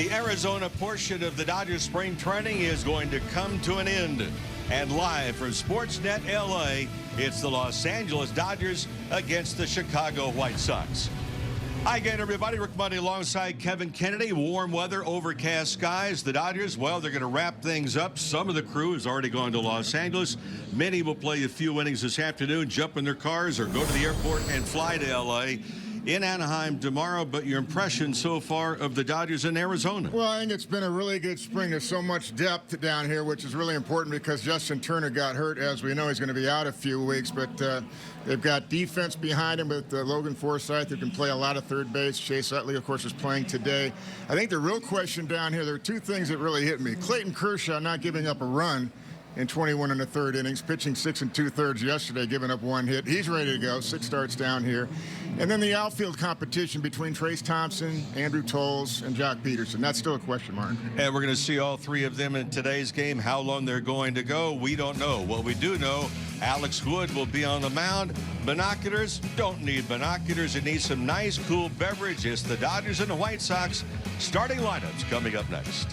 The Arizona portion of the Dodgers spring training is going to come to an end. And live from Sportsnet LA, it's the Los Angeles Dodgers against the Chicago White Sox. Hi again, everybody. Rick Monday alongside Kevin Kennedy. Warm weather, overcast skies. The Dodgers, well, they're going to wrap things up. Some of the crew has already gone to Los Angeles. Many will play a few innings this afternoon, jump in their cars, or go to the airport and fly to L.A. in Anaheim tomorrow. But your impression so far of the Dodgers in Arizona? Well, I think it's been a really good spring. There's so much depth down here, which is really important because Justin Turner got hurt. As we know, he's going to be out a few weeks, but they've got defense behind him with Logan Forsythe, who can play a lot of third base. Chase Utley, of course, is playing today. I think the real question down here, there are two things that really hit me. Clayton Kershaw not giving up a run in 21 and a third innings, pitching 6 2/3 yesterday, giving up 1 hit. He's ready to go. 6 starts down here. And then the outfield competition between Trace Thompson, Andrew Tolles, and Jock Peterson. That's still a question mark. And we're going to see all three of them in today's game. How long they're going to go, we don't know. What we do know, Alex Wood will be on the mound. Binoculars, don't need binoculars. It needs some nice, cool beverage. It's the Dodgers and the White Sox. Starting lineups coming up next.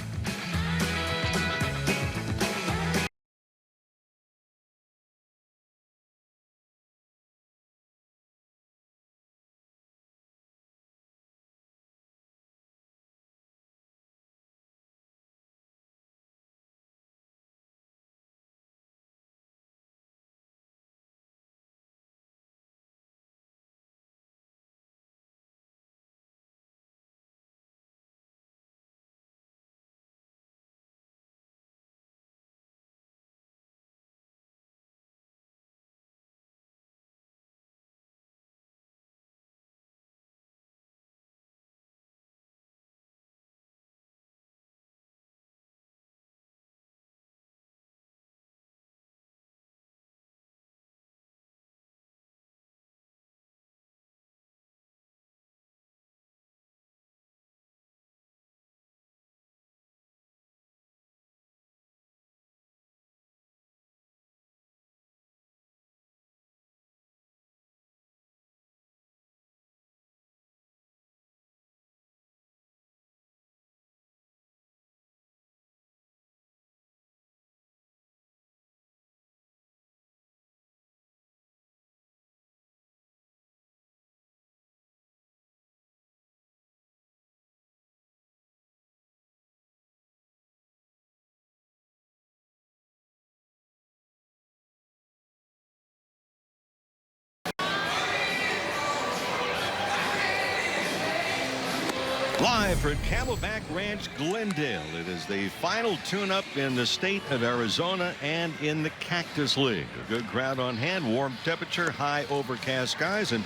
Live from Camelback Ranch, Glendale. It is the final tune-up in the state of Arizona and in the Cactus League. A good crowd on hand, warm temperature, high overcast skies. And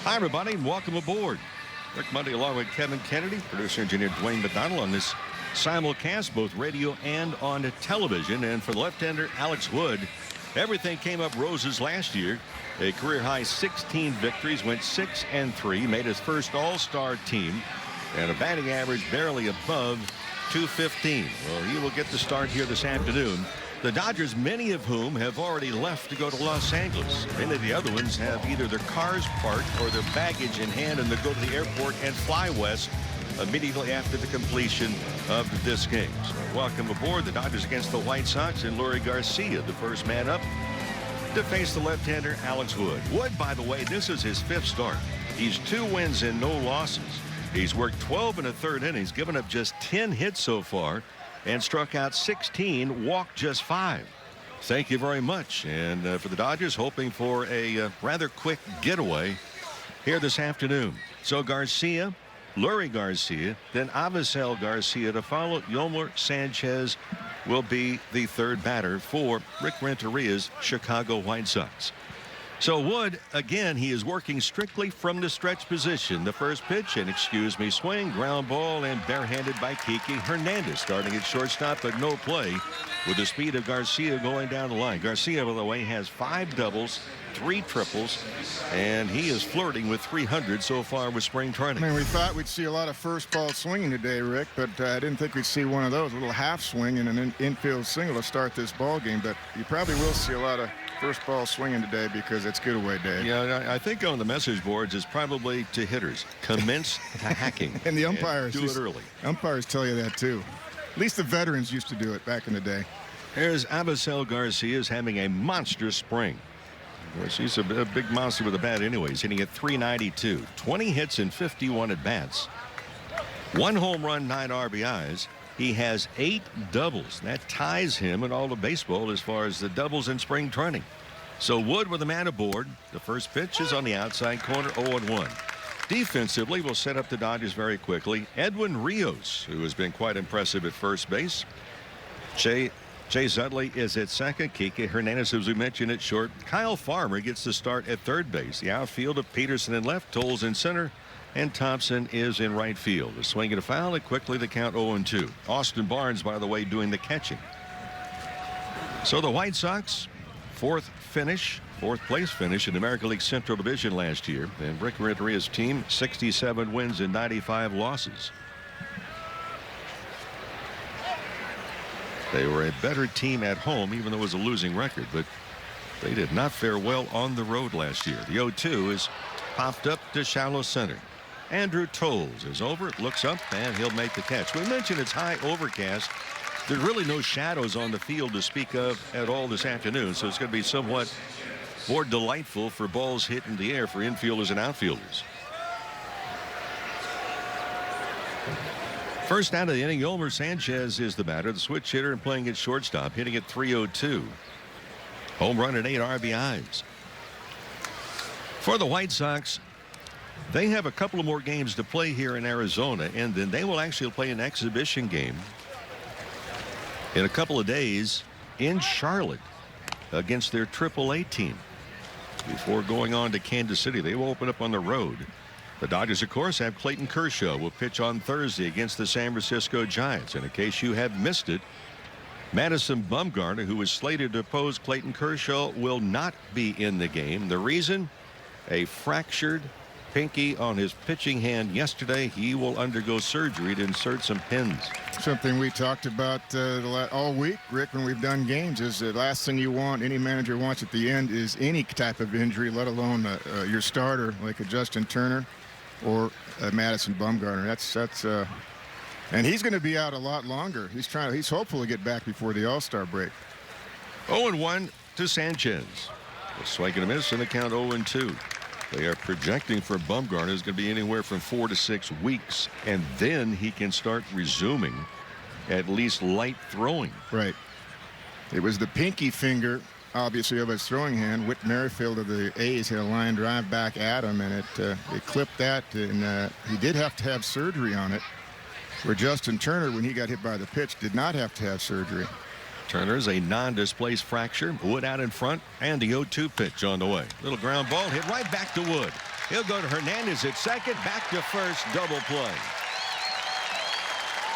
hi, everybody, and welcome aboard. Rick Monday along with Kevin Kennedy, producer engineer Dwayne McDonald on this simulcast, both radio and on television. And for the left-hander, Alex Wood, everything came up roses last year. A career-high 16 victories, went 6 3, made his first all-star team, and a batting average barely above 215. Well, he will get the start here this afternoon. The Dodgers, many of whom have already left to go to Los Angeles. Many of the other ones have either their cars parked or their baggage in hand, and they go to the airport and fly west immediately after the completion of this game. So welcome aboard. The Dodgers against the White Sox, and Leury Garcia, the first man up to face the left-hander Alex Wood. Wood, by the way, this is his 5th start. He's 2 wins and no losses. He's worked 12 1/3 innings, given up just 10 hits so far, and struck out 16, walked just 5. Thank you very much. And for the Dodgers, hoping for a rather quick getaway here this afternoon. So Garcia, Leury Garcia, then Avisail Garcia to follow. Yolmer Sanchez will be the third batter for Rick Renteria's Chicago White Sox. So Wood, again, he is working strictly from the stretch position. The first pitch, and excuse me, swing, ground ball, and barehanded by Kiki Hernandez, starting at shortstop, but no play with the speed of Garcia going down the line. Garcia, by the way, has 5 doubles, 3 triples, and he is flirting with 300 so far with spring training. I mean, we thought we'd see a lot of first ball swinging today, Rick, but I didn't think we'd see one of those, a little half swing and an infield single to start this ball game. But you probably will see a lot of first ball swinging today because it's getaway day. Yeah, I think on the message boards is probably to hitters. Commence to hacking. And the umpires do it early. Umpires tell you that too. At least the veterans used to do it back in the day. Here's Abasel Garcia's having a monstrous spring. Of course, he's a big monster with a bat anyways, hitting at .392. 20 hits and 51 at bats. 1 home run, 9 RBIs. He has 8 doubles. That ties him in all of baseball as far as the doubles in spring training. So Wood with a man aboard. The first pitch is on the outside corner, 0-1. Defensively, we'll set up the Dodgers very quickly. Edwin Rios, who has been quite impressive at first base. Jay Zudley is at second. Kike Hernandez, as we mentioned, at short. Kyle Farmer gets the start at third base. The outfield of Peterson in left, Tolles in center, and Thompson is in right field. A swing and a foul, and quickly the count 0-2. Austin Barnes, by the way, doing the catching. So the White Sox, fourth place finish in the American League Central Division last year. And Rick Renteria's team, 67 wins and 95 losses. They were a better team at home, even though it was a losing record, but they did not fare well on the road last year. The 0-2 is popped up to shallow center. Andrew Tolles is over, looks up, and he'll make the catch. We mentioned it's high overcast. There's really no shadows on the field to speak of at all this afternoon, so it's going to be somewhat more delightful for balls hit in the air for infielders and outfielders. First out of the inning, Yolmer Sanchez is the batter, the switch hitter, and playing at shortstop, hitting at .302. Home run and 8 RBIs. For the White Sox, they have a couple of more games to play here in Arizona, and then they will actually play an exhibition game in a couple of days in Charlotte against their AAA team before going on to Kansas City. They will open up on the road. The Dodgers, of course, have Clayton Kershaw will pitch on Thursday against the San Francisco Giants. And in case you have missed it, Madison Bumgarner, who is slated to oppose Clayton Kershaw, will not be in the game. The reason? A fractured pinky on his pitching hand yesterday. He will undergo surgery to insert some pins. Something we talked about all week, Rick, when we've done games, is the last thing you want, any manager wants at the end, is any type of injury, let alone your starter like a Justin Turner or Madison Bumgarner. And he's going to be out a lot longer. He's hopeful to get back before the All-Star break. 0-1 to Sanchez. A swing and a miss, and the count 0-2. They are projecting for Bumgarner is going to be anywhere from 4 to 6 weeks, and then he can start resuming at least light throwing. Right. It was the pinky finger, obviously, of his throwing hand. Whit Merrifield of the A's hit a line drive back at him, and it clipped that, and he did have to have surgery on it, where Justin Turner, when he got hit by the pitch, did not have to have surgery. Turner's a non-displaced fracture. Wood out in front, and the 0-2 pitch on the way. Little ground ball hit right back to Wood. He'll go to Hernandez at second, back to first, double play.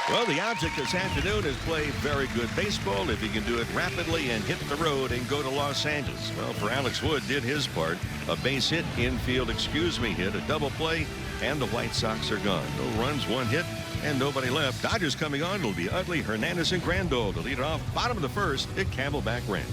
Well, the object this afternoon is play very good baseball if he can do it rapidly and hit the road and go to Los Angeles. Well, for Alex Wood, did his part. A base hit, infield, hit, a double play, and the White Sox are gone. No runs, 1 hit, and nobody left. Dodgers coming on. It'll be Utley, Hernandez, and Grandal to lead it off. Bottom of the first at Camelback Ranch.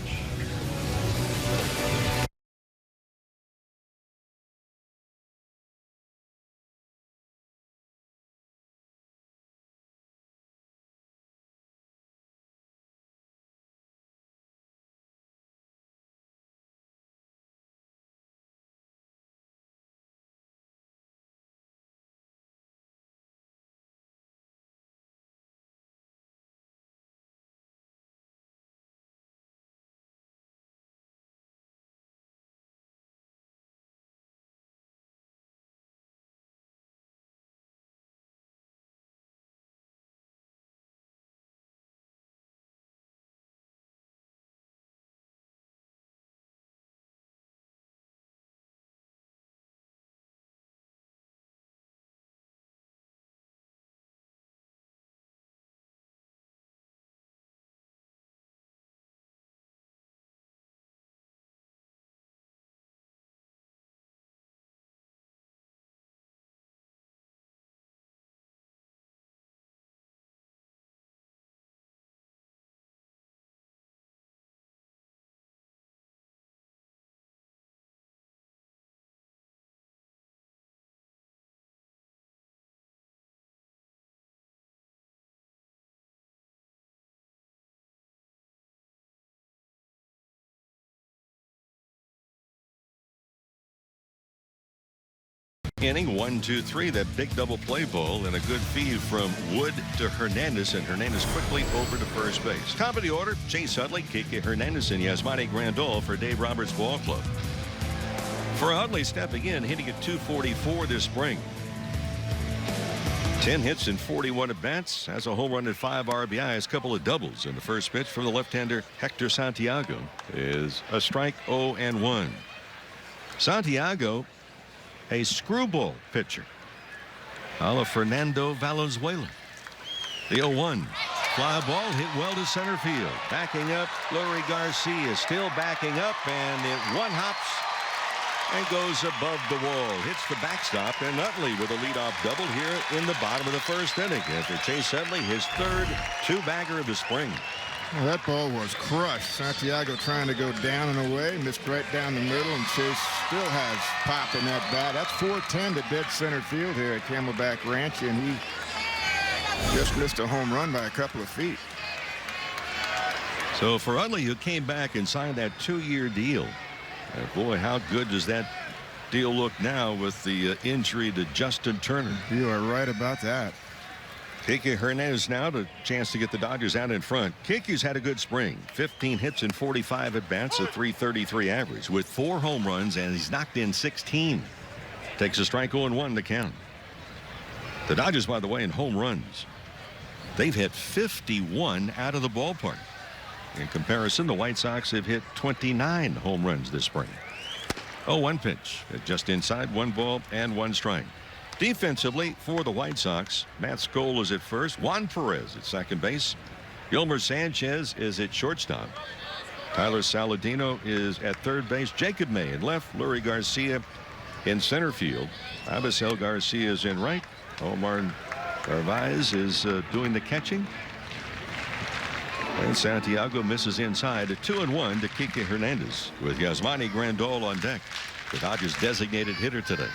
inning, 1-2-3, that big double play ball and a good feed from Wood to Hernandez, and Hernandez quickly over to first base. Top of the order, Chase Utley, Kike Hernandez, and Yasmani Grandal for Dave Roberts Ball Club. For Utley, stepping in, hitting at .244 this spring. 10 hits and 41 at-bats, has a home run and 5 RBIs, couple of doubles. And the first pitch from the left-hander Hector Santiago is a strike, 0-1. Santiago, a screwball pitcher, a la Fernando Valenzuela. The 0-1. Fly ball hit well to center field. Backing up, Leury Garcia still backing up, and it one-hops and goes above the wall. Hits the backstop, and Utley with a leadoff double here in the bottom of the first inning. After Chase Utley, his third two-bagger of the spring. Well, that ball was crushed. Santiago trying to go down and away, missed right down the middle, and Chase still has pop in that bat. That's 410 to dead center field here at Camelback Ranch, and he just missed a home run by a couple of feet. So for Utley, who came back and signed that 2-year deal, and boy, how good does that deal look now with the injury to Justin Turner. You are right about that. Kike Hernandez now the chance to get the Dodgers out in front. Kike's had a good spring. 15 hits and 45 at-bats, a .333 average with 4 home runs, and he's knocked in 16. Takes a strike, 0-1 to count. The Dodgers, by the way, in home runs, they've hit 51 out of the ballpark. In comparison, the White Sox have hit 29 home runs this spring. 0-1 pitch. Just inside, 1 ball and 1 strike. Defensively for the White Sox, Matt Skoll is at first. Juan Perez at second base. Gilmer Sanchez is at shortstop. Tyler Saladino is at third base. Jacob May in left. Leury Garcia in center field. Abisail Garcia is in right. Omar Narvaez is doing the catching. And Santiago misses inside. A 2-1 to Kike Hernandez with Yasmani Grandal on deck, the Dodgers' designated hitter today.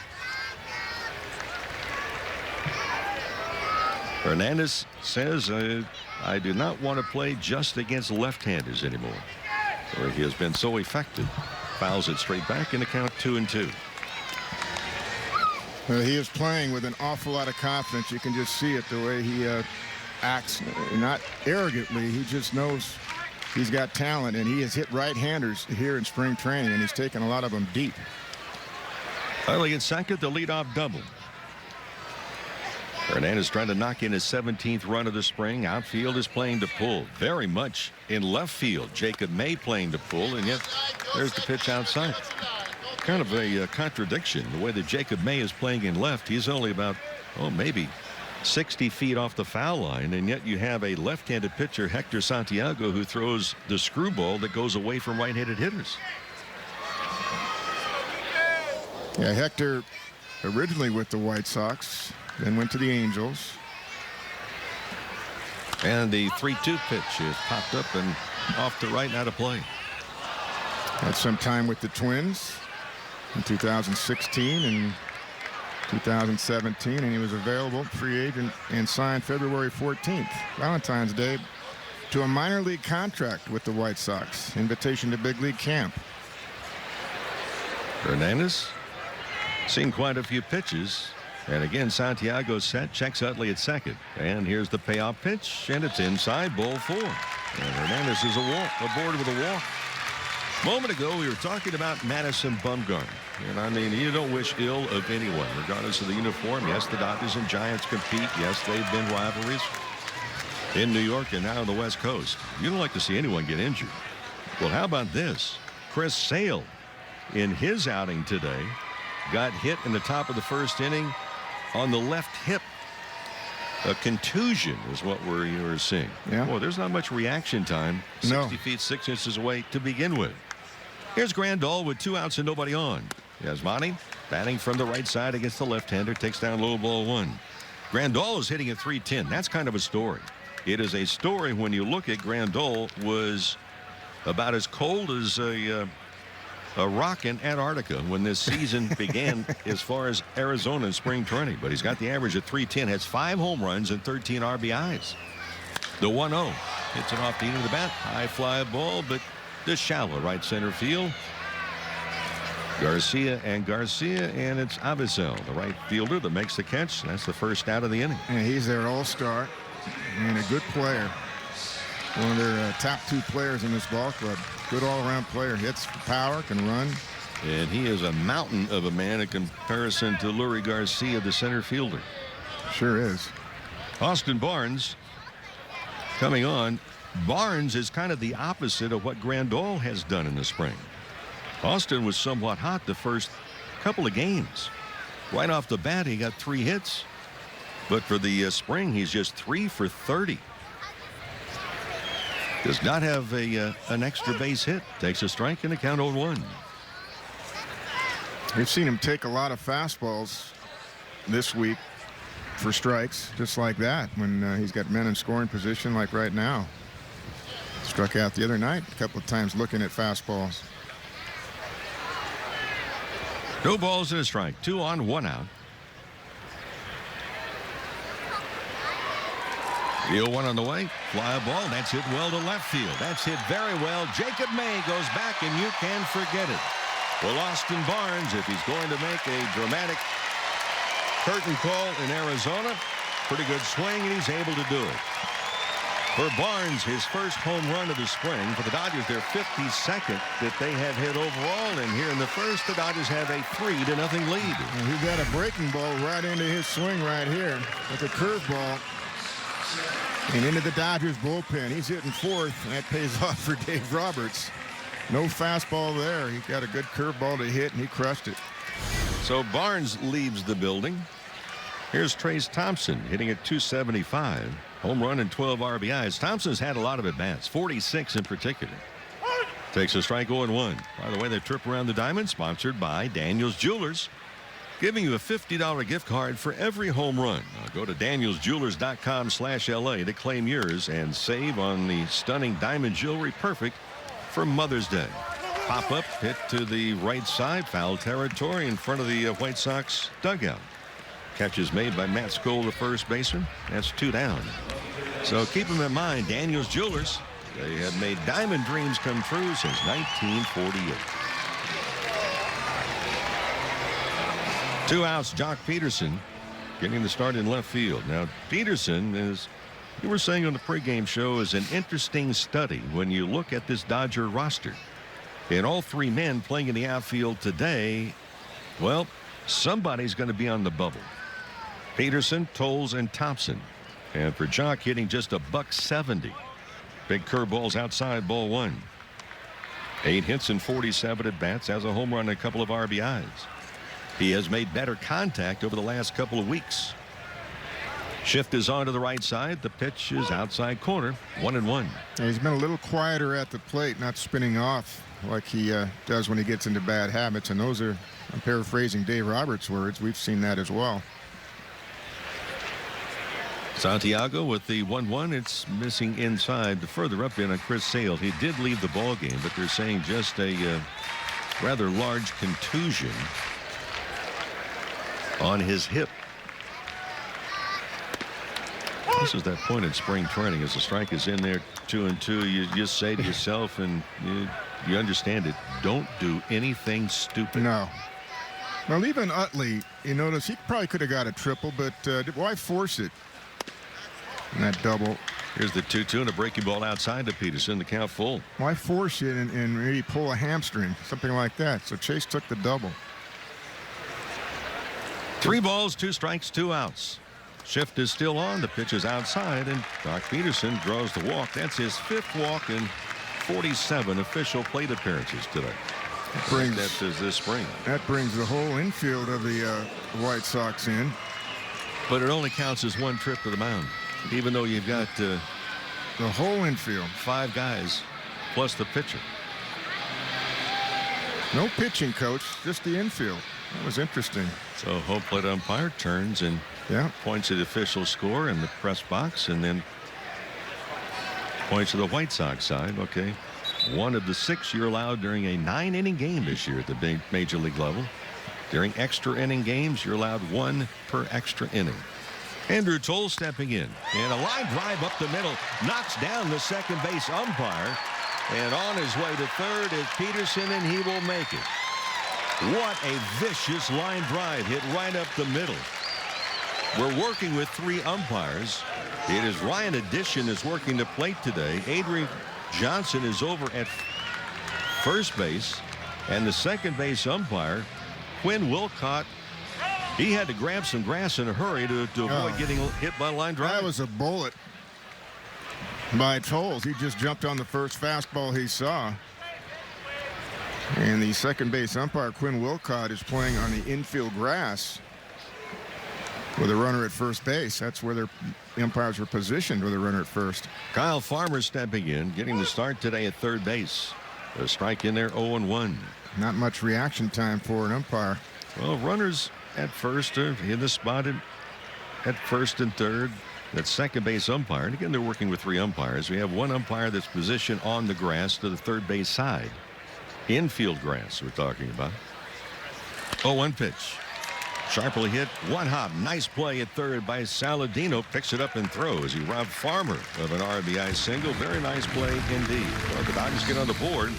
Hernandez says, I do not want to play just against left-handers anymore, where he has been so effective. Fouls it straight back in the count, 2-2. Well, he is playing with an awful lot of confidence. You can just see it the way he acts, not arrogantly. He just knows he's got talent, and he has hit right-handers here in spring training, and he's taken a lot of them deep. Early at second, the leadoff double. Hernandez trying to knock in his 17th run of the spring. Outfield is playing to pull very much in left field. Jacob May playing to pull, and yet there's the pitch outside. Kind of a contradiction the way that Jacob May is playing in left. He's only about, maybe 60 feet off the foul line, and yet you have a left-handed pitcher, Hector Santiago, who throws the screwball that goes away from right-handed hitters. Yeah, Hector originally with the White Sox, then went to the Angels. And the 3-2 pitch is popped up and off to right, out of play. Had some time with the Twins in 2016 and 2017, and he was available, free agent, and signed February 14th, Valentine's Day, to a minor league contract with the White Sox. Invitation to big league camp. Hernandez seen quite a few pitches, and again Santiago set, checks Utley at second, and here's the payoff pitch, and it's inside, ball 4, and Hernandez is aboard with a walk. A moment ago, we were talking about Madison Bumgarner. And I mean, you don't wish ill of anyone, regardless of the uniform. Yes, the Dodgers and Giants compete. Yes, they've been rivalries in New York and now on the West Coast. You don't like to see anyone get injured. Well, how about this? Chris Sale, in his outing today, got hit in the top of the first inning on the left hip. A contusion is what we're seeing. Yeah. Boy, there's not much reaction time. 60 feet, 6 inches away to begin with. Here's Grandal with 2 outs and nobody on. Yasmani batting from the right side against the left-hander, takes down low, ball 1. Grandal is hitting at .310. That's kind of a story. It is a story when you look at Grandal was about as cold as a rock in Antarctica when this season began as far as Arizona spring training. But he's got the average at .310, has 5 home runs and 13 RBIs. The 1-0 hits it off the end of the bat. High fly ball, but just shallow right center field. Garcia, and it's Avisel, the right fielder, that makes the catch. That's the first out of the inning. And he's their all-star and a good player. One of their top 2 players in this ball club. Good all-around player. Hits for power, can run. And he is a mountain of a man in comparison to Lurie Garcia, the center fielder. Sure is. Austin Barnes coming on. Barnes is kind of the opposite of what Grandal has done in the spring. Austin was somewhat hot the first couple of games. Right off the bat, he got 3 hits. But for the spring, he's just 3 for 30. Does not have an extra base hit. Takes a strike and a count 0-1. We've seen him take a lot of fastballs this week for strikes, just like that, when he's got men in scoring position like right now. Struck out the other night a couple of times looking at fastballs. No balls and a strike. 2 on, 1 out. Deal 1 on the way. Fly ball. That's hit well to left field. That's hit very well. Jacob May goes back, and you can forget it. Well, Austin Barnes, if he's going to make a dramatic curtain call in Arizona, pretty good swing, and he's able to do it. For Barnes, his first home run of the spring. For the Dodgers, their 52nd that they have hit overall. And here in the first, the Dodgers have a 3-0 lead. And he got a breaking ball right into his swing right here with a curveball. And into the Dodgers bullpen. He's hitting 4th, and that pays off for Dave Roberts. No fastball there. He got a good curveball to hit, and he crushed it. So Barnes leaves the building. Here's Trace Thompson hitting at 275. Home run and 12 RBIs. Thompson's had a lot of at-bats, 46 in particular. Takes a strike 0-1. By the way, the trip around the diamond sponsored by Daniels Jewelers, giving you a $50 gift card for every home run. Now go to danielsjewelers.com/LA to claim yours and save on the stunning diamond jewelry, perfect for Mother's Day. Pop up hit to the right side, foul territory in front of the White Sox dugout. Catch is made by Matt Skoll, the first baseman. That's 2 down. So keep them in mind, Daniels Jewelers. They have made diamond dreams come true since 1948. 2 outs, Jock Peterson getting the start in left field. Now, Peterson, as you were saying on the pregame show, is an interesting study when you look at this Dodger roster. And all 3 men playing in the outfield today, well, somebody's going to be on the bubble. Peterson, Tolles, and Thompson. And for Jock, hitting just a .170. Big curveballs outside, ball 1. 8 hits and 47 at bats. Has a home run and a couple of RBIs. He has made better contact over the last couple of weeks. Shift is on to the right side. The pitch is outside corner. 1-1. He's been a little quieter at the plate, not spinning off like he does when he gets into bad habits. And those are, I'm paraphrasing Dave Roberts' words, we've seen that as well. Santiago with the 1-1. It's missing inside. The further up in on Chris Sale. He did leave the ball game, but they're saying just a rather large contusion on his hip. This is that point in spring training. As the strike is in there, 2-2, you just say to yourself, and you understand it, don't do anything stupid. No. Well, even Utley, you notice he probably could have got a triple, but why force it? And that double. Here's the 2-2 and a breaking ball outside to Peterson. The count full. Why force it and maybe pull a hamstring, something like that? So Chase took the double. 3 balls, 2 strikes, 2 outs. Shift is still on. The pitch is outside, and Jock Peterson draws the walk. That's his 5th walk in 47 official plate appearances today. That is this spring. That brings the whole infield of the White Sox in. But it only counts as 1 trip to the mound, even though you've got the whole infield. 5 guys plus the pitcher. No pitching coach, just the infield. That was interesting. So home plate umpire turns and points at the official score in the press box, and then points to the White Sox side. Okay, 1 of the 6 you're allowed during a 9-inning game this year at the big major league level. During extra inning games, you're allowed 1 per extra inning. Andrew Toll stepping in, and a line drive up the middle knocks down the second base umpire, and on his way to third is Peterson, and he will make it. What a vicious line drive hit right up the middle. We're working with 3 umpires. It is Ryan Addition is working the plate today. Adrian Johnson is over at first base, and the second base umpire, Quinn Wilcott, he had to grab some grass in a hurry to avoid getting hit by a line drive. That was a bullet by Tolles. He just jumped on the first fastball he saw. And the second base umpire, Quinn Wilcott, is playing on the infield grass with a runner at first base. That's where their umpires were positioned with a runner at first. Kyle Farmer stepping in, getting the start today at third base. A strike in there, 0-1. Not much reaction time for an umpire. Well, runners at first are in the spot at first and third. That second base umpire. And again, they're working with 3 umpires. We have 1 umpire that's positioned on the grass to the third base side. Infield grass we're talking about. 0-1 pitch. Sharply hit, 1 hop. Nice play at third by Saladino. Picks it up and throws. He robbed Farmer of an RBI single. Very nice play indeed. Well, the Dodgers get on the board.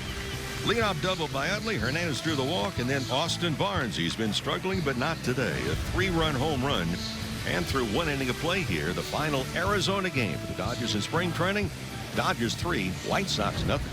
Leadoff double by Utley. Hernandez threw the walk, and then Austin Barnes. He's been struggling, but not today. A 3-run home run, and through 1 inning of play here, the final Arizona game for the Dodgers in spring training. Dodgers 3, White Sox nothing.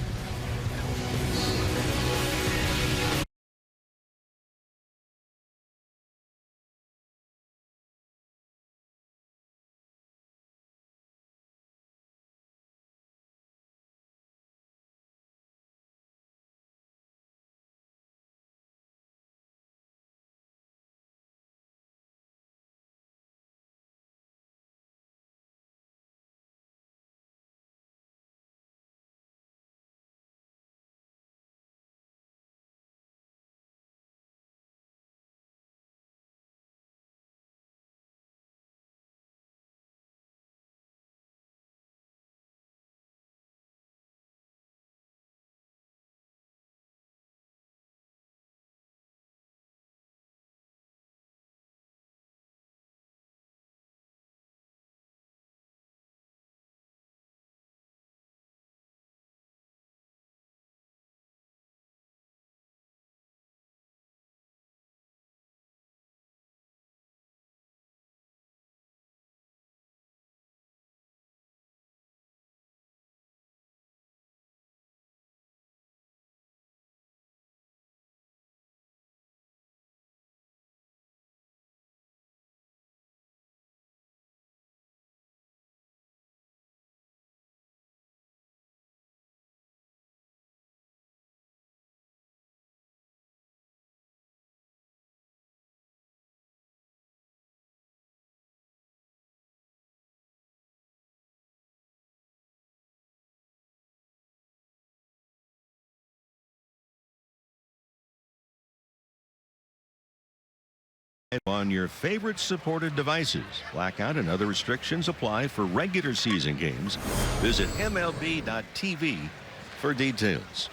On your favorite supported devices. Blackout and other restrictions apply for regular season games. Visit MLB.tv for details.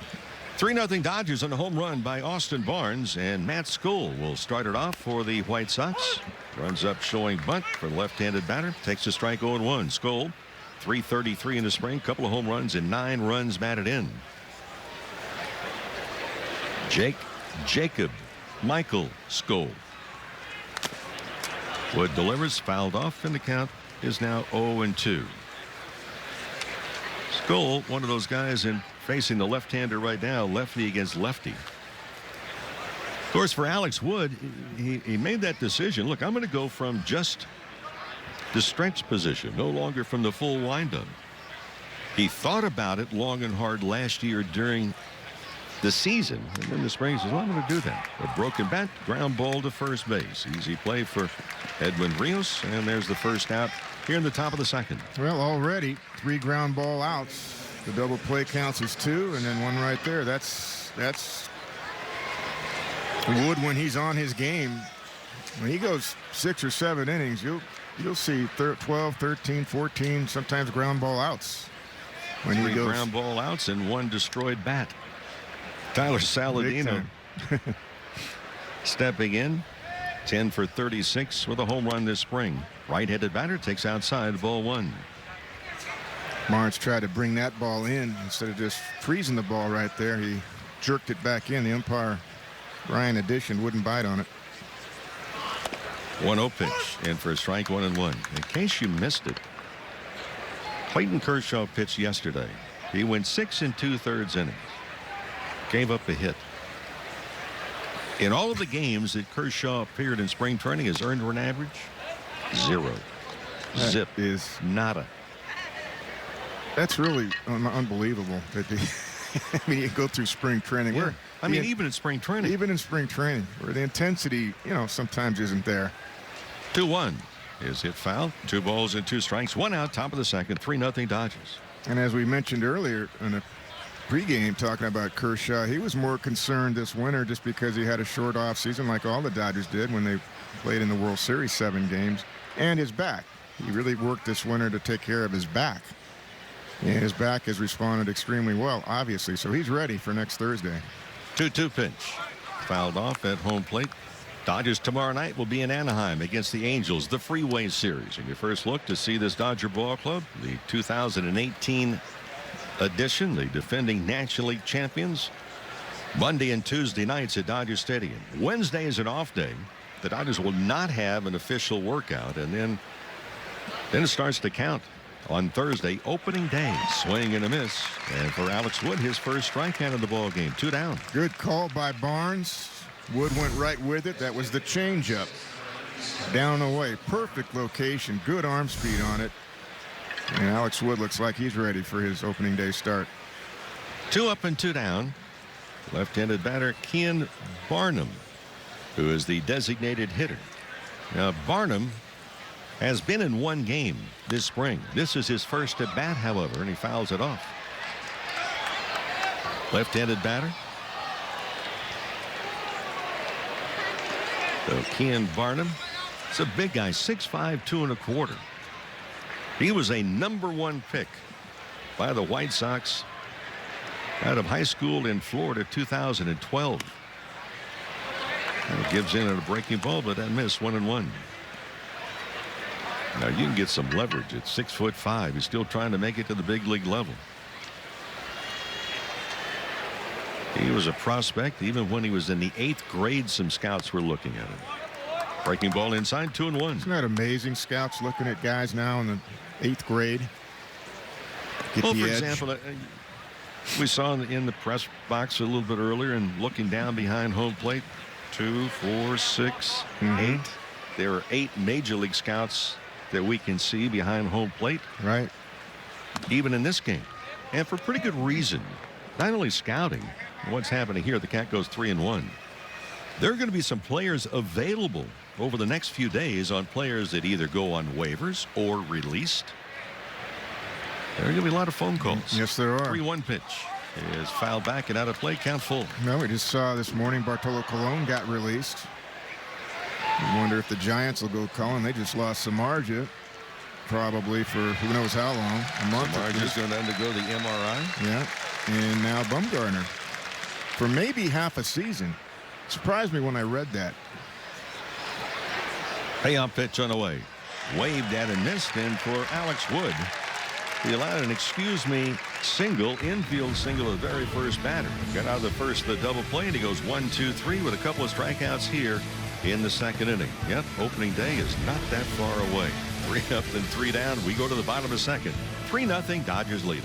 3-0 Dodgers on a home run by Austin Barnes, and Matt Skoll will start it off for the White Sox. Runs up showing bunt for the left-handed batter. Takes a strike 0-1. Skoll, .333 in the spring. Couple of home runs and 9 runs batted in. Jacob Michael Skoll. Wood delivers, fouled off, and the count is now 0-2. Skoll, one of those guys in facing the left-hander right now, lefty against lefty. Of course, for Alex Wood, he made that decision. Look, I'm going to go from just the stretch position, no longer from the full windup. He thought about it long and hard last year during the season, and then the spring says, well, I'm going to do that. A broken bat, ground ball to first base. Easy play for Edwin Rios, and there's the first out here in the top of the second. Well, already 3 ground ball outs. The double play counts as 2, and then 1 right there. That's Wood when he's on his game. When he goes 6 or 7 innings, you'll see 12, 13, 14, sometimes ground ball outs. When 3 he goes ground ball outs and 1 destroyed bat. Tyler Saladino stepping in, 10 for 36 with a home run this spring. Right-handed batter takes outside, ball 1. Barnes tried to bring that ball in instead of just freezing the ball right there. He jerked it back in. The umpire Brian Addition wouldn't bite on it. 1-0 pitch, in for a strike, 1-1. In case you missed it, Clayton Kershaw pitched yesterday. He went 6 2/3 innings. Gave up a hit. In all of the games that Kershaw appeared in spring training, his earned run average 0. Zip is nada. That's really unbelievable. That I mean, you go through spring training. Yeah. I mean, even in spring training. Even in spring training, where the intensity, sometimes isn't there. 2-1 is hit foul. 2 balls and 2 strikes. 1 out, top of the second. 3-0 Dodgers. And as we mentioned earlier in a pregame talking about Kershaw, he was more concerned this winter just because he had a short off season like all the Dodgers did when they played in the World Series 7 games, and his back. He really worked this winter to take care of his back. And his back has responded extremely well, obviously, so he's ready for next Thursday. 2-2 pitch. Fouled off at home plate. Dodgers tomorrow night will be in Anaheim against the Angels, the Freeway Series. And your first look to see this Dodger ball club, the 2018 edition, the defending National League champions, Monday and Tuesday nights at Dodger Stadium. Wednesday is an off day. The Dodgers will not have an official workout, and then it starts to count on Thursday, opening day. Swing and a miss, and for Alex Wood, his first strikeout of the ball game. 2 down. Good call by Barnes. Wood went right with it. That was the changeup. Down away. Perfect location. Good arm speed on it. And Alex Wood looks like he's ready for his opening day start. 2 up and 2 down. Left-handed batter Kian Barnum, who is the designated hitter. Now, Barnum has been in 1 game this spring. This is his first at bat, however, and he fouls it off. Left-handed batter. So Kian Barnum, it's a big guy, 6'5", 2 1/4. He was a #1 pick by the White Sox out of high school in Florida, 2012. And it gives in at a breaking ball, but that missed. 1-1. Now you can get some leverage at 6'5". He's still trying to make it to the big league level. He was a prospect even when he was in the 8th grade. Some scouts were looking at him. Breaking ball inside, 2-1. Isn't that amazing? Scouts looking at guys now in the 8th grade. Well, for example, we saw in the press box a little bit earlier, and looking down behind home plate, 2, 4, 6, 8. There are 8 major league scouts that we can see behind home plate. Right. Even in this game, and for pretty good reason. Not only scouting what's happening here, the Cat goes 3-1. There are going to be some players available over the next few days on players that either go on waivers or released. There are going to be a lot of phone calls. Yes, there are. 3-1 pitch is fouled back and out of play. Count full. No, we just saw this morning Bartolo Colon got released. I wonder if the Giants will go Colon. They just lost Samardzija, probably for who knows how long. A month. Samardzija's going to undergo the MRI. Yeah. And now Bumgarner for maybe half a season. Surprised me when I read that. Payoff pitch on the way. Waved at and missed, and for Alex Wood, he allowed an excuse me single, infield single, the very first batter. Got out of the first, the double play, and he goes 1, 2, 3 with a couple of strikeouts here in the 2nd inning. Yep, opening day is not that far away. 3 up and 3 down. We go to the bottom of the 2nd. 3-0 Dodgers leading.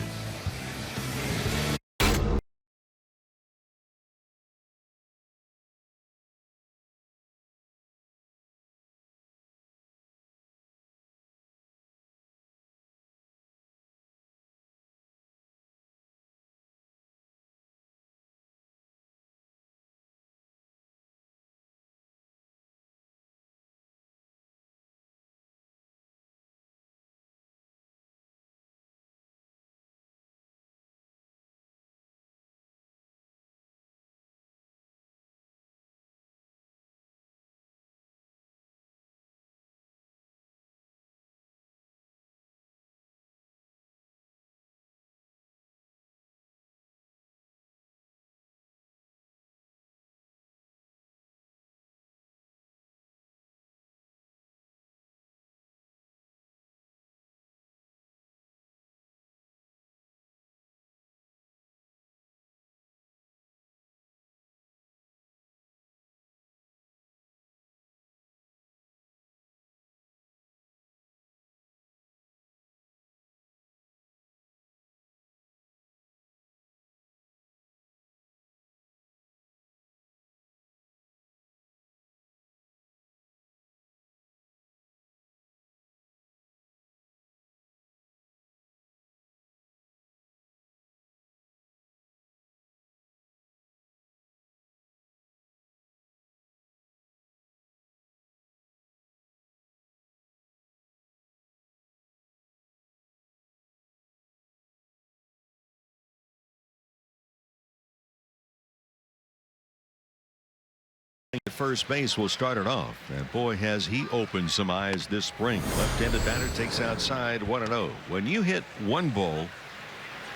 at first base will start it off. And boy, has he opened some eyes this spring. Left-handed batter takes outside 1-0. When you hit one ball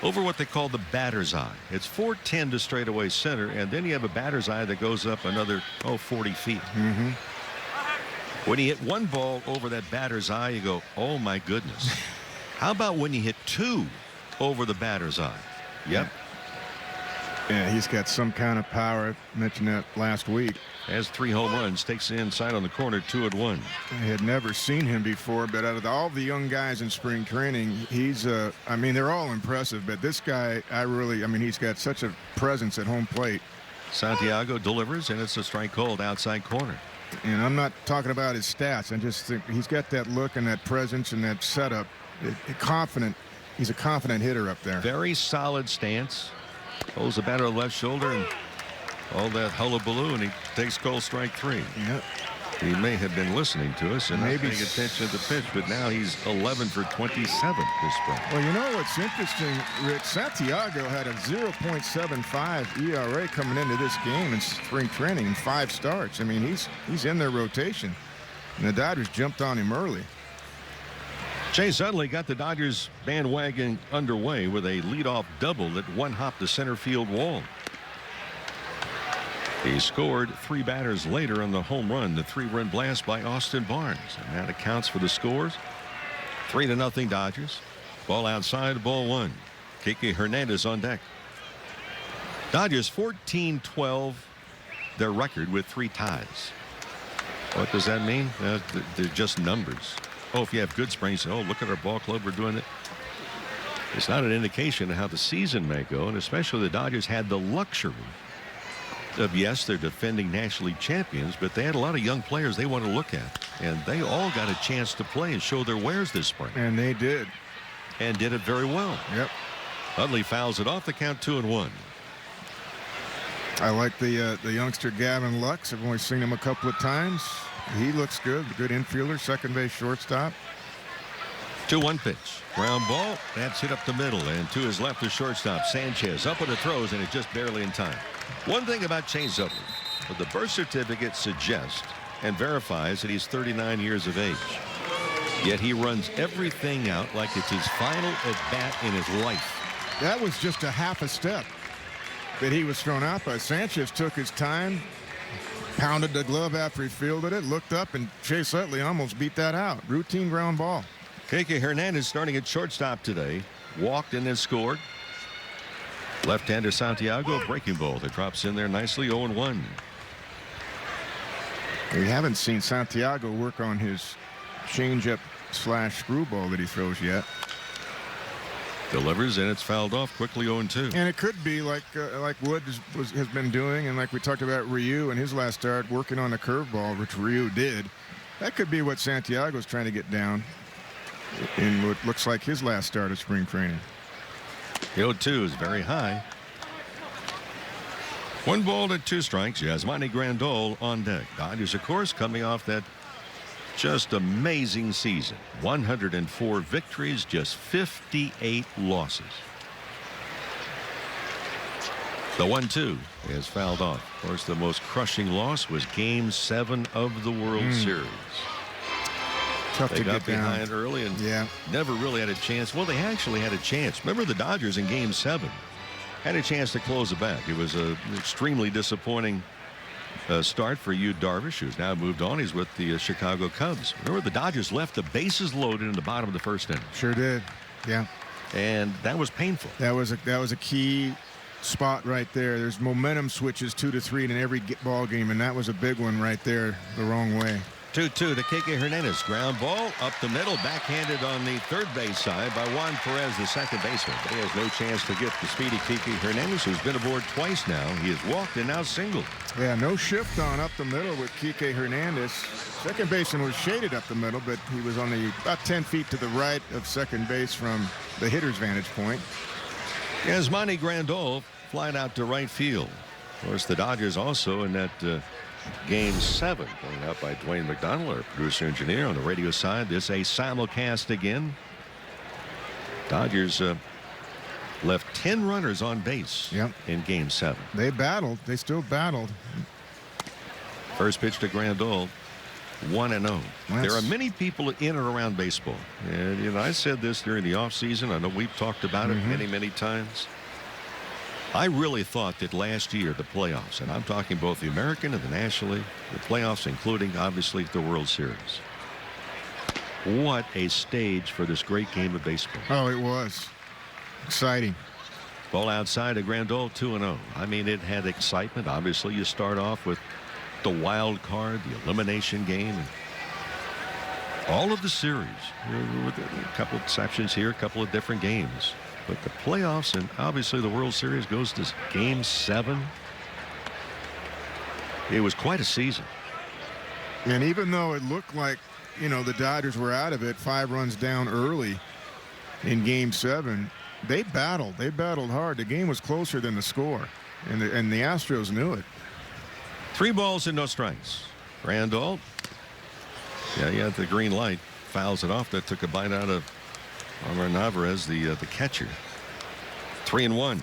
over what they call the batter's eye, it's 410 to straightaway center, and then you have a batter's eye that goes up another 40 feet. When you hit one ball over that batter's eye, you go, oh my goodness. How about when you hit two over the batter's eye? Yep. Yeah, he's got some kind of power. I mentioned that last week. Has 3 home runs, takes the inside on the corner, 2-1. I had never seen him before, but out of all the young guys in spring training, he's I mean, they're all impressive, but this guy, I mean, he's got such a presence at home plate. Santiago delivers, and it's a strike called outside corner. And I'm not talking about his stats. I just think he's got that look and that presence and that setup. Confident. He's a confident hitter up there. Very solid stance. Holds the batter on the left shoulder and all that hullabaloo, and he takes call strike 3. Yep. He may have been listening to us and maybe not paying attention to the pitch, but now he's 11 for 27 this spring. Well, you know what's interesting, Rick? Santiago had a 0.75 ERA coming into this game in spring training in 5 starts. I mean, he's in their rotation, and the Dodgers jumped on him early. Chase Utley got the Dodgers bandwagon underway with a leadoff double that one-hopped the center field wall. He scored 3 batters later on the home run, the 3-run blast by Austin Barnes, and that accounts for the scores. 3-0 Dodgers. Ball outside, ball 1. Kike Hernandez on deck. Dodgers 14-12, their record with 3 ties. What does that mean? They're just numbers. Oh, if you have good springs, oh, look at our ball club, we're doing it. It's not an indication of how the season may go, and especially the Dodgers had the luxury of, yes, they're defending National League champions, but they had a lot of young players they want to look at, and they all got a chance to play and show their wares this spring. And they did. And did it very well. Yep. Utley fouls it off, the count 2-1. I like the youngster Gavin Lux. I've only seen him a couple of times. He looks good. Good infielder, second base, shortstop. 2-1 pitch. Ground ball. That's hit up the middle. And to his left, the shortstop, Sanchez. Up with the throws, and it's just barely in time. One thing about Chase Utley, but the birth certificate suggests and verifies that he's 39 years of age. Yet he runs everything out like it's his final at-bat in his life. That was just a half a step that he was thrown out by. Sanchez took his time, pounded the glove after he fielded it, looked up, and Chase Utley almost beat that out. Routine ground ball. Kike Hernandez starting at shortstop today. Walked and then scored. Left-hander Santiago, breaking ball that drops in there nicely. 0-1. We haven't seen Santiago work on his changeup / screwball that he throws yet. Delivers, and it's fouled off quickly. 0-2. And it could be like Wood has been doing, and like we talked about Ryu in his last start, working on the curveball, which Ryu did. That could be what Santiago's trying to get down in what looks like his last start of spring training. The 0-2 is very high. 1 ball and 2 strikes. Yasmani Grandal on deck. Dodgers, of course, coming off that just amazing season. 104 victories, just 58 losses. The 1-2 is fouled off. Of course, the most crushing loss was Game 7 of the World Series. Tough They to got get down behind early and never really had a chance. Well, they actually had a chance. Remember the Dodgers in Game 7 had a chance to close it back. It was an extremely disappointing start for Yu Darvish, who's now moved on. He's with the Chicago Cubs. Remember the Dodgers left the bases loaded in the bottom of the first inning. Sure did. Yeah. And that was painful. That was a key spot right there. There's momentum switches 2 to 3 in every ball game, and that was a big one right there the wrong way. 2-2 to Kike Hernandez. Ground ball up the middle, backhanded on the third base side by Juan Perez, the second baseman. He has no chance to get the speedy Kike Hernandez, who's been aboard twice now. He has walked and now singled. Yeah, no shift on up the middle with Kike Hernandez. Second baseman was shaded up the middle, but he was on the about 10 feet to the right of second base from the hitter's vantage point. Yasmani Grandal flied out to right field. Of course, the Dodgers also in that Game 7, going out by Dwayne McDonald, our producer engineer on the radio side. This a simulcast again. Dodgers left 10 runners on base in Game 7. They battled. They still battled. First pitch to Grandal, 1-0. There are many people in and around baseball. And, I said this during the offseason. I know we've talked about it many times. I really thought that last year, the playoffs, and I'm talking both the American and the National League, the playoffs, including, obviously, the World Series. What a stage for this great game of baseball. Oh, it was exciting. Ball outside of Grandal, 2-0. I mean, it had excitement. Obviously, you start off with the wild card, the elimination game, and all of the series, with a couple of exceptions here, a couple of different games. But the playoffs and obviously the World Series goes to Game 7. It was quite a season. And even though it looked like, the Dodgers were out of it, 5 runs down early in Game 7, they battled. They battled hard. The game was closer than the score, and the Astros knew it. 3 balls and no strikes. Grandal. Yeah, he had the green light. Fouls it off. That took a bite out of Omar Narvaez, the catcher. 3-1.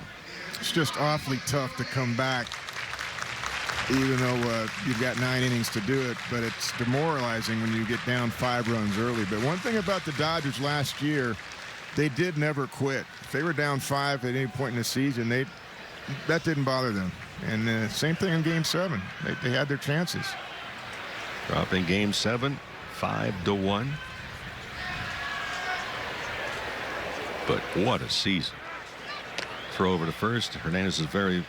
It's just awfully tough to come back, even though you've got 9 innings to do it. But it's demoralizing when you get down 5 runs early. But one thing about the Dodgers last year, they did never quit. If they were down 5 at any point in the season, that didn't bother them. And same thing in Game 7. They had their chances. Dropping Game 7, 5-1. But what a season. Throw over to first. Hernandez is very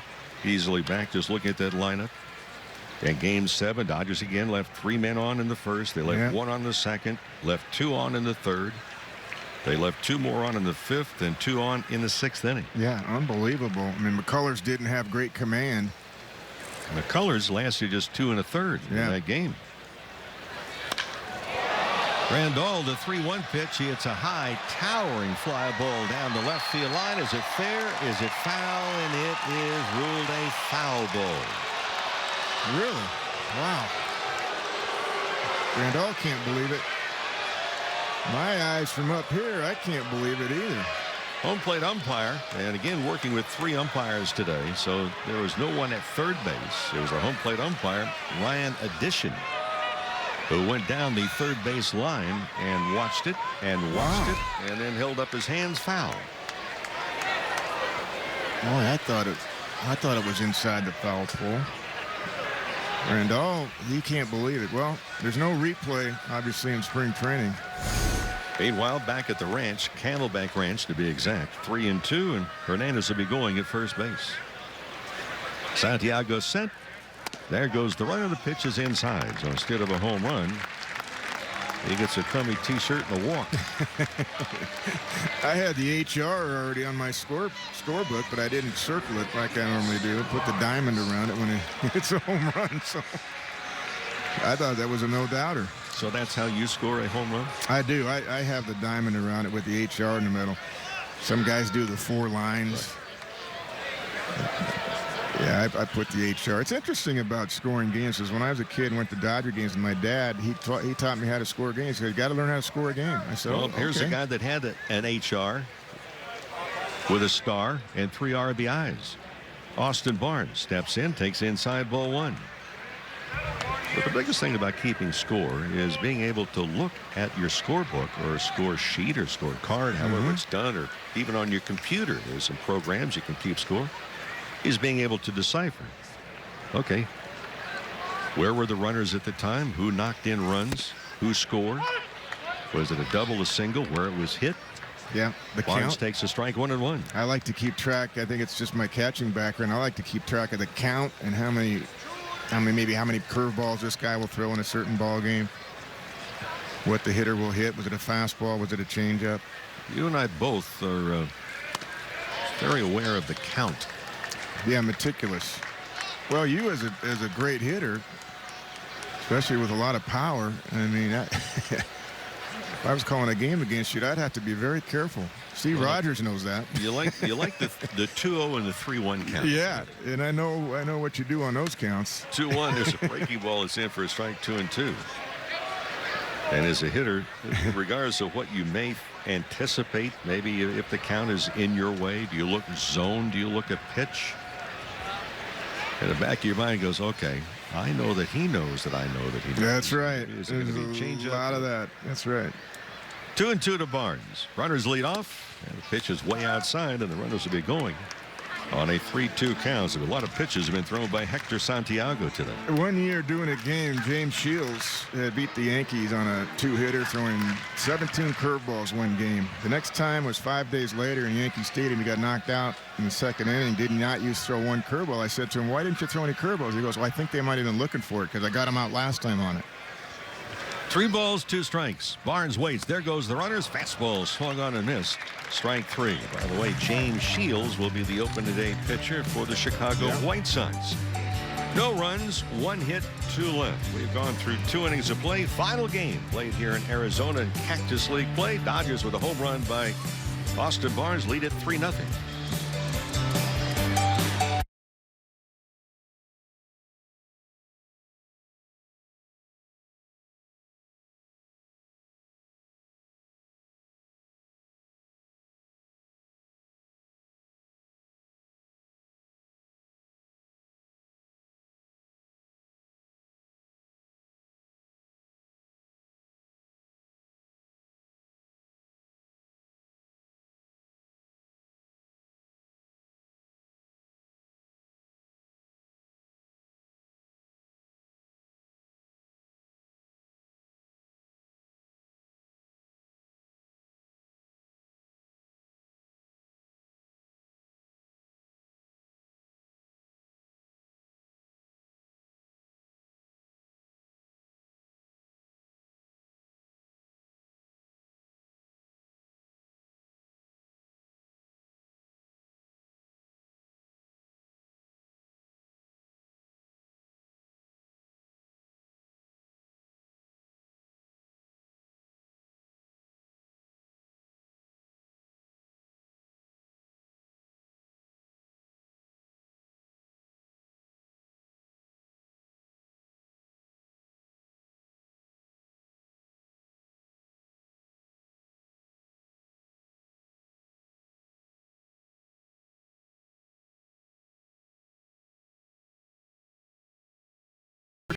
easily back. Just looking at that lineup. And Game 7, Dodgers again left 3 men on in the first. They left 1 on the second. Left 2 on in the third. They left 2 more on in the 5th and 2 on in the 6th inning. Yeah, unbelievable. I mean, McCullers didn't have great command. McCullers lasted just 2 1/3 in that game. Grandal, the 3-1 pitch. He hits a high, towering fly ball down the left field line. Is it fair? Is it foul? And it is ruled a foul ball. Really? Wow. Grandal can't believe it. My eyes from up here, I can't believe it either. Home plate umpire, and again working with 3 umpires today, so there was no one at third base. It was a home plate umpire, Ryan Addition, who went down the third base line and watched it and watched it and then held up his hands foul. Boy, I thought it was inside the foul pole. Grandal, he can't believe it. Well, there's no replay, obviously, in spring training. Meanwhile, back at the ranch, Camelback Ranch to be exact, 3-2, and Hernandez will be going at first base. Santiago sent. There goes the runner. The pitch is inside. So instead of a home run, he gets a crummy T-shirt and a walk. I had the HR already on my scorebook, but I didn't circle it like I normally do. Put the diamond around it when it hits a home run. So I thought that was a no-doubter. So that's how you score a home run? I do. I have the diamond around it with the HR in the middle. Some guys do the 4 lines. Yeah, I put the HR. It's interesting about scoring games because when I was a kid and went to Dodger games with my dad, he taught me how to score games. He said, you got to learn how to score a game. I said, well, here's a guy that had an HR with a star and 3 RBIs. Austin Barnes steps in, takes inside ball 1. But the biggest thing about keeping score is being able to look at your scorebook or a score sheet or score card, however it's done, or even on your computer. There's some programs you can keep score. Is being able to decipher. Okay. Where were the runners at the time? Who knocked in runs? Who scored? Was it a double, a single, where it was hit? Yeah, the Barnes count. takes a strike, 1-1. I like to keep track. I think it's just my catching background. I like to keep track of the count and how many curveballs this guy will throw in a certain ball game. What the hitter will hit. Was it a fastball? Was it a changeup? You and I both are very aware of the count. Yeah, meticulous. Well, you as a great hitter, especially with a lot of power. I mean, if I was calling a game against you, I'd have to be very careful. Steve Rogers knows that. You like the 2-0 and the 3-1 count. Yeah, and I know what you do on those counts. 2-1. There's a breaking ball. It's in for a strike. 2-2. And as a hitter, regardless of what you may anticipate, maybe if the count is in your way, do you look zone? Do you look at pitch? In the back of your mind goes, okay, I know that he knows that I know that he knows. That's right. There's a lot of that. That's right. 2-2 to Barnes. Runners lead off, and the pitch is way outside, and the runners will be going on a 3-2 count. So a lot of pitches have been thrown by Hector Santiago today. One year doing a game, James Shields beat the Yankees on a 2-hitter, throwing 17 curveballs one game. The next time was 5 days later in Yankee Stadium. He got knocked out in the second inning, did not throw one curveball. I said to him, why didn't you throw any curveballs? He goes, well, I think they might have been looking for it because I got him out last time on it. 3 balls, 2 strikes. Barnes waits. There goes the runners. Fastball swung on and missed. Strike 3. By the way, James Shields will be the open day pitcher for the Chicago White Sox. No runs, 1 hit, 2 left. We've gone through 2 innings of play. Final game played here in Arizona in Cactus League play. Dodgers with a home run by Austin Barnes lead it 3-0.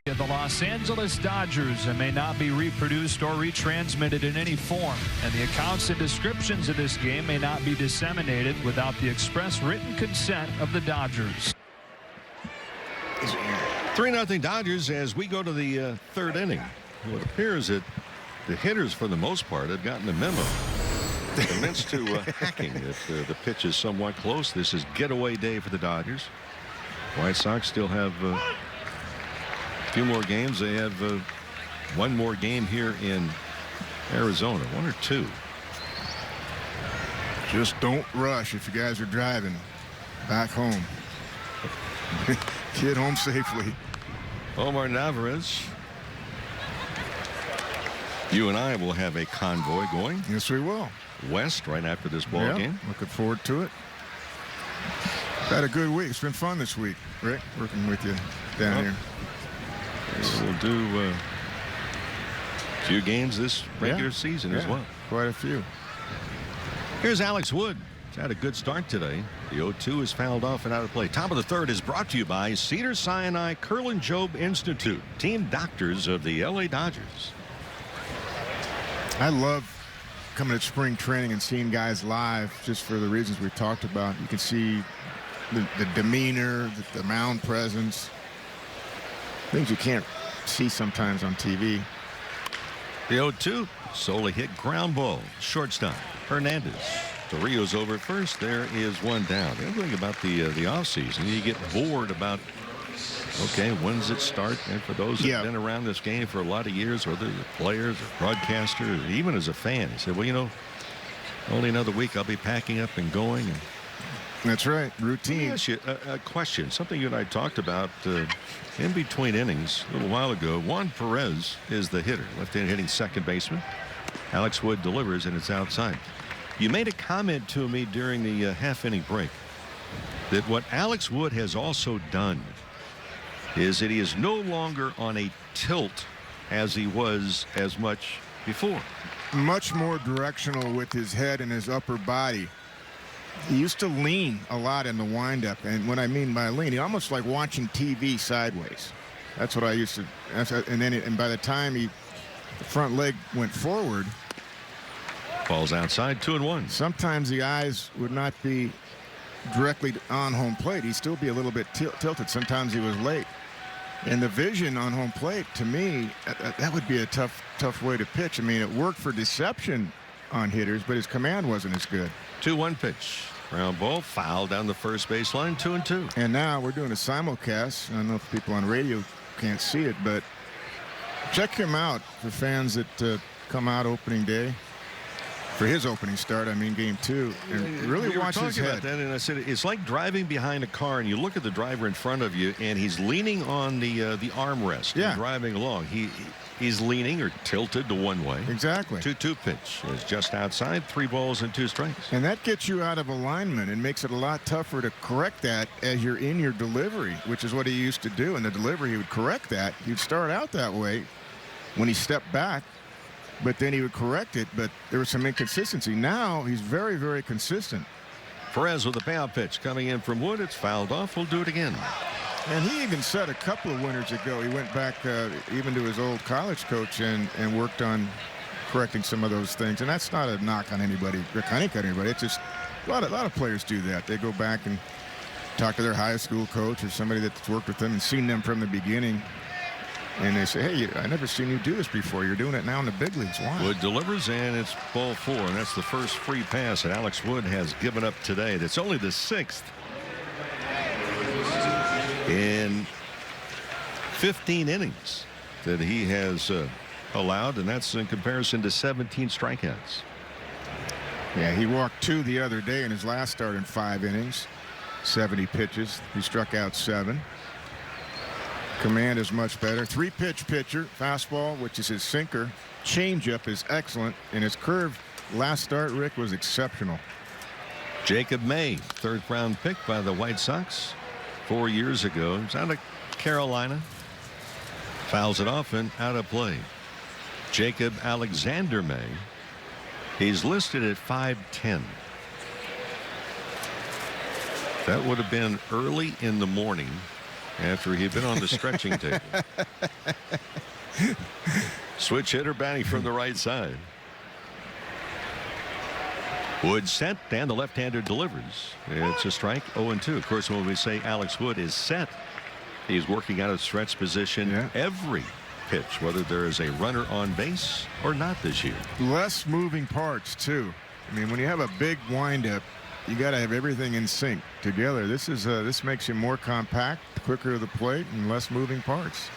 The Los Angeles Dodgers may not be reproduced or retransmitted in any form, and the accounts and descriptions of this game may not be disseminated without the express written consent of the Dodgers. 3-0 Dodgers as we go to the 3rd inning. Well, it appears that the hitters, for the most part, have gotten the memo. Commence to hacking if the pitch is somewhat close. This is getaway day for the Dodgers. White Sox still have a few more games. They have 1 more game here in Arizona, 1 or 2. Just don't rush if you guys are driving back home. Get home safely. Omar Narvaez. You and I will have a convoy going. Yes, we will. West right after this ball game. Looking forward to it. Had a good week. It's been fun this week, Rick, working with you down here. We'll do a few games this regular season as well. Quite a few. Here's Alex Wood. He's had a good start today. The 0-2 is fouled off and out of play. Top of the 3rd is brought to you by Cedars-Sinai Kerlan-Jobe Institute, team doctors of the LA Dodgers. I love coming to spring training and seeing guys live just for the reasons we've talked about. You can see the demeanor, the mound presence, things you can't see sometimes on TV. The 0-2 solely hit ground ball. Shortstop Hernandez. Torrijos over at first. There is 1 down. The other thing about the offseason, you get bored about, okay, when does it start? And for those that have been around this game for a lot of years, whether they're players or broadcasters, even as a fan, you say, well, you know, only another week I'll be packing up and going. And that's right. Routine. Let me ask you a question. Something you and I talked about in between innings a little while ago. Juan Perez is the hitter. Left-handed hitting second baseman. Alex Wood delivers, and it's outside. You made a comment to me during the half-inning break that what Alex Wood has also done is that he is no longer on a tilt as he was as much before. Much more directional with his head and his upper body. He used to lean a lot in the windup, and what I mean by lean, he almost like watching TV sideways. That's what I used to. And by the time the front leg went forward, Falls outside, 2-1. sometimes the eyes would not be directly on home plate. He'd still be a little bit tilted. Sometimes he was late. And the vision on home plate, to me, that would be a tough way to pitch. I mean, it worked for deception on hitters, but his command wasn't as good. 2-1 pitch. Ground ball, foul down the first baseline, 2-2. And now we're doing a simulcast. I don't know if people on radio can't see it, but check him out for fans that come out opening day. For his opening start, I mean game 2, and really We were watch his talking head. about that, and I said it's like driving behind a car, and you look at the driver in front of you, and he's leaning on the armrest. Yeah. And driving along. He's leaning or tilted to one way. Exactly. 2-2 pitch is just outside. 3 balls and 2 strikes. And that gets you out of alignment and makes it a lot tougher to correct that as you're in your delivery, which is what he used to do. In the delivery, he would correct that. He'd start out that way when he stepped back, but then he would correct it. But there was some inconsistency. Now he's very, very consistent. Perez with a payout pitch coming in from Wood. It's fouled off. We'll do it again. And he even said a couple of winters ago, he went back even to his old college coach and worked on correcting some of those things. And that's not a knock on anybody, Rick Honeycutt, anybody. It's just a lot of players do that. They go back and talk to their high school coach or somebody that's worked with them and seen them from the beginning. And they say, hey, I never seen you do this before. You're doing it now in the big leagues. Why? Wood delivers, and it's ball 4. And that's the first free pass that Alex Wood has given up today. That's only the 6th. In 15 innings that he has allowed, and that's in comparison to 17 strikeouts. Yeah, he walked 2 the other day in his last start in 5 innings, 70 pitches. He struck out 7. Command is much better. 3-pitch pitcher, fastball, which is his sinker. Changeup is excellent, and his curve last start, Rick, was exceptional. Jacob May, 3rd round pick by the White Sox 4 years ago. He's out of Carolina. Fouls it off and out of play. Jacob Alexander May. He's listed at 5'10". That would have been early in the morning after he'd been on the stretching table. Switch hitter batting from the right side. Wood set, and the left-hander delivers. It's a strike, 0-2. Of course, when we say Alex Wood is set, he's working out of stretch position every pitch, whether there is a runner on base or not this year. Less moving parts, too. I mean, when you have a big windup, you got to have everything in sync together. This makes you more compact, quicker to the plate, and less moving parts.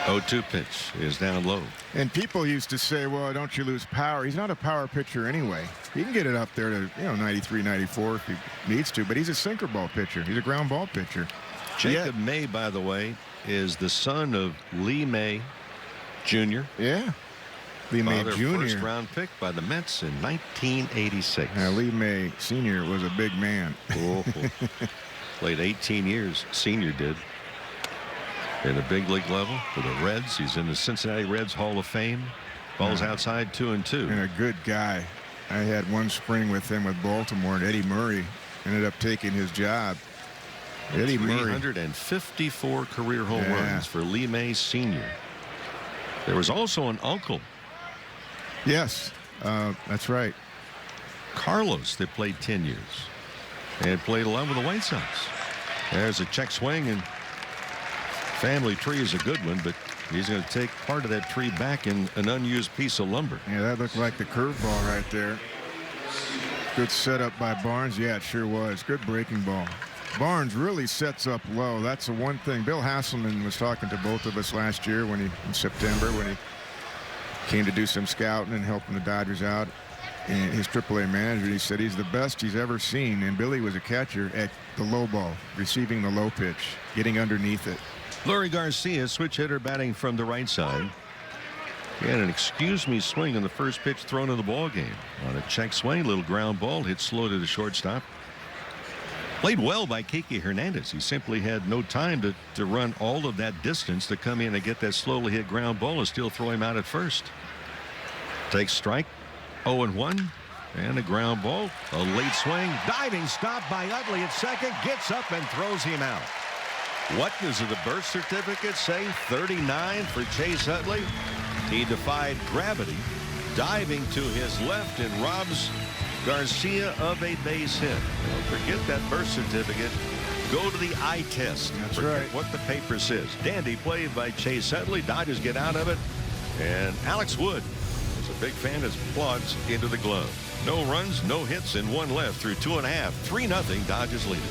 0-2 pitch is down low. And people used to say, well, don't you lose power? He's not a power pitcher anyway. He can get it up there to 93, 94 if he needs to, but he's a sinker ball pitcher. He's a ground ball pitcher. Jacob May, by the way, is the son of Lee May Jr. Yeah. Lee May Jr. First round pick by the Mets in 1986. Lee May Sr. was a big man. Oh, played 18 years. Senior did. In the big league level for the Reds. He's in the Cincinnati Reds Hall of Fame. Ball's outside, 2-2. And a good guy. I had one spring with him with Baltimore, and Eddie Murray ended up taking his job. Eddie Murray. 354 career home runs for Lee May Sr. There was also an uncle. Yes, that's right. Carlos that played 10 years and played a lot with the White Sox. There's a check swing, and family tree is a good one, but he's going to take part of that tree back in an unused piece of lumber. Yeah, that looked like the curveball right there. Good setup by Barnes. Yeah, it sure was. Good breaking ball. Barnes really sets up low. That's the one thing. Bill Hasselman was talking to both of us last year in September when he came to do some scouting and helping the Dodgers out. And his AAA manager, he said he's the best he's ever seen. And Billy was a catcher at the low ball, receiving the low pitch, getting underneath it. Lurie Garcia, switch hitter batting from the right side. He had an excuse me swing on the first pitch thrown in the ball game. On a check swing, little ground ball hit slow to the shortstop. Played well by Kiki Hernandez. He simply had no time to run all of that distance to come in and get that slowly hit ground ball and still throw him out at first. Takes strike, 0-1. And a ground ball. A late swing. Diving stop by Utley at second. Gets up and throws him out. What does the birth certificate say? 39 for Chase Utley. He defied gravity, diving to his left and robs Garcia of a base hit. Well, forget that birth certificate. Go to the eye test. That's forget right. what the paper says. Dandy play by Chase Utley. Dodgers get out of it. And Alex Wood is a big fan as applauds into the glove. No runs, no hits, and one left through 2.5. 3-0. Dodgers lead it.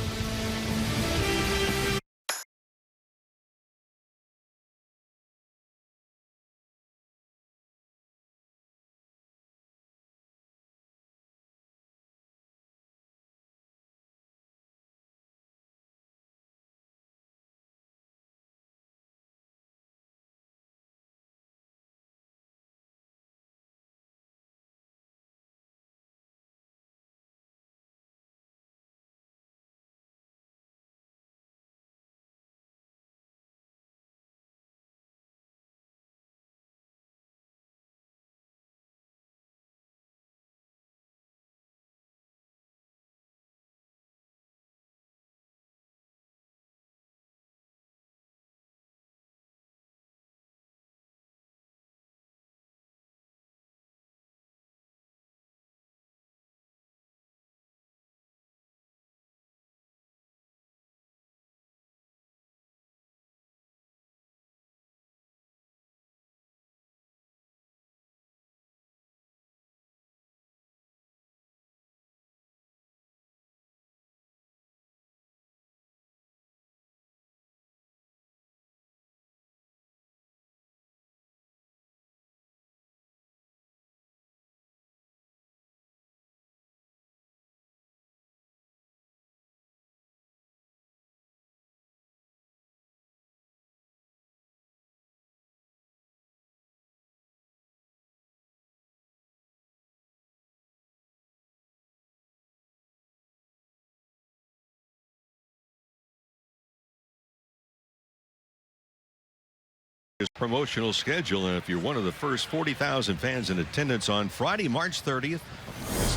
His promotional schedule, and if you're one of the first 40,000 fans in attendance on Friday, March 30th,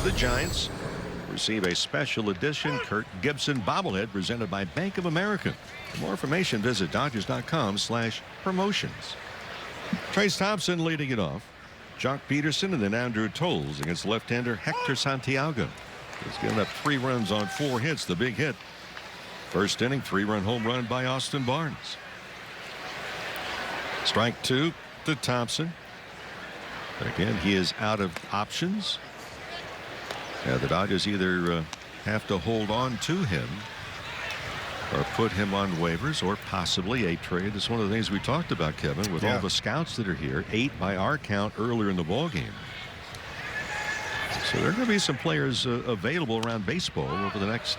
the Giants receive a special edition Kirk Gibson bobblehead presented by Bank of America. For more information, visit Dodgers.com/promotions. Trace Thompson leading it off. Jock Peterson and then Andrew Tolles against left-hander Hector Santiago. He's given up 3 runs on 4 hits. The big hit. First inning, 3-run home run by Austin Barnes. Strike 2 to Thompson. Again, he is out of options. The Dodgers either have to hold on to him or put him on waivers or possibly a trade. It's one of the things we talked about, Kevin, with all the scouts that are here. 8 by our count earlier in the ball game. So there are going to be some players available around baseball over the next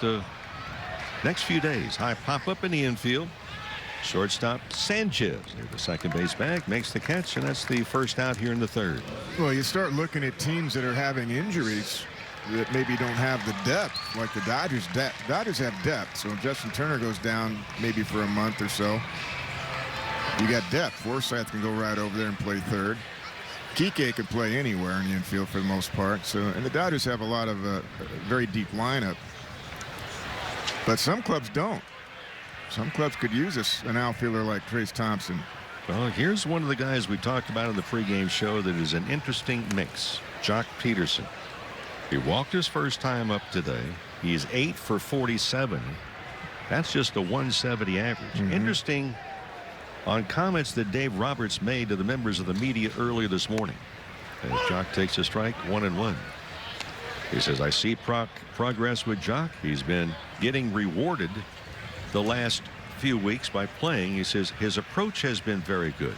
few days. High pop up in the infield. Shortstop Sanchez near the second base bag makes the catch, and that's the first out here in the third. Well, you start looking at teams that are having injuries that maybe don't have the depth like the Dodgers. Dodgers have depth, so if Justin Turner goes down maybe for a month or so, you got depth. Forsythe can go right over there and play third. Kike could play anywhere in the infield for the most part. So, and the Dodgers have a lot of very deep lineup, but some clubs don't. Some clubs could use an outfielder like Trace Thompson. Well, here's one of the guys we talked about in the pregame show that is an interesting mix. Jock Peterson. He walked his first time up today. He's 8 for 47. That's just a 170 average. Interesting on comments that Dave Roberts made to the members of the media earlier this morning. As Jock takes a strike, 1-1. He says, I see progress with Jock. He's been getting rewarded the last few weeks by playing. He says his approach has been very good.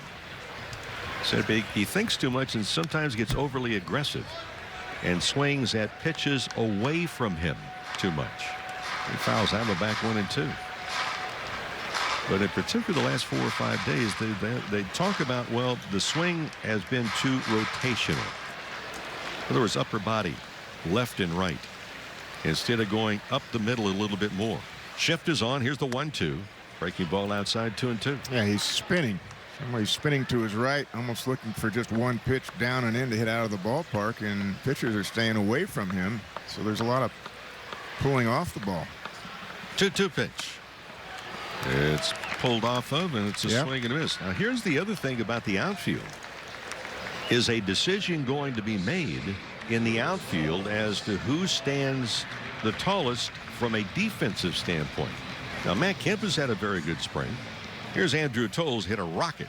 Said he thinks too much and sometimes gets overly aggressive and swings at pitches away from him too much. He fouls out of back 1 and 2. But in particular, the last 4 or 5 days, they talk about, well, the swing has been too rotational. In other words, upper body, left and right, instead of going up the middle a little bit more. Shift is on. Here's the 1-2. Breaking ball outside, 2-2. Yeah, he's spinning. Somebody's spinning to his right, almost looking for just one pitch down and in to hit out of the ballpark, and pitchers are staying away from him. So there's a lot of pulling off the ball. 2-2 pitch. It's pulled off of, and it's a swing and a miss. Now, here's the other thing about the outfield. Is a decision going to be made in the outfield as to who stands the tallest from a defensive standpoint? Now, Matt Kemp has had a very good spring. Here's Andrew Toles, hit a rocket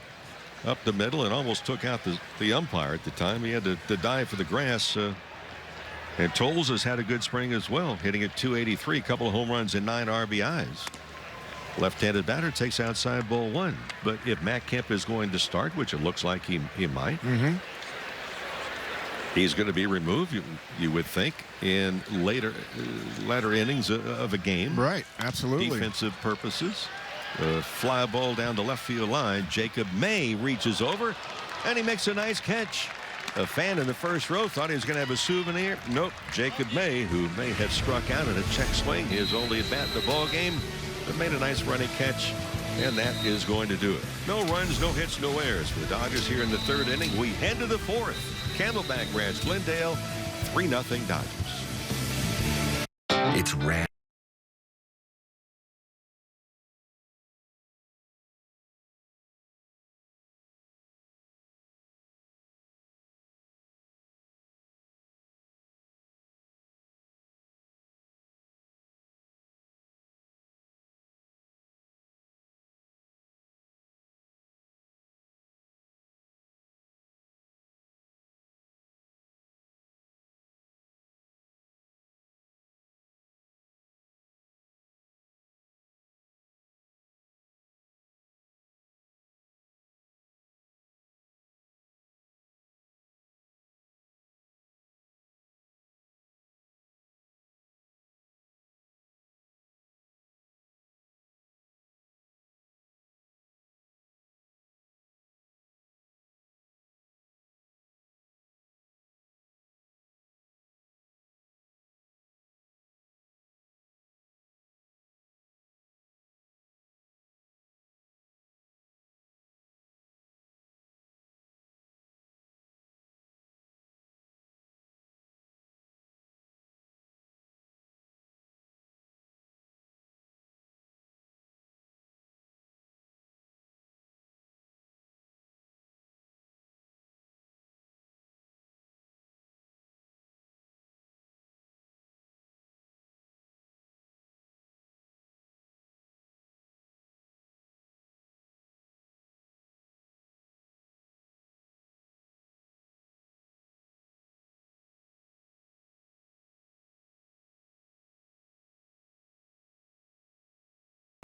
up the middle and almost took out the umpire at the time. He had to dive for the grass. And Toles has had a good spring as well, hitting at .283, a couple of home runs and 9 RBIs. Left-handed batter takes outside ball 1. But if Matt Kemp is going to start, which it looks like he might, he's going to be removed, you would think, in later innings of a game. Right, absolutely. Defensive purposes. Fly ball down the left field line. Jacob May reaches over, and he makes a nice catch. A fan in the first row thought he was going to have a souvenir. Nope. Jacob May, who may have struck out in a check swing, his only at bat in the ball game, but made a nice running catch, and that is going to do it. No runs, no hits, no errors for the Dodgers here in the 3rd inning. We head to the 4th. Camelback Ranch, Glendale, 3-0 Dodgers. It's rad.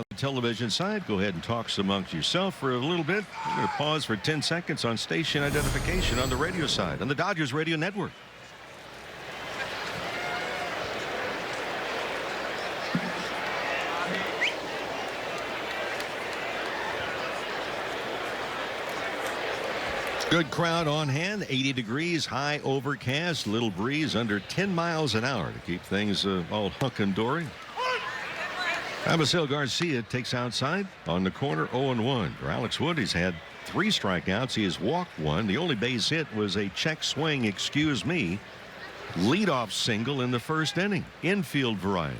On the television side, go ahead and talk amongst yourself for a little bit. We're going to pause for 10 seconds on station identification on the radio side on the Dodgers Radio Network. Good crowd on hand, 80 degrees, high overcast, little breeze under 10 miles an hour to keep things all hunky-dory. Abigail Garcia takes outside on the corner, 0-1. For Alex Wood, he's had 3 strikeouts. He has walked 1. The only base hit was a check swing, leadoff single in the 1st inning. Infield variety.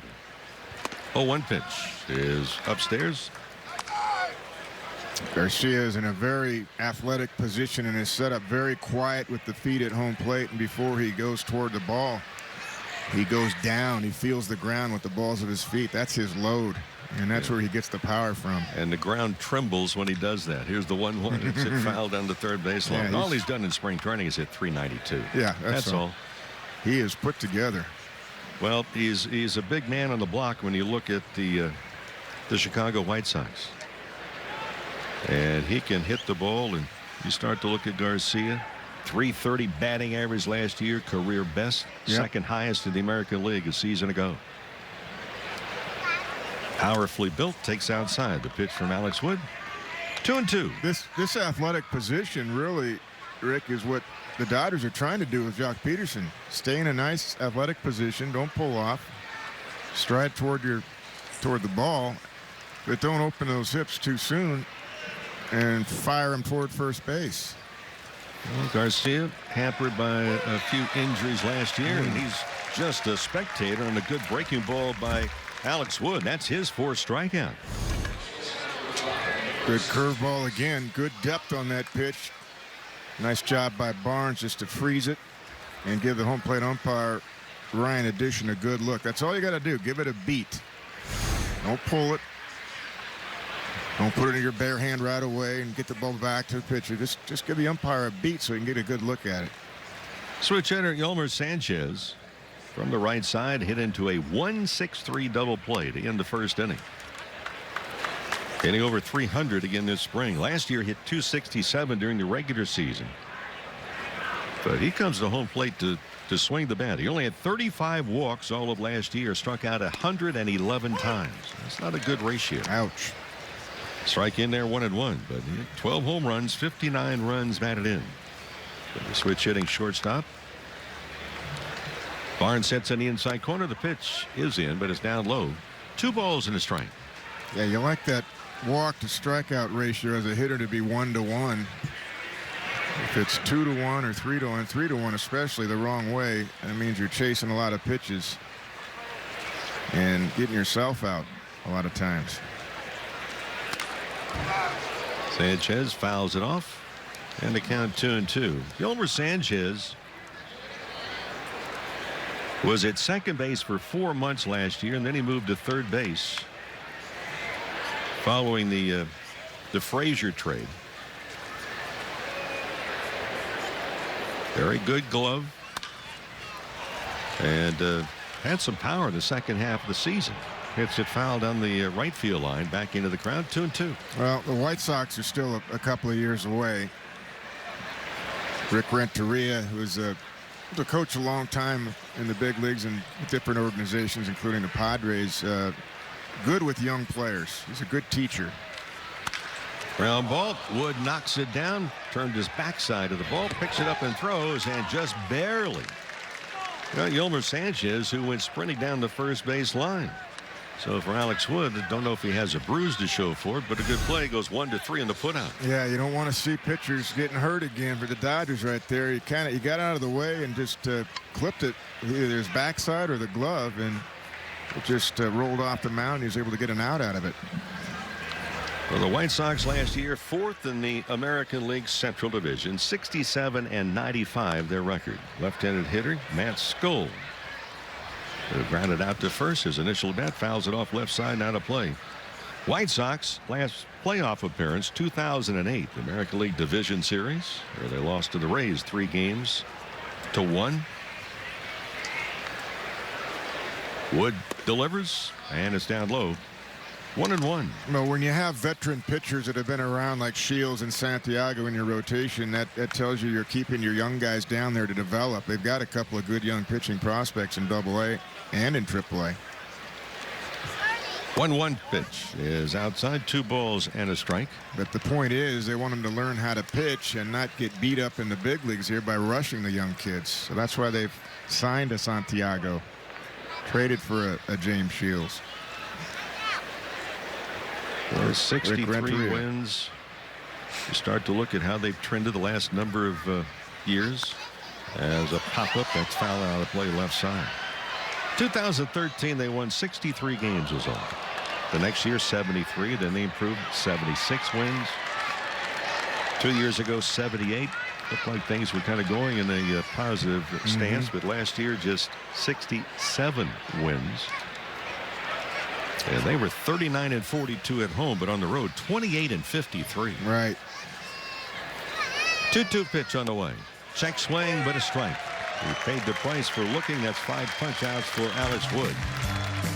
0-1 pitch is upstairs. Garcia is in a very athletic position and is set up very quiet with the feet at home plate, and before he goes toward the ball, he goes down. He feels the ground with the balls of his feet. That's his load, and that's where he gets the power from. And the ground trembles when he does that. Here's the 1-1. It's hit foul down the 3rd base line. All he's done in spring training is hit .392. Yeah, that's all. He is put together. Well, he's a big man on the block when you look at the Chicago White Sox. And he can hit the ball, and you start to look at Garcia. .330 batting average last year, career best, second highest in the American League a season ago. Powerfully built, takes outside. The pitch from Alex Wood. 2-2. This athletic position really, Rick, is what the Dodgers are trying to do with Jock Peterson. Stay in a nice athletic position, don't pull off, stride toward the ball, but don't open those hips too soon. and fire him toward first base. Well, Garcia hampered by a few injuries last year, and he's just a spectator on a good breaking ball by Alex Wood. That's his fourth strikeout. Good curveball again. Good depth on that pitch. Nice job by Barnes just to freeze it and give the home plate umpire Ryan Addition a good look. That's all you got to do. Give it a beat. Don't pull it. Don't put it in your bare hand right away and get the ball back to the pitcher. Just give the umpire a beat so he can get a good look at it. Switch hitter Yolmer Sanchez from the right side hit into a 1-6-3 double play to end the first inning. Hitting over 300 again this spring. Last year hit 267 during the regular season. But he comes to home plate to swing the bat. He only had 35 walks all of last year. Struck out 111 times. That's not a good ratio. Ouch. Strike in there 1-1, but 12 home runs, 59 runs batted in. The switch hitting shortstop. Barnes sets in the inside corner. The pitch is in, but it's down low. 2 balls and a strike. Yeah, you like that walk to strikeout ratio as a hitter to be 1-to-1. If it's 2-to-1 or 3-to-1, 3-to-1 especially the wrong way, that means you're chasing a lot of pitches and getting yourself out a lot of times. Sanchez fouls it off, and the count 2-2. Yolmer Sanchez was at second base for 4 months last year, and then he moved to third base following the Frazier trade. Very good glove, and had some power in the second half of the season. Hits it foul down the right field line, back into the crowd. 2-2. Well, the White Sox are still a couple of years away. Rick Renteria, who was a coach a long time in the big leagues and different organizations, including the Padres, good with young players. He's a good teacher. Ground ball. Wood knocks it down, turned his backside of the ball, picks it up and throws, and just barely. Well, Yolmer Sanchez, who went sprinting down the first base line. So for Alex Wood, I don't know if he has a bruise to show for it, but a good play. Goes 1-3 in the putout. Yeah, you don't want to see pitchers getting hurt again for the Dodgers right there. You got out of the way and just clipped it, either his backside or the glove, and it just rolled off the mound. He was able to get an out of it. Well, the White Sox last year, 4th in the American League Central Division, 67-95 their record. Left-handed hitter Matt Skoll, who grounded out to first. His initial bat fouls it off left side, out of play. White Sox last playoff appearance 2008 American League Division Series, where they lost to the Rays 3-1. Wood delivers, and it's down low. 1-1. Well, when you have veteran pitchers that have been around like Shields and Santiago in your rotation, that tells you you're keeping your young guys down there to develop. They've got a couple of good young pitching prospects in AA and in AAA. 1-1 pitch is outside. 2 balls and a strike. But the point is, they want them to learn how to pitch and not get beat up in the big leagues here by rushing the young kids. So that's why they've signed a Santiago, traded for a James Shields. 63 wins. You start to look at how they've trended the last number of years. As a pop-up, that's foul out of play left side. 2013, they won 63 games was all. The next year, 73. Then they improved 76 wins. 2 years ago, 78. Looked like things were kind of going in a positive stance, but last year, just 67 wins. And they were 39-42 at home, but on the road 28-53. Right. 2-2 pitch on the way. Check swing, but a strike. He paid the price for looking. That's 5 punch outs for Alex Wood.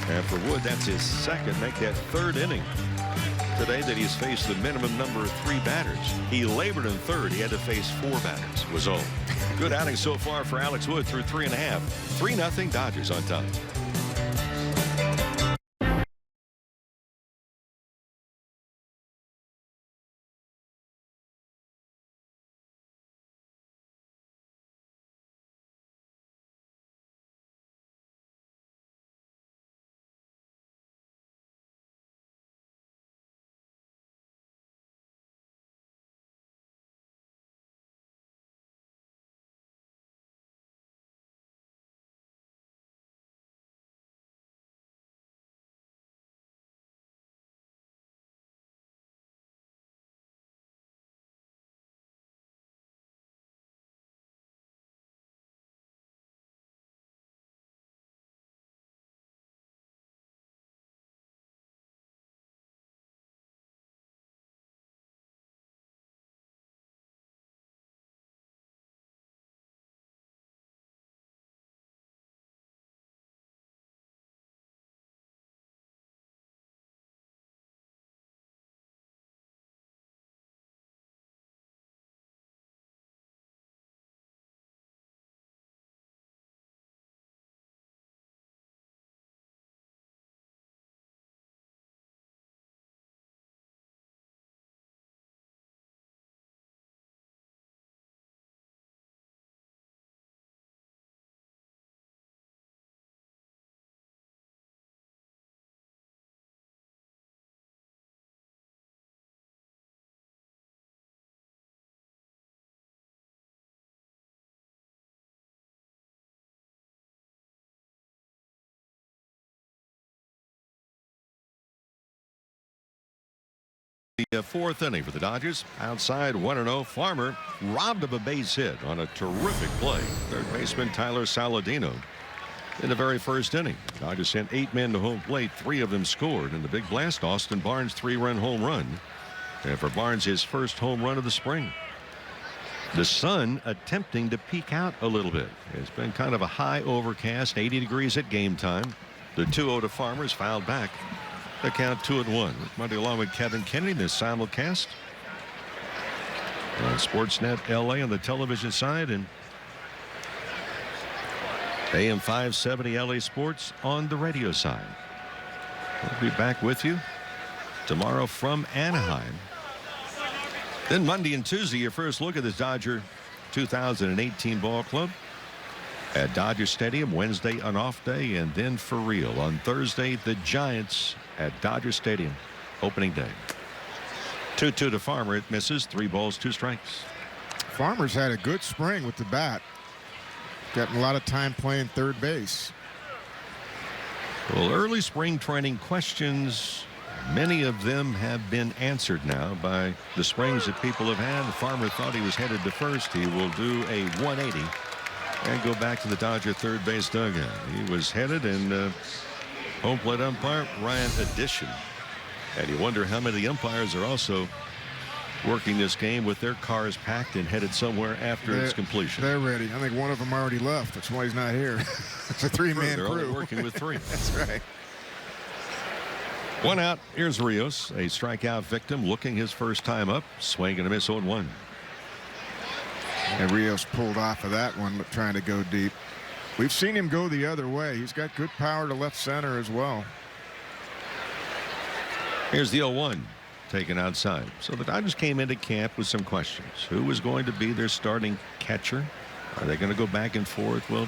And for Wood, that's his second. Make that 3rd inning today that he's faced the minimum number of 3 batters. He labored in 3rd. He had to face 4 batters. Was all. Good outing so far for Alex Wood through 3.5. 3-0 Dodgers on top. fourth inning for the Dodgers. Outside 1-0. Farmer robbed of a base hit on a terrific play. Third baseman Tyler Saladino in the very first inning. Dodgers sent 8 men to home plate. 3 of them scored in the big blast. Austin Barnes 3-run home run. And for Barnes, his first home run of the spring. The sun attempting to peek out a little bit. It's been kind of a high overcast, 80 degrees at game time. The 2-0 to Farmers fouled back. The count 2-1. Monday along with Kevin Kennedy, this simulcast on Sportsnet LA on the television side and AM 570 LA Sports on the radio side. We'll be back with you tomorrow from Anaheim. Then Monday and Tuesday, your first look at the Dodger 2018 ball club at Dodger Stadium. Wednesday, an off day, and then for real on Thursday, the Giants at Dodger Stadium, opening day. 2-2 to Farmer. It misses. 3 balls, 2 strikes. Farmer's had a good spring with the bat. Getting a lot of time playing third base. Well, early spring training questions, many of them have been answered now by the springs that people have had. The Farmer thought he was headed to first. He will do a 180 and go back to the Dodger third base dugout. He was headed, and home plate umpire Ryan Addition. And you wonder how many umpires are also working this game with their cars packed and headed somewhere after its completion. They're ready. I think one of them already left. That's why he's not here. It's a 3-man They're crew. only working with 3. That's right. 1 out. Here's Rios, a strikeout victim, looking his first time up. Swing and a miss 0-1. And Rios pulled off of that one, trying to go deep. We've seen him go the other way. He's got good power to left center as well. Here's the 0-1 taken outside. So the Dodgers came into camp with some questions. Who was going to be their starting catcher? Are they going to go back and forth? Well,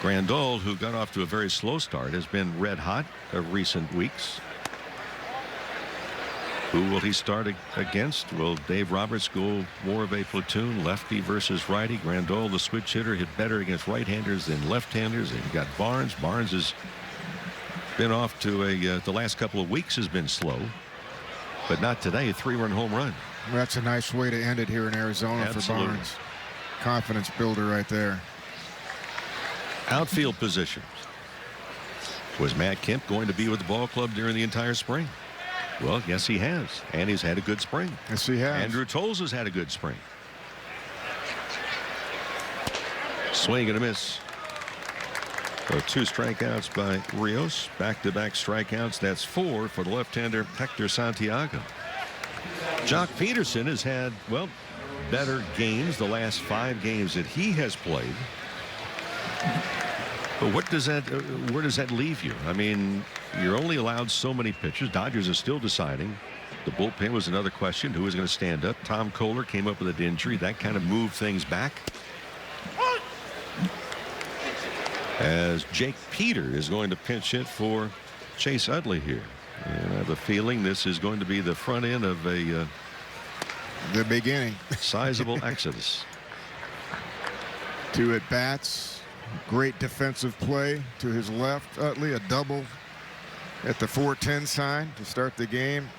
Grandal, who got off to a very slow start, has been red hot of recent weeks. Who will he start against? Will Dave Roberts go more of a platoon, lefty versus righty? Grandal, the switch hitter, hit better against right-handers than left-handers. And you got Barnes. Barnes has been off to the last couple of weeks has been slow, but not today. A 3-run home run. That's a nice way to end it here in Arizona. Absolutely. For Barnes. Confidence builder right there. Outfield positions. Was Matt Kemp going to be with the ball club during the entire spring? Well, yes, he has. And he's had a good spring. Yes, he has. Andrew Toles has had a good spring. Swing and a miss. So 2 strikeouts by Rios. Back-to-back strikeouts. That's 4 for the left-hander Hector Santiago. Jock Peterson has had, well, better games the last 5 games that he has played. But what does that, where does that leave you? I mean, you're only allowed so many pitchers. Dodgers are still deciding. The bullpen was another question. Who was going to stand up? Tom Kohler came up with an injury. That kind of moved things back. As Jake Peter is going to pinch hit for Chase Utley here. And I have a feeling this is going to be the front end of a the beginning. Sizable exodus. 2 at bats. Great defensive play to his left. Utley, a double at the 4-10 sign to start the game.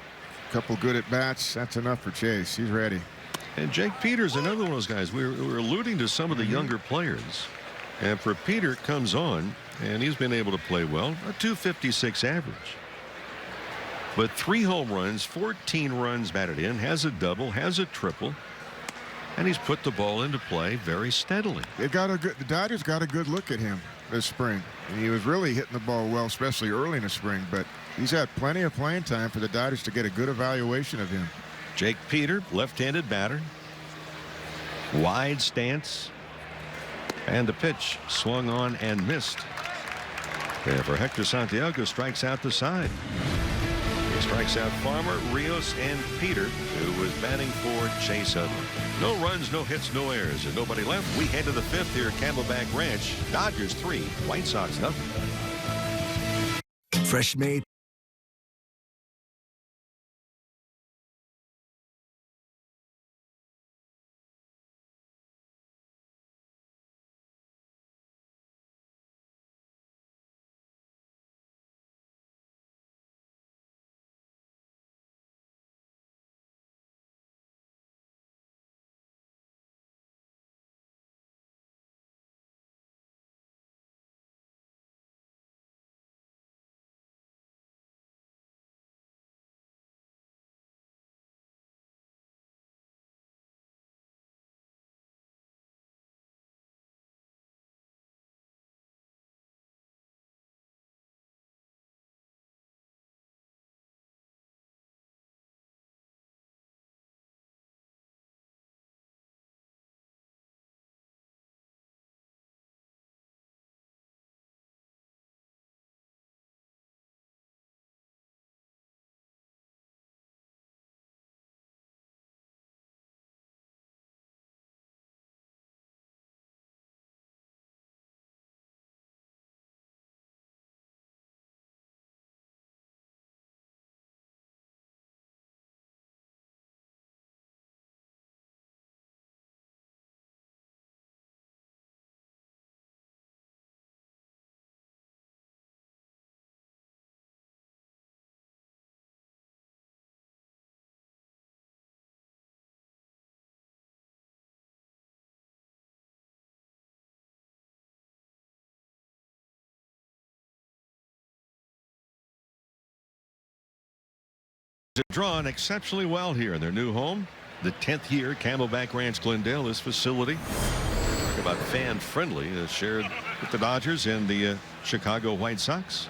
A couple good at bats. That's enough for Chase. He's ready. And Jake Peters, another one of those guys. We were alluding to some of the younger players. And for Peter, comes on, and he's been able to play well. A .256 average. But 3 home runs, 14 runs batted in, has a double, has a triple. And he's put the ball into play very steadily. The Dodgers got a good look at him this spring. And he was really hitting the ball well, especially early in the spring. But he's had plenty of playing time for the Dodgers to get a good evaluation of him. Jake Peter, left-handed batter. Wide stance. And the pitch swung on and missed. And for Hector Santiago, strikes out the side. He strikes out Farmer, Rios, and Peter, who was batting for Chase Utley. No runs, no hits, no errors, and nobody left. We head to the 5th here at Camelback Ranch. Dodgers 3, White Sox 0. Fresh made drawn exceptionally well here in their new home. The 10th year, Camelback Ranch Glendale, this facility. Talk about fan friendly, shared with the Dodgers and the Chicago White Sox.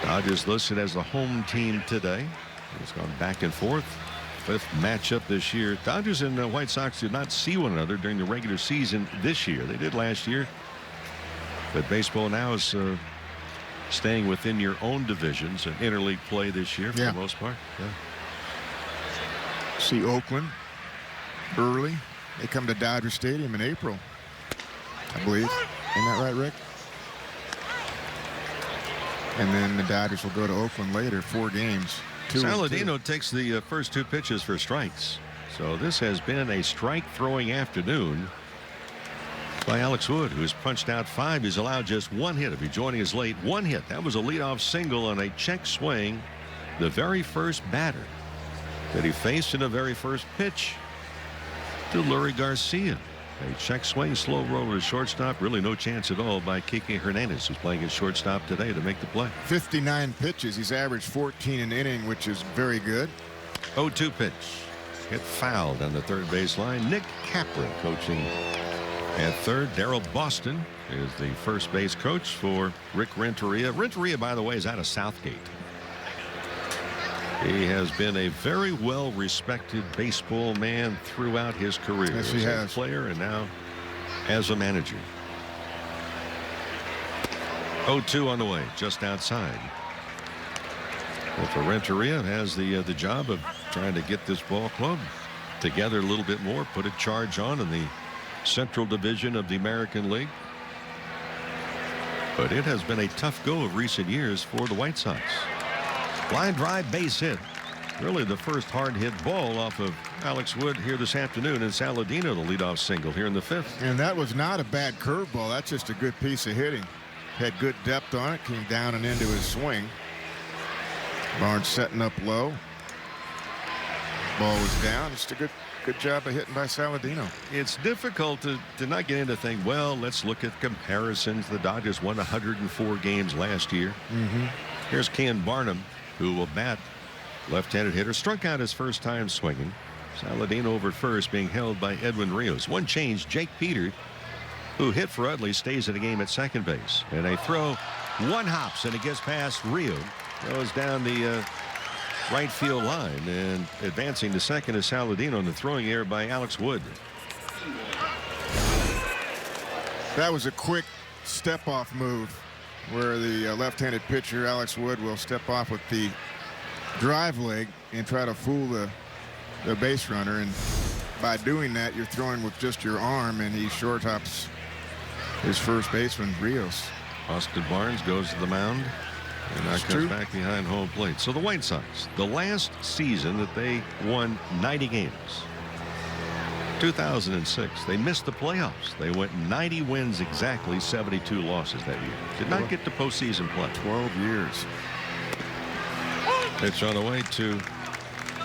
Dodgers listed as the home team today. It's gone back and forth. 5th matchup this year. Dodgers and the White Sox did not see one another during the regular season this year. They did last year. But baseball now is staying within your own divisions and interleague play this year for the most part. Yeah. See Oakland early. They come to Dodger Stadium in April, I believe. Isn't that right, Rick? And then the Dodgers will go to Oakland later, 4 games. Saladino takes the first 2 pitches for strikes. So this has been a strike throwing afternoon by Alex Wood, who has punched out 5. He's allowed just 1 hit. If he joining us late, 1 hit. That was a leadoff single on a check swing. The very first batter that he faced in the very first pitch to Lurie Garcia. A check swing, slow roller to shortstop. Really no chance at all by Kike Hernandez, who's playing at shortstop today to make the play. 59 pitches. He's averaged 14 an inning, which is very good. 0-2 pitch. Hit fouled on the third baseline. Nick Capra coaching at third. Darrell Boston is the first base coach for Rick Renteria. Renteria, by the way, is out of Southgate. He has been a very well-respected baseball man throughout his career. Yes, he has. As a player and now as a manager. 0-2 on the way, just outside. Well, for Renteria, has the job of trying to get this ball club together a little bit more, put a charge on in the Central Division of the American League. But it has been a tough go of recent years for the White Sox. Line drive, base hit. Really the first hard hit ball off of Alex Wood here this afternoon, and Saladino the leadoff single here in the 5th. And that was not a bad curveball. That's just a good piece of hitting. Had good depth on it. Came down and into his swing. Barnes setting up low. Ball was down. Just a good job of hitting by Saladino. It's difficult to not get into think, well, let's look at comparisons. The Dodgers won 104 games last year. Here's Ken Barnum, who will bat. Left-handed hitter, struck out his first time swinging. Saladino over at first, being held by Edwin Rios. One change, Jake Peter, who hit for Utley, stays in the game at second base. And a throw, 1 hops, and it gets past Rio. Goes down the right field line, and advancing to second is Saladino in the throwing error by Alex Wood. That was a quick step-off move, where the left-handed pitcher Alex Wood will step off with the drive leg and try to fool the base runner, and by doing that you're throwing with just your arm, and he short hops his first baseman Rios. Austin Barnes goes to the mound, and now comes back behind home plate. So the White Sox, the last season that they won 90 games, 2006, they missed the playoffs. They went 90 wins exactly, 72 losses that year. Did not get to postseason play. 12 years. Pitch on the way to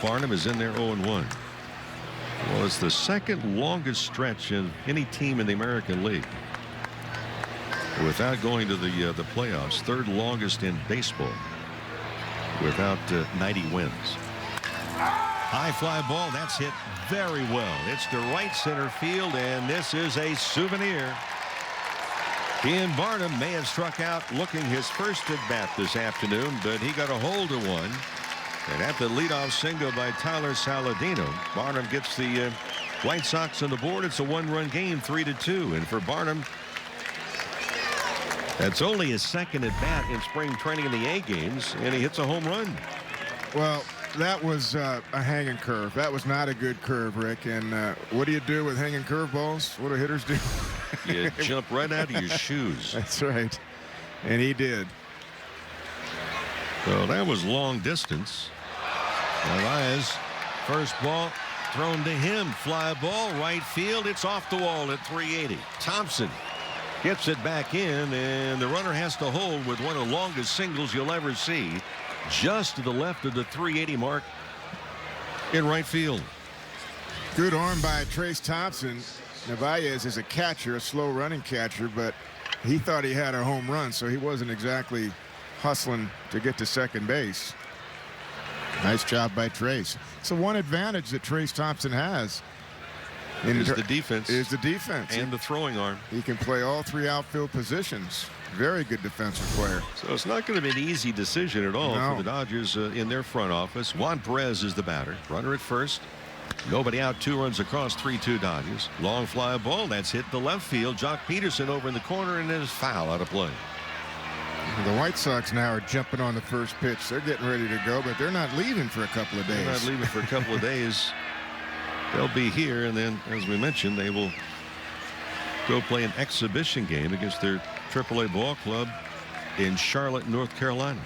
Barnum is in there 0-1. Well, it's the second longest stretch in any team in the American League without going to the playoffs. Third longest in baseball without 90 wins. High fly ball, that's hit very well. It's to right center field, and this is a souvenir. Ian Barnum may have struck out looking his first at bat this afternoon, but he got a hold of one. And at the leadoff single by Tyler Saladino, Barnum gets the White Sox on the board. It's a 1-run game, 3-2. And for Barnum, that's only his second at bat in spring training in the A games, and he hits a home run. Well, that was a hanging curve. That was not a good curve, Rick. And what do you do with hanging curveballs? What do hitters do? You jump right out of your shoes. That's right. And he did. So that was long distance. Elias, first ball thrown to him. Fly ball, right field. It's off the wall at 380. Thompson gets it back in, and the runner has to hold with one of the longest singles you'll ever see, just to the left of the 380 mark in right field. Good arm by Trace Thompson. Narvaez is a catcher, a slow running catcher, but he thought he had a home run, so he wasn't exactly hustling to get to second base. Nice job by Trace. So one advantage that Trace Thompson has is the defense. Is the defense. And the throwing arm. He can play all 3 outfield positions. Very good defensive player. So it's not going to be an easy decision at all for the Dodgers in their front office. Juan Perez is the batter. Runner at first. Nobody out. 2 runs across. 3-2 Dodgers. Long fly ball. That's hit the left field. Jock Peterson over in the corner, and it is foul out of play. The White Sox now are jumping on the first pitch. They're getting ready to go, but they're not leaving for a couple of days. They're not leaving for a couple of days. They'll be here, and then, as we mentioned, they will go play an exhibition game against their AAA ball club in Charlotte, North Carolina.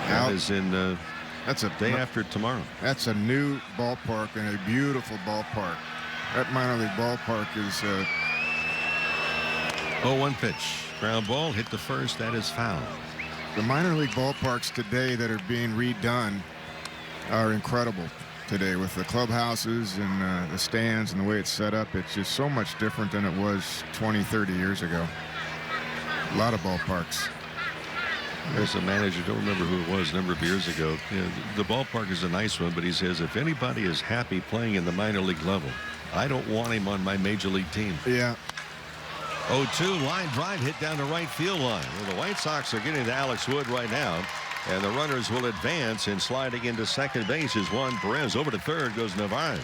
That is in that's a day after tomorrow. That's a new ballpark and a beautiful ballpark. That minor league ballpark is 0-1 pitch. Ground ball hit the first. That is foul. The minor league ballparks today that are being redone are incredible today, with the clubhouses and the stands and the way it's set up. It's just so much different than it was 20-30 years ago. A lot of ballparks. There's a manager, don't remember who it was, a number of years ago. You know, the ballpark is a nice one, but he says if anybody is happy playing in the minor league level, I don't want him on my major league team. Yeah. 0-2 line drive hit down the right field line. Well, the White Sox are getting to Alex Wood right now, and the runners will advance, and sliding into second base is Juan Perez. Over to third goes Narvaez.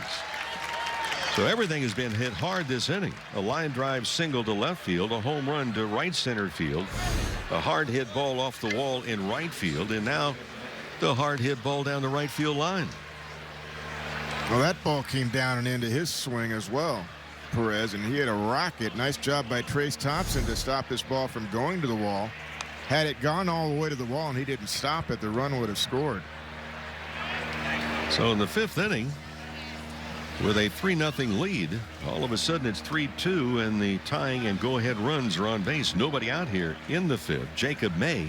So everything has been hit hard this inning. A line drive single to left field, a home run to right center field, a hard hit ball off the wall in right field, and now the hard hit ball down the right field line. Well, that ball came down and into his swing as well, Perez, and he had a rocket. Nice job by Trace Thompson to stop this ball from going to the wall. Had it gone all the way to the wall and he didn't stop it, the run would have scored. So in the 5th inning, with a 3-0 lead, all of a sudden it's 3-2, and the tying and go-ahead runs are on base. Nobody out here in the 5th. Jacob May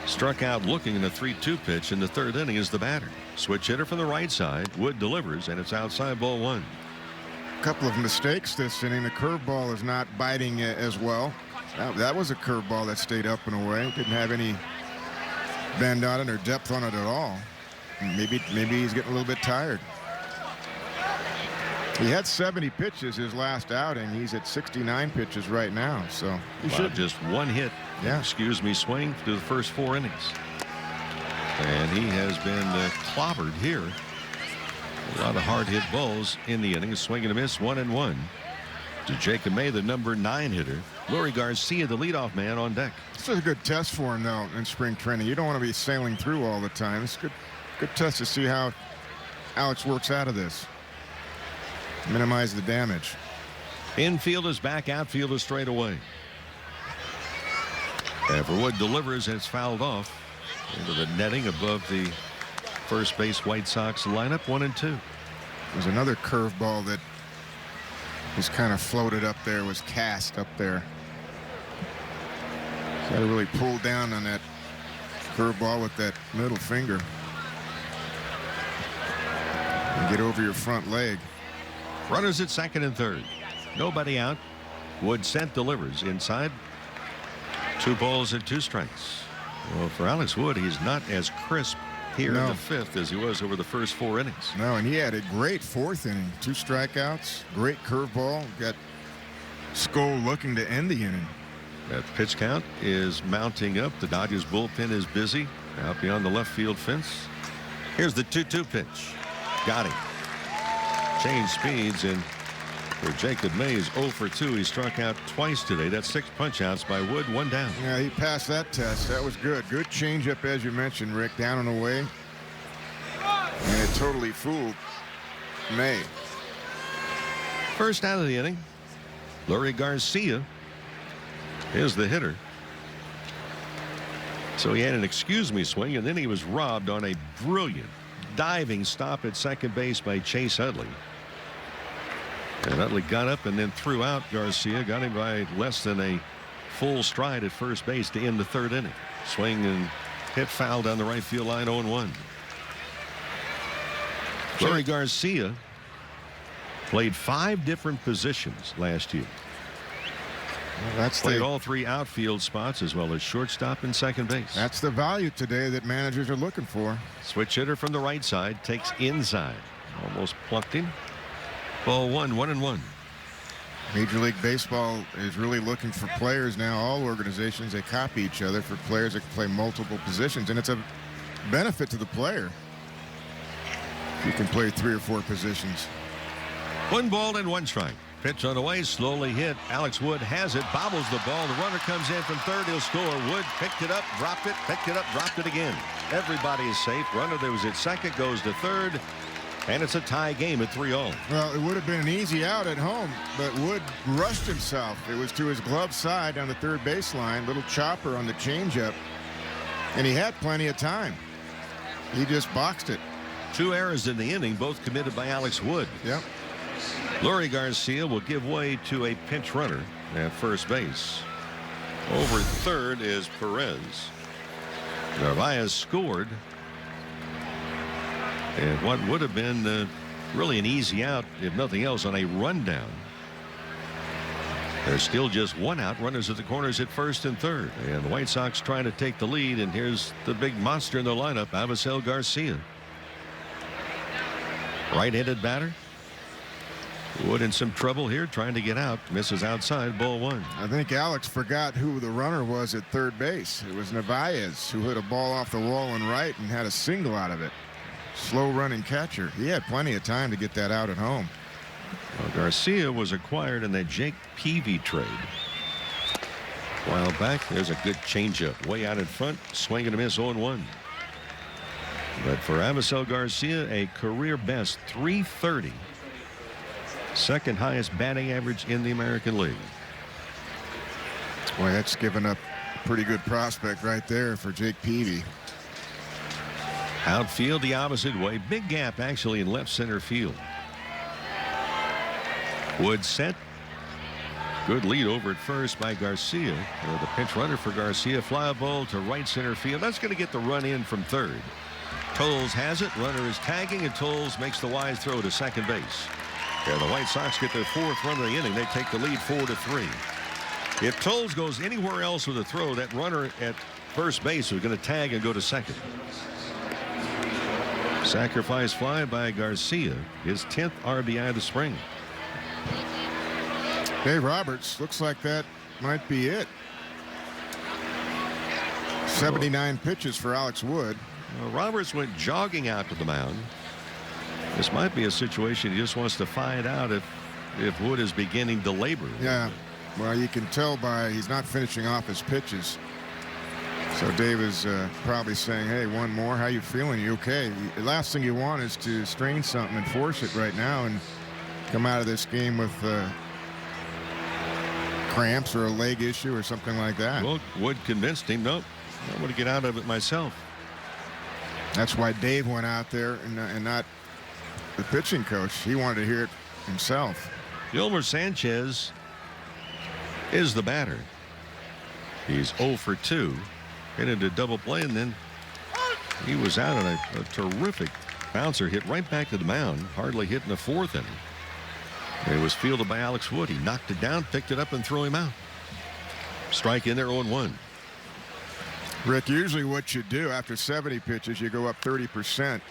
struck out looking in a 3-2 pitch in the 3rd inning is the batter. Switch hitter from the right side. Wood delivers, and it's outside, ball 1. A couple of mistakes this inning. The curveball is not biting as well. That was a curveball that stayed up and away. Didn't have any bend on it or depth on it at all. Maybe he's getting a little bit tired. He had 70 pitches his last outing. He's at 69 pitches right now. So he should just 1 hit. Yeah. Excuse me, swing through the first 4 innings. And he has been clobbered here. A lot of hard hit balls in the inning. A swing and a miss, 1-1 to Jacob May, the number 9 hitter. Leury Garcia, the leadoff man, on deck. This is a good test for him, though, in spring training. You don't want to be sailing through all the time. It's a good test to see how Alex works out of this. Minimize the damage. Infield is back, outfield is straight away. Everwood delivers, and it's fouled off into the netting above the first base White Sox lineup. 1-2. There's another curveball that was kind of floated up there, was cast up there. Got to really pull down on that curveball with that middle finger and get over your front leg. Runners at second and third. Nobody out. Wood sent, delivers inside. 2 balls and 2 strikes. Well, for Alex Wood, he's not as crisp here in the 5th as he was over the first 4 innings. No, and he had a great 4th inning. 2 strikeouts, great curveball. Got Skoll looking to end the inning. That pitch count is mounting up. The Dodgers bullpen is busy out beyond the left field fence. Here's the 2-2 pitch. Got him. Change speeds, and for Jacob May is 0 for 2. He struck out twice today. That's 6 punch outs by Wood, 1 down. Yeah, he passed that test. That was good. Good changeup, as you mentioned, Rick, down and away. And it totally fooled May. First out of the inning, Leury Garcia is the hitter. So he had an excuse me swing, and then he was robbed on a brilliant diving stop at second base by Chase Utley. And Utley got up and then threw out Garcia, got him by less than a full stride at first base to end the 3rd inning. Swing and hit foul down the right field line, 0-1. Leury Garcia played 5 different positions last year. Well, that's Played all 3 outfield spots as well as shortstop and second base. That's the value today that managers are looking for. Switch hitter from the right side, takes inside. Almost plucked him. Ball 1-1-1. Major League Baseball is really looking for players now. All organizations, they copy each other for players that can play multiple positions, and it's a benefit to the player. You can play 3 or 4 positions. 1 ball and 1 strike. Pitch on the way, slowly hit. Alex Wood has it, bobbles the ball. The runner comes in from third. He'll score. Wood picked it up, dropped it, picked it up, dropped it again. Everybody is safe. Runner that was at second goes to third. And it's a tie game at 3-all. Well, it would have been an easy out at home, but Wood rushed himself. It was to his glove side on the third baseline. Little chopper on the changeup. And he had plenty of time. He just boxed it. 2 errors in the inning, both committed by Alex Wood. Yep. Leury Garcia will give way to a pinch runner at first base. Over third is Perez. Narvaez scored. And what would have been really an easy out, if nothing else, on a rundown. There's still just 1 out. Runners at the corners at first and third. And the White Sox trying to take the lead. And here's the big monster in the lineup, Avisail Garcia. Right-handed batter. Wood in some trouble here, trying to get out. Misses outside, ball 1. I think Alex forgot who the runner was at third base. It was Narvaez, who hit a ball off the wall and right and had a single out of it. Slow running catcher. He had plenty of time to get that out at home. Well, Garcia was acquired in that Jake Peavy trade a while back. There's a good changeup way out in front. Swing and a miss, 0-1. But for Avisail Garcia, a career best 330. Second highest batting average in the American League. Boy, that's given up a pretty good prospect right there for Jake Peavy. Outfield the opposite way. Big gap actually in left center field. Wood set. Good lead over at first by Garcia. The pinch runner for Garcia. Fly ball to right center field. That's going to get the run in from third. Tolles has it. Runner is tagging, and Tolles makes the wide throw to second base. And the White Sox get their 4th run of the inning. They take the lead 4-3. If Tolles goes anywhere else with a throw, that runner at first base is going to tag and go to second. Sacrifice fly by Garcia, his 10th RBI of the spring. Dave Roberts, looks like that might be it. 79 pitches for Alex Wood. Well, Roberts went jogging out to the mound. This might be a situation he just wants to find out if Wood is beginning to labor. Yeah, well, you can tell by he's not finishing off his pitches. So Dave is probably saying, hey, 1 more. How you feeling? You okay? The last thing you want is to strain something and force it right now and come out of this game with cramps or a leg issue or something like that. Well, Wood convinced him, nope, I want to get out of it myself. That's why Dave went out there and not the pitching coach. He wanted to hear it himself. Gilmer Sanchez is the batter. He's 0 for 2. Hit into double play, and then he was out on a terrific bouncer hit right back to the mound. Hardly hit in the 4th inning. And it was fielded by Alex Wood. He knocked it down, picked it up, and threw him out. Strike in there, 0-1. Rick, usually what you do after 70 pitches, you go up 30%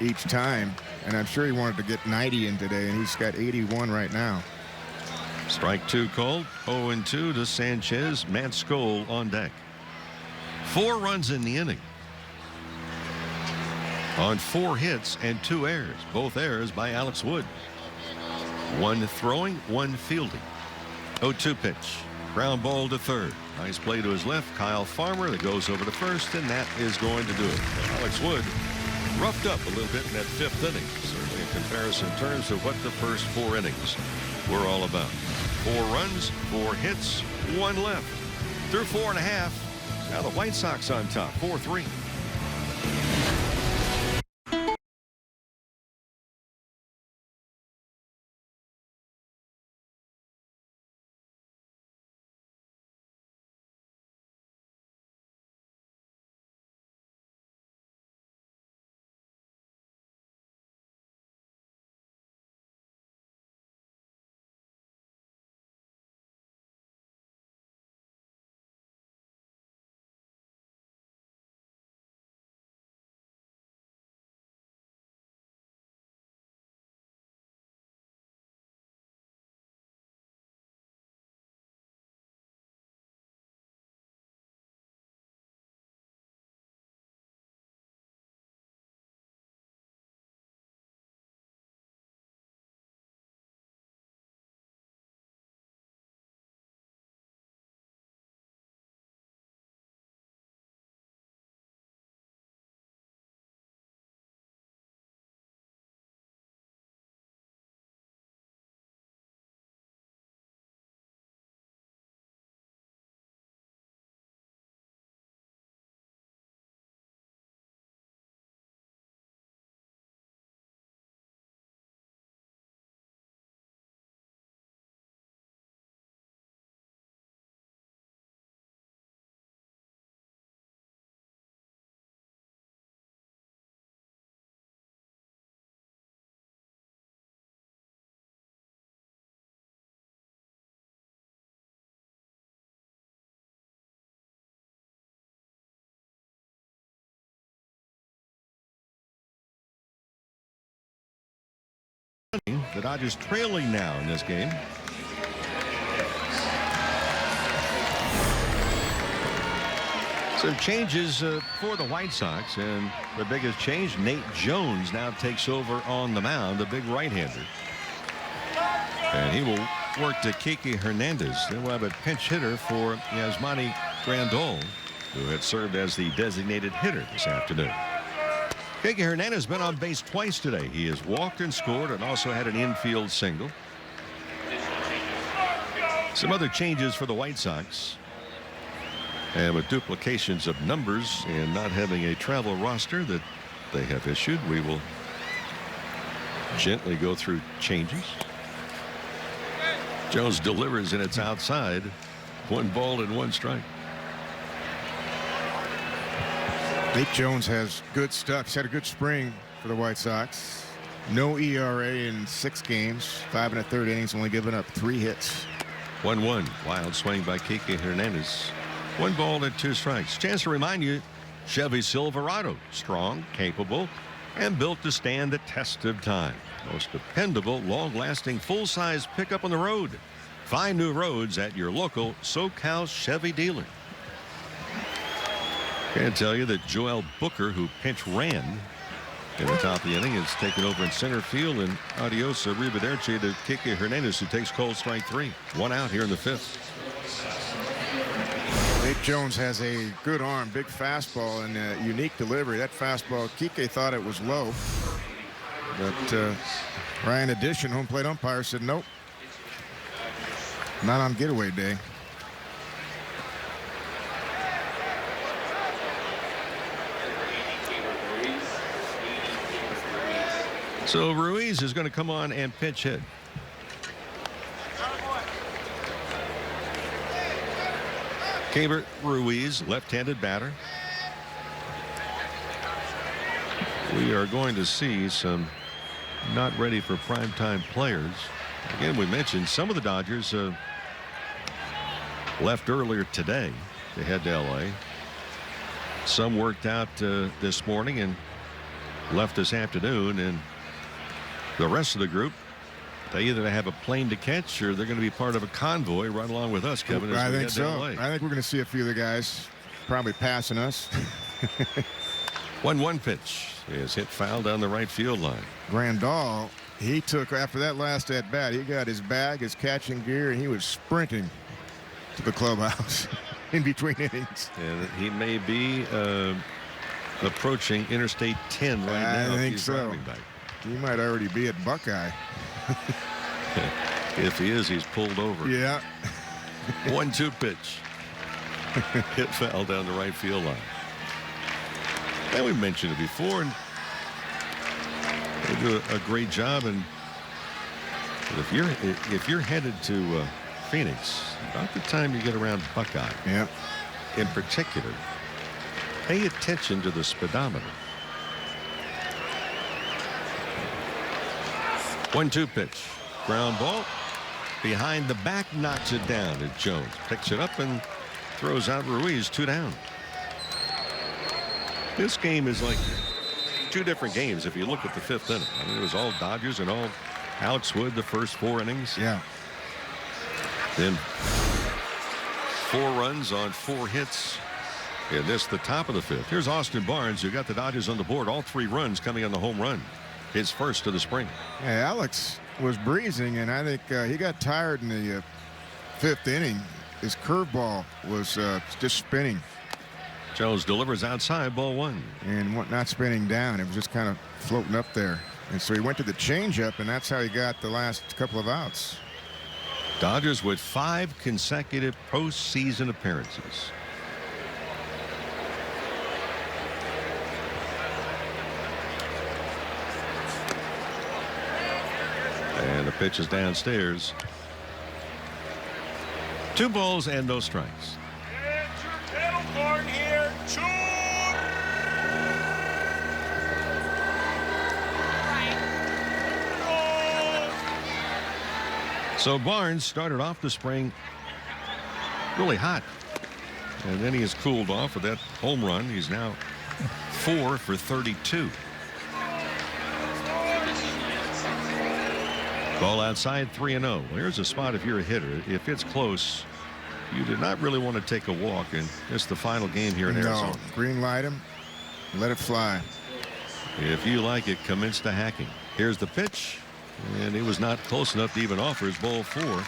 each time. And I'm sure he wanted to get 90 in today, and he's got 81 right now. Strike 2 called. 0-2 to Sanchez. Matt Skoll on deck. 4 runs in the inning on 4 hits and 2 errors. Both errors by Alex Wood. 1 throwing, 1 fielding. 0-2 pitch. Ground ball to third. Nice play to his left. Kyle Farmer that goes over to first, and that is going to do it. Alex Wood roughed up a little bit in that 5th inning. Certainly in comparison terms to what the first 4 innings were all about. 4 runs, 4 hits, 1 left. Through 4.5. Now the White Sox on top, 4-3. The Dodgers trailing now in this game. Some changes for the White Sox, and the biggest change, Nate Jones now takes over on the mound, the big right-hander. And he will work to Kike Hernandez. Then we'll have a pinch hitter for Yasmani Grandal, who had served as the designated hitter this afternoon. Kike Hernandez has been on base twice today. He has walked and scored and also had an infield single. Some other changes for the White Sox. And with duplications of numbers and not having a travel roster that they have issued, we will gently go through changes. Jones delivers and it's outside. 1 ball and 1 strike. Nate Jones has good stuff. He's had a good spring for the White Sox. No ERA in 6 games. 5 1/3 innings, only giving up 3 hits. 1-1. Wild swing by Kike Hernandez. 1 ball and 2 strikes. Chance to remind you, Chevy Silverado, strong, capable, and built to stand the test of time. Most dependable, long-lasting, full-size pickup on the road. Find new roads at your local SoCal Chevy dealer. Can't tell you that Joel Booker, who pinch ran in the top of the inning, is taken over in center field, and adios arrivederci to Kike Hernandez, who takes cold strike 3. 1 out here in the 5th. Nate Jones has a good arm, big fastball, and a unique delivery. That fastball, Kike thought it was low, but Ryan Addition, home plate umpire, said nope, not on getaway day. So Ruiz is going to come on and pinch hit. Keibert Ruiz, left-handed batter. We are going to see some not ready for primetime players. Again, we mentioned some of the Dodgers left earlier today to head to LA. Some worked out this morning and left this afternoon, and the rest of the group, they either have a plane to catch or they're going to be part of a convoy right along with us, Kevin. I think so. I think we're going to see a few of the guys probably passing us. 1-1 pitch is hit foul down the right field line. Grandal, he took, after that last at bat, he got his bag, his catching gear, and he was sprinting to the clubhouse in between innings. And he may be approaching Interstate 10 right now. I think so. He might already be at Buckeye. If he is, he's pulled over. Yeah. 1-2 pitch. Hit foul down the right field line. And we mentioned it before, and they do a great job. And if you're headed to Phoenix, about the time you get around Buckeye, yeah, in particular, pay attention to the speedometer. 1-2 pitch. Ground ball. Behind the back, knocks it down. And Jones picks it up and throws out Ruiz. 2 down. This game is like 2 different games if you look at the 5th inning. I mean, it was all Dodgers and all Outswood the first 4 innings. Yeah. Then 4 runs on 4 hits. And this the top of the 5th. Here's Austin Barnes, who got the Dodgers on the board. All 3 runs coming on the home run. His first of the spring. Hey, Alex was breezing, and I think he got tired in the 5th inning. His curveball was just spinning. Jones delivers outside, ball 1. And not spinning down. It was just kind of floating up there. And so he went to the changeup, and that's how he got the last couple of outs. Dodgers with 5 consecutive postseason appearances. And the pitch is downstairs. 2 balls and no strikes. So Barnes started off the spring really hot, and then he has cooled off with that home run. He's now 4 for 32. Ball outside, 3-0. Well, here's a spot if you're a hitter. If it's close, you do not really want to take a walk and miss the final game here in Arizona. Green light him. Let it fly. If you like it, commence the hacking. Here's the pitch. And he was not close enough to even offer his ball 4.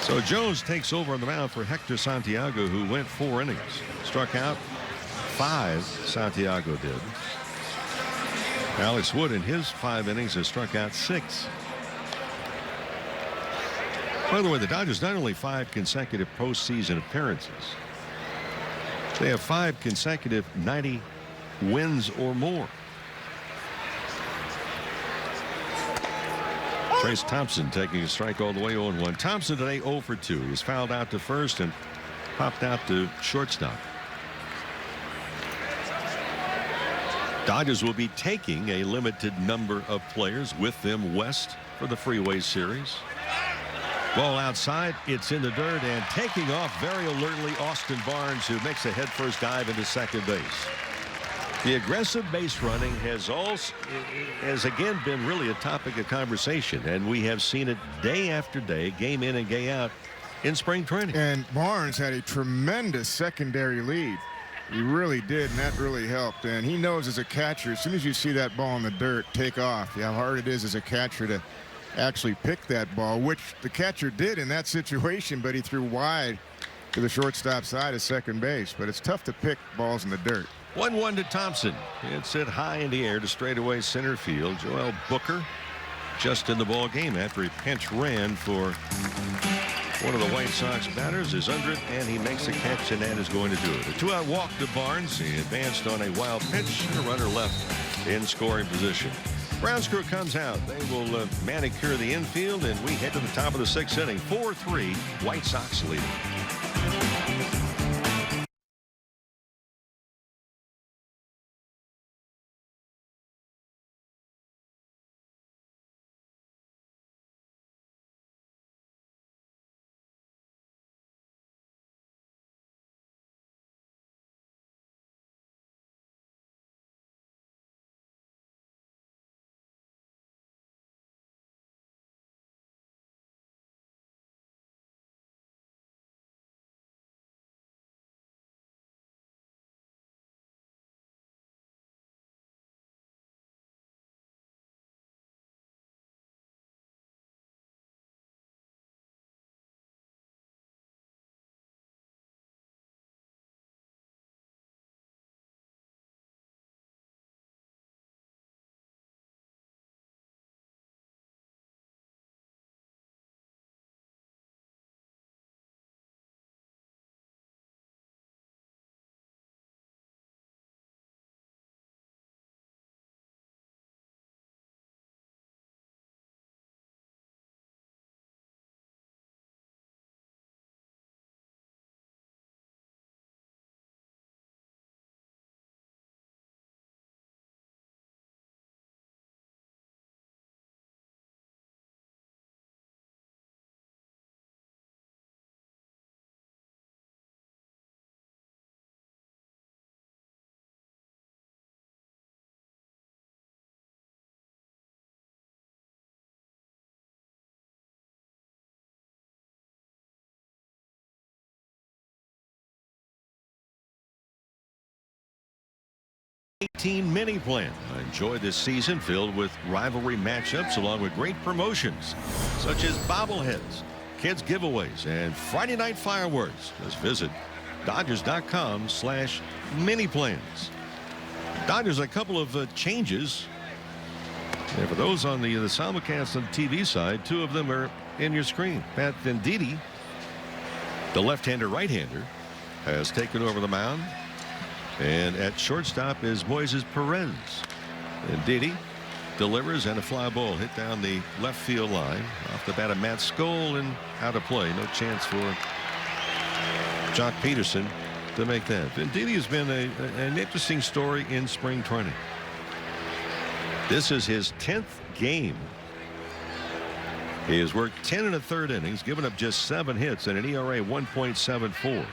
So Jones takes over on the mound for Hector Santiago, who went 4 innings. Struck out 5, Santiago did. Alex Wood in his 5 innings has struck out 6. By the way, the Dodgers not only 5 consecutive postseason appearances, they have 5 consecutive 90 wins or more. Trace Thompson taking a strike all the way 0-1. Thompson today 0 for 2. He's fouled out to first and popped out to shortstop. Dodgers will be taking a limited number of players with them west for the Freeway Series. Ball outside, it's in the dirt, and taking off very alertly Austin Barnes, who makes a headfirst dive into second base. The aggressive base running has again been really a topic of conversation, and we have seen it day after day, game in and game out in spring training. And Barnes had a tremendous secondary lead. He really did, and that really helped. And he knows as a catcher, as soon as you see that ball in the dirt take off, how hard it is as a catcher to actually pick that ball, which the catcher did in that situation, but he threw wide to the shortstop side of second base. But it's tough to pick balls in the dirt. 1-1 to Thompson. It's hit high in the air to straightaway center field. Joel Booker just in the ball game after he pinch ran for one of the White Sox batters is under it, and he makes the catch, and that is going to do it. A 2-out walk to Barnes. He advanced on a wild pitch, and a runner left in scoring position. Browns crew comes out. They will manicure the infield, and we head to the top of the 6th inning. 4-3, White Sox lead. Mini plan. Enjoy this season filled with rivalry matchups along with great promotions such as bobbleheads, kids giveaways, and Friday night fireworks. Just visit Dodgers.com/mini plans. Dodgers a couple of changes. And for those on the simulcast on the TV side, 2 of them are in your screen. Pat Venditti, the left-hander right-hander, has taken over the mound. And at shortstop is Moises Perez. And Didi delivers, and a fly ball hit down the left field line. Off the bat of Matt Skoll and out of play. No chance for Jock Peterson to make that. Venditti has been an interesting story in spring training. This is his 10th game. He has worked 10 1/3 innings, given up just 7 hits and an ERA 1.74.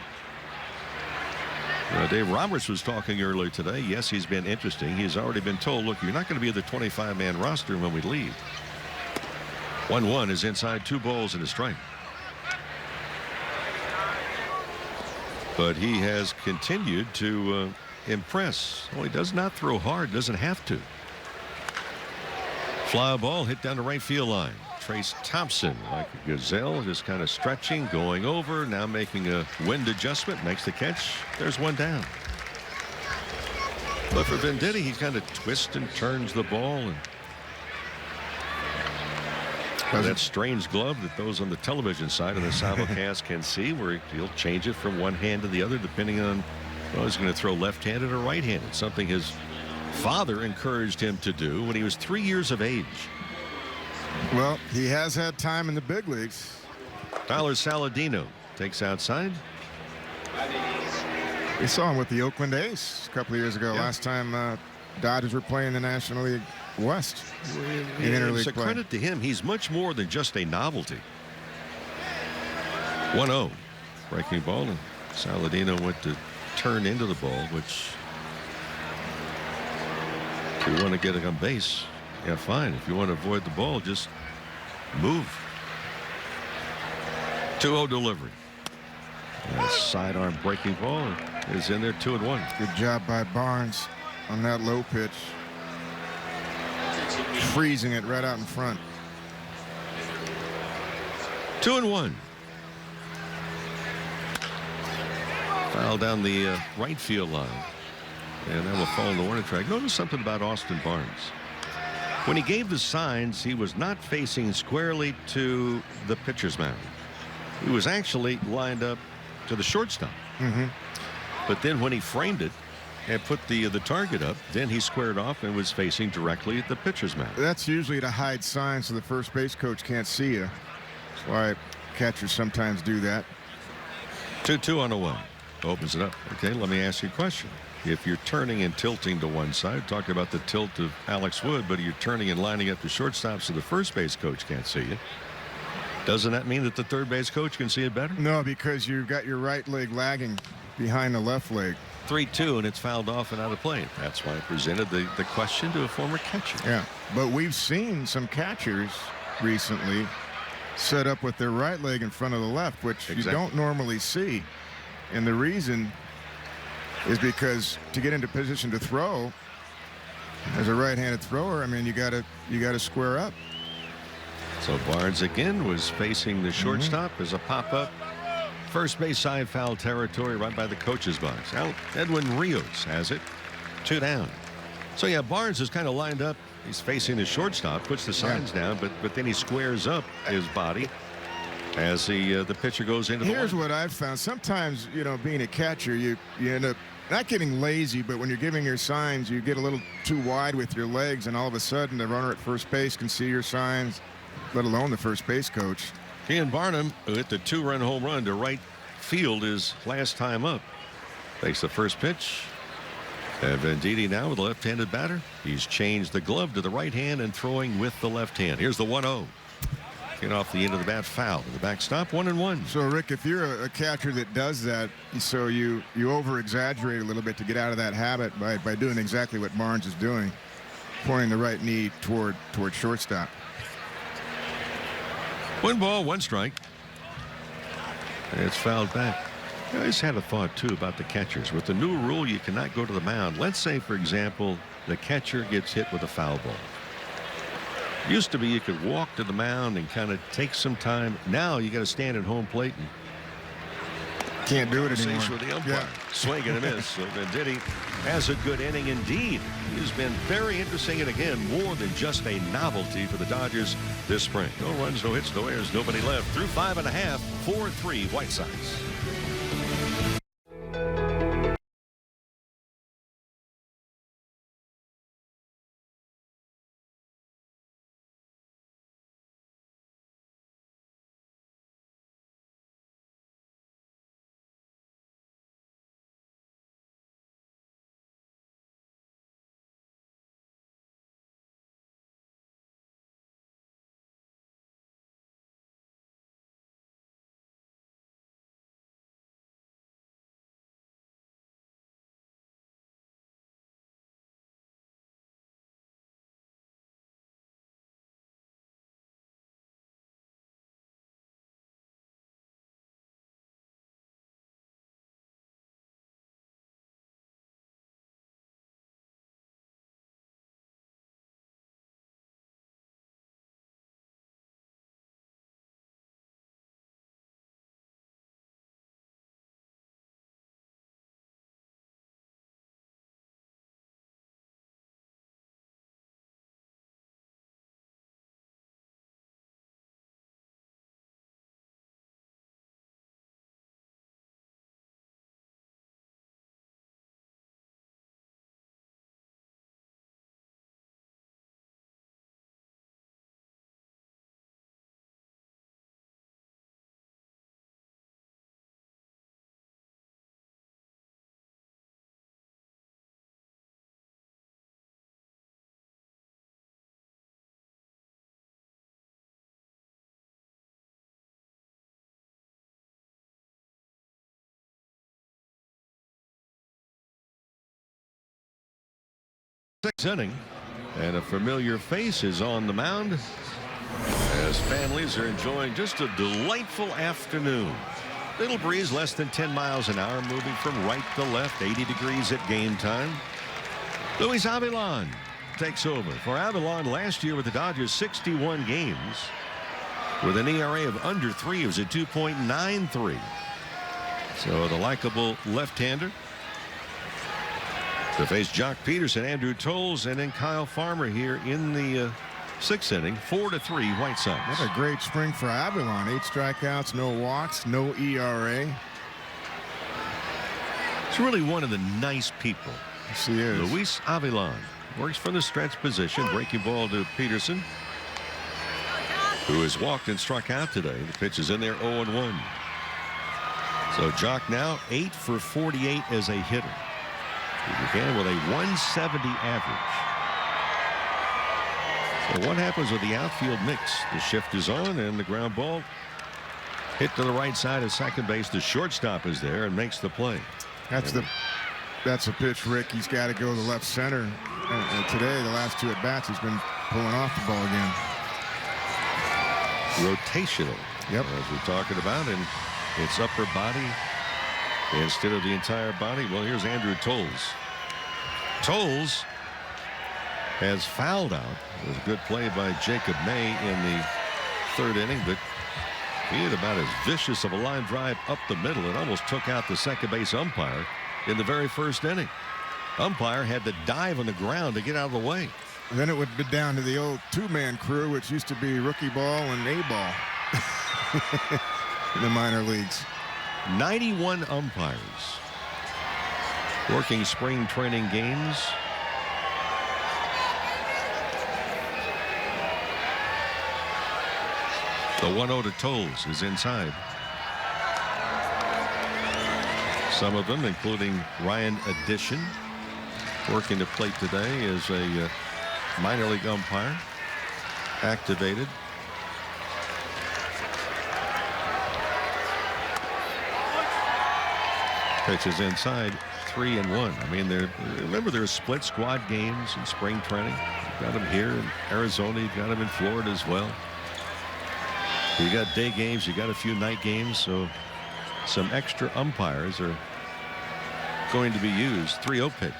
Dave Roberts was talking earlier today. Yes, he's been interesting. He's already been told, look, you're not going to be the 25-man roster when we leave. 1-1 is inside, 2 balls and a strike. But he has continued to impress. Well, he does not throw hard, doesn't have to. Fly ball hit down the right field line. Trace Thompson, like a gazelle, just kind of stretching, going over, now making a wind adjustment, makes the catch. There's one down. But for Venditti, he kind of twists and turns the ball. And that strange glove that those on the television side of the simulcast can see, where he'll change it from one hand to the other depending on, well, he's going to throw left-handed or right-handed, something his father encouraged him to do when he was 3 years of age. Well, he has had time in the big leagues. Tyler Saladino takes outside. We saw him with the Oakland A's a couple of years ago. Yeah. Last time Dodgers were playing the National League West in interleague It's a play. credit to him. He's much more than just a novelty. 1-0. Breaking ball, and Saladino went to turn into the ball, which if you want to get it on base, yeah, fine. If you want to avoid the ball, just move. 2-0 delivery. And sidearm breaking ball is in there, 2-1. Good job by Barnes on that low pitch. Freezing it right out in front. 2-1. Foul down the right field line. And that will fall on the warning track. Notice something about Austin Barnes. When he gave the signs, he was not facing squarely to the pitcher's mound. He was actually lined up to the shortstop. But then when he framed it and put the target up, then he squared off and was facing directly at the pitcher's mound. That's usually to hide signs so the first base coach can't see you. That's why catchers sometimes do that. 2-2 on the 1. Opens it up. Okay, let me ask you a question. If you're turning and tilting to one side, talking about the tilt of Alex Wood, but you're turning and lining up the shortstop so the first base coach can't see you, doesn't that mean that the third base coach can see it better? No, because you've got your right leg lagging behind the left leg. 3-2, and it's fouled off and out of play. That's why I presented the question to a former catcher. Yeah, but we've seen some catchers recently set up with their right leg in front of the left, which you don't normally see. And the reason is because to get into position to throw, as a right-handed thrower, I mean, you gotta square up. So Barnes again was facing the shortstop as a pop-up. First base side, foul territory right by the coach's box. Now Edwin Rios has it. 2 down. So yeah, Barnes is kind of lined up. He's facing the shortstop, puts the signs down, but then he squares up his body as the pitcher goes into the Here's line. what I've found. Sometimes, being a catcher, you end up not getting lazy, but when you're giving your signs, you get a little too wide with your legs, and all of a sudden the runner at first base can see your signs, let alone the first base coach. Ian Barnum, who hit the 2-run home run to right field his last time up, takes the first pitch. And Venditti now with a left-handed batter. He's changed the glove to the right hand and throwing with the left hand. Here's the 1-0. Get off the end of the bat, foul. The backstop, 1-1. So, Rick, if you're a catcher that does that, so you over-exaggerate a little bit to get out of that habit by doing exactly what Barnes is doing, pointing the right knee toward shortstop. 1 ball, 1 strike. And it's fouled back. I just had a thought, too, about the catchers. With the new rule, you cannot go to the mound. Let's say, for example, the catcher gets hit with a foul ball. Used to be you could walk to the mound and kind of take some time. Now you got to stand at home plate and can't do it anymore. With the umpire. Swing and a miss. So Venditti has a good inning indeed. He's been very interesting, and again, more than just a novelty for the Dodgers this spring. No runs, no hits, no errors, nobody left. Through 5.5, 4-3 White Sox. Sixth inning, and a familiar face is on the mound as families are enjoying just a delightful afternoon. Little breeze, less than 10 miles an hour, moving from right to left, 80 degrees at game time. Luis Avilan takes over. For Avilan, last year with the Dodgers, 61 games with an ERA of under 3. It was at 2.93. So the likable left-hander to face Jock Peterson, Andrew Toles, and then Kyle Farmer here in the sixth inning. 4-3 White Sox. What a great spring for Avilan. 8 strikeouts, no walks, no ERA. He's really one of the nice people. Yes, he is. Luis Avilan works from the stretch position. Breaking ball to Peterson, who has walked and struck out today. The pitch is in there, 0-1. So Jock now 8 for 48 as a hitter. He began with a 170 average. So what happens with the outfield mix? The shift is on, and the ground ball hit to the right side of second base. The shortstop is there and makes the play. That's a pitch, Rick. He's got to go to left center. And today, the last 2 at bats, he's been pulling off the ball again. Rotational. Yep. As we're talking about, and it's upper body instead of the entire body. Well, here's Andrew Toles. Toles has fouled out. It was a good play by Jacob May in the third inning, but he had about as vicious of a line drive up the middle. It almost took out the second base umpire in the very first inning. Umpire had to dive on the ground to get out of the way. And then it would be down to the old 2-man crew, which used to be rookie ball and A ball in the minor leagues. 91 umpires working spring training games. The 1-0 to Toles is inside. Some of them, including Ryan Addition, working the plate today as a minor league umpire, activated. Pitch is inside, 3-1. I mean, remember there's split squad games in spring training. You've got them here in Arizona. You've got them in Florida as well. You got day games. You got a few night games. So some extra umpires are going to be used. 3-0 pitch.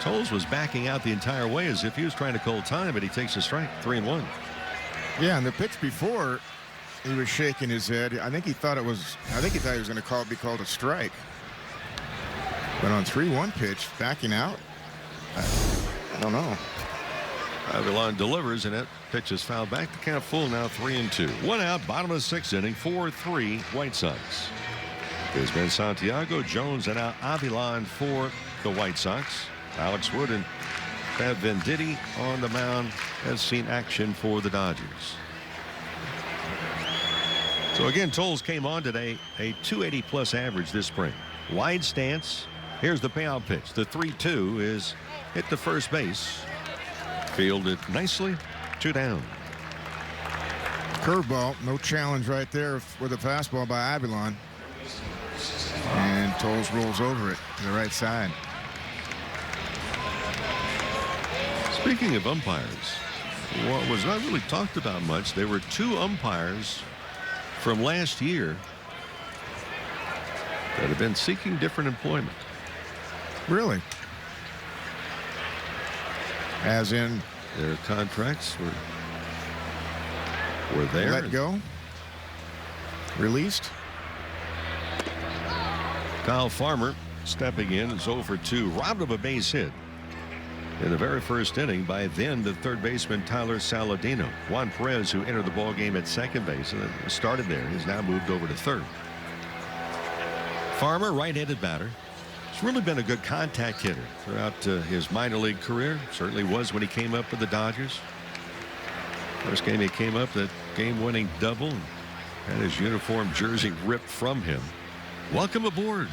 Toles was backing out the entire way as if he was trying to call time, but he takes a strike. 3-1. Yeah, and the pitch before, he was shaking his head. I think he thought he was going to be called a strike. But on 3-1 pitch, backing out, I don't know. Avilan delivers, and that pitch is fouled back. The count full now, 3-2. 1 out, bottom of the sixth inning, 4-3 White Sox. There's been Santiago, Jones, and now Avilan for the White Sox. Alex Wood and Pat Venditti on the mound has seen action for the Dodgers. So again, Toles came on today, a 280 plus average this spring. Wide stance. Here's the payout pitch. The 3-2 is hit to first base. Fielded nicely. 2 down. Curveball, no challenge right there with a fastball by Avilan. And Toles rolls over it to the right side. Speaking of umpires, what was not really talked about much, there were 2 umpires from last year that have been seeking different employment. Really? As in? Their contracts were there. Let go? Released? Kyle Farmer stepping in is 0 for 2, robbed of a base hit in the very first inning by then the third baseman Tyler Saladino. Juan Perez, who entered the ball game at second base and started there, has now moved over to third. Farmer, right-handed batter. He's really been a good contact hitter throughout his minor league career. Certainly was when he came up with the Dodgers. First game he came up, that game-winning double, and had his uniform jersey ripped from him. Welcome aboard.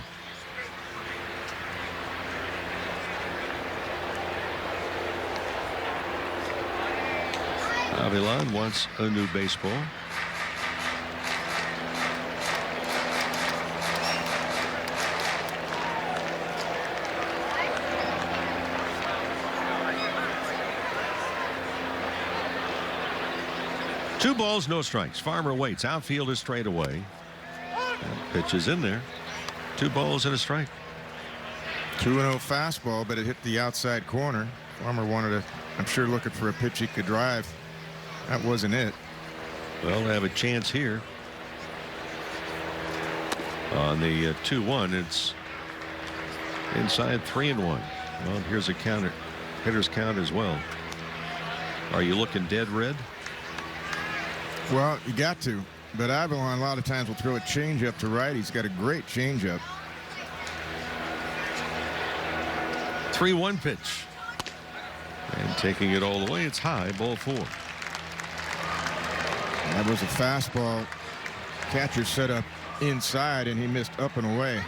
Avilan wants a new baseball. 2 balls, no strikes. Farmer waits. Outfield is straight away. Pitch is in there. 2 balls and a strike. 2-0 fastball, but it hit the outside corner. Farmer wanted to, I'm sure, looking for a pitch he could drive. That wasn't it. Well, they have a chance here. On the 2-1, it's inside 3-1. Well, here's a counter. Hitter's count as well. Are you looking dead red? Well, you got to. But Avalon a lot of times will throw a changeup to right. He's got a great changeup. 3-1 pitch. And taking it all the way, it's high, ball 4. That was a fastball. Catcher set up inside, and he missed up and away.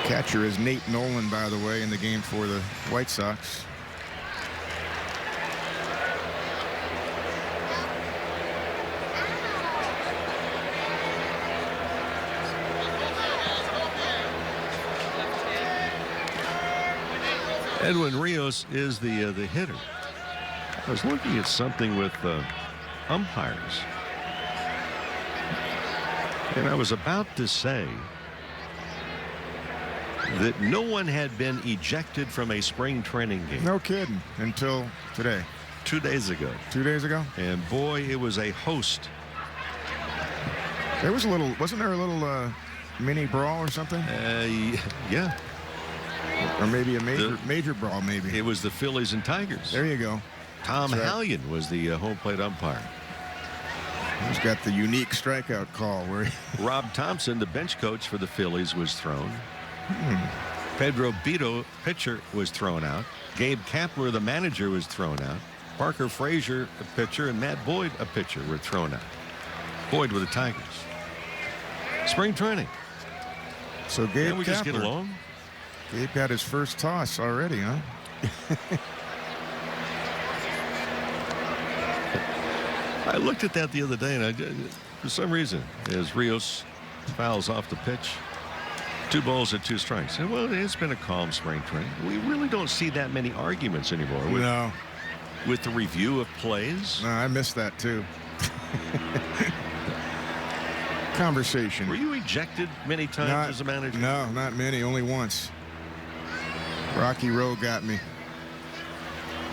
Catcher is Nate Nolan, by the way, in the game for the White Sox. Edwin Rios is the hitter. I was looking at something with umpires, and I was about to say that no one had been ejected from a spring training game. No kidding. Until today. 2 days ago. 2 days ago? And boy, it was a host. There was a little, wasn't there a little mini brawl or something? Yeah. Or maybe a major brawl, maybe. It was the Phillies and Tigers. There you go. Tom That's right. Hallion was the home plate umpire. He's got the unique strikeout call where Rob Thompson, the bench coach for the Phillies, was thrown. Pedro Bito, pitcher, was thrown out. Gabe Kapler, the manager, was thrown out. Parker Frazier, a pitcher, and Matt Boyd, a pitcher, were thrown out. Boyd with the Tigers. Spring training. So Gabe Can we just get Kapler, along? Gabe got his first toss already, huh? I looked at that the other day, and for some reason, as Rios fouls off the pitch, 2 balls and 2 strikes. And well, it's been a calm spring training. We really don't see that many arguments anymore with the review of plays. No, I missed that too. Conversation. Were you ejected many times as a manager? No, not many. Only once. Rocky Rowe got me.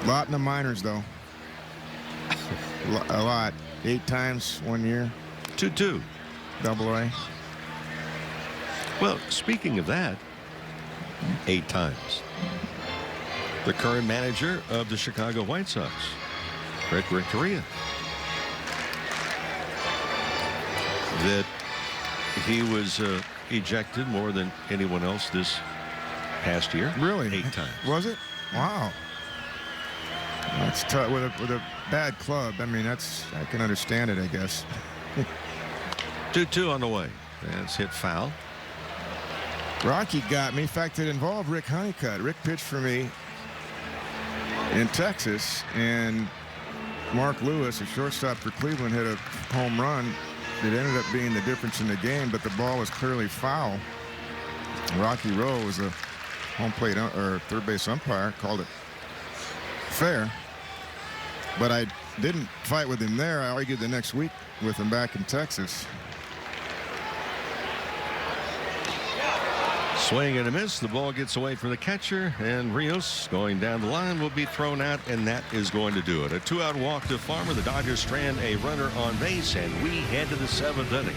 A lot in the minors, though. A lot. 8 times 1 year. 2-2. Double-A. Well, speaking of that, 8 times. The current manager of the Chicago White Sox, Rick Renteria, that he was ejected more than anyone else this past year. Really? 8 times. Was it? Wow. That's tough with a bad club. I mean, I can understand it, I guess. 2-2 on the way. That's hit foul. Rocky got me. In fact, it involved Rick Honeycutt. Rick pitched for me in Texas, and Mark Lewis, a shortstop for Cleveland, hit a home run. It ended up being the difference in the game, but the ball was clearly foul. Rocky Rowe was a home plate or third base umpire, called it fair. But I didn't fight with him there. I argued the next week with him back in Texas. Swing and a miss. The ball gets away from the catcher, and Rios going down the line will be thrown out, and that is going to do it. A 2-out walk to Farmer. The Dodgers strand a runner on base, and we head to the 7th inning.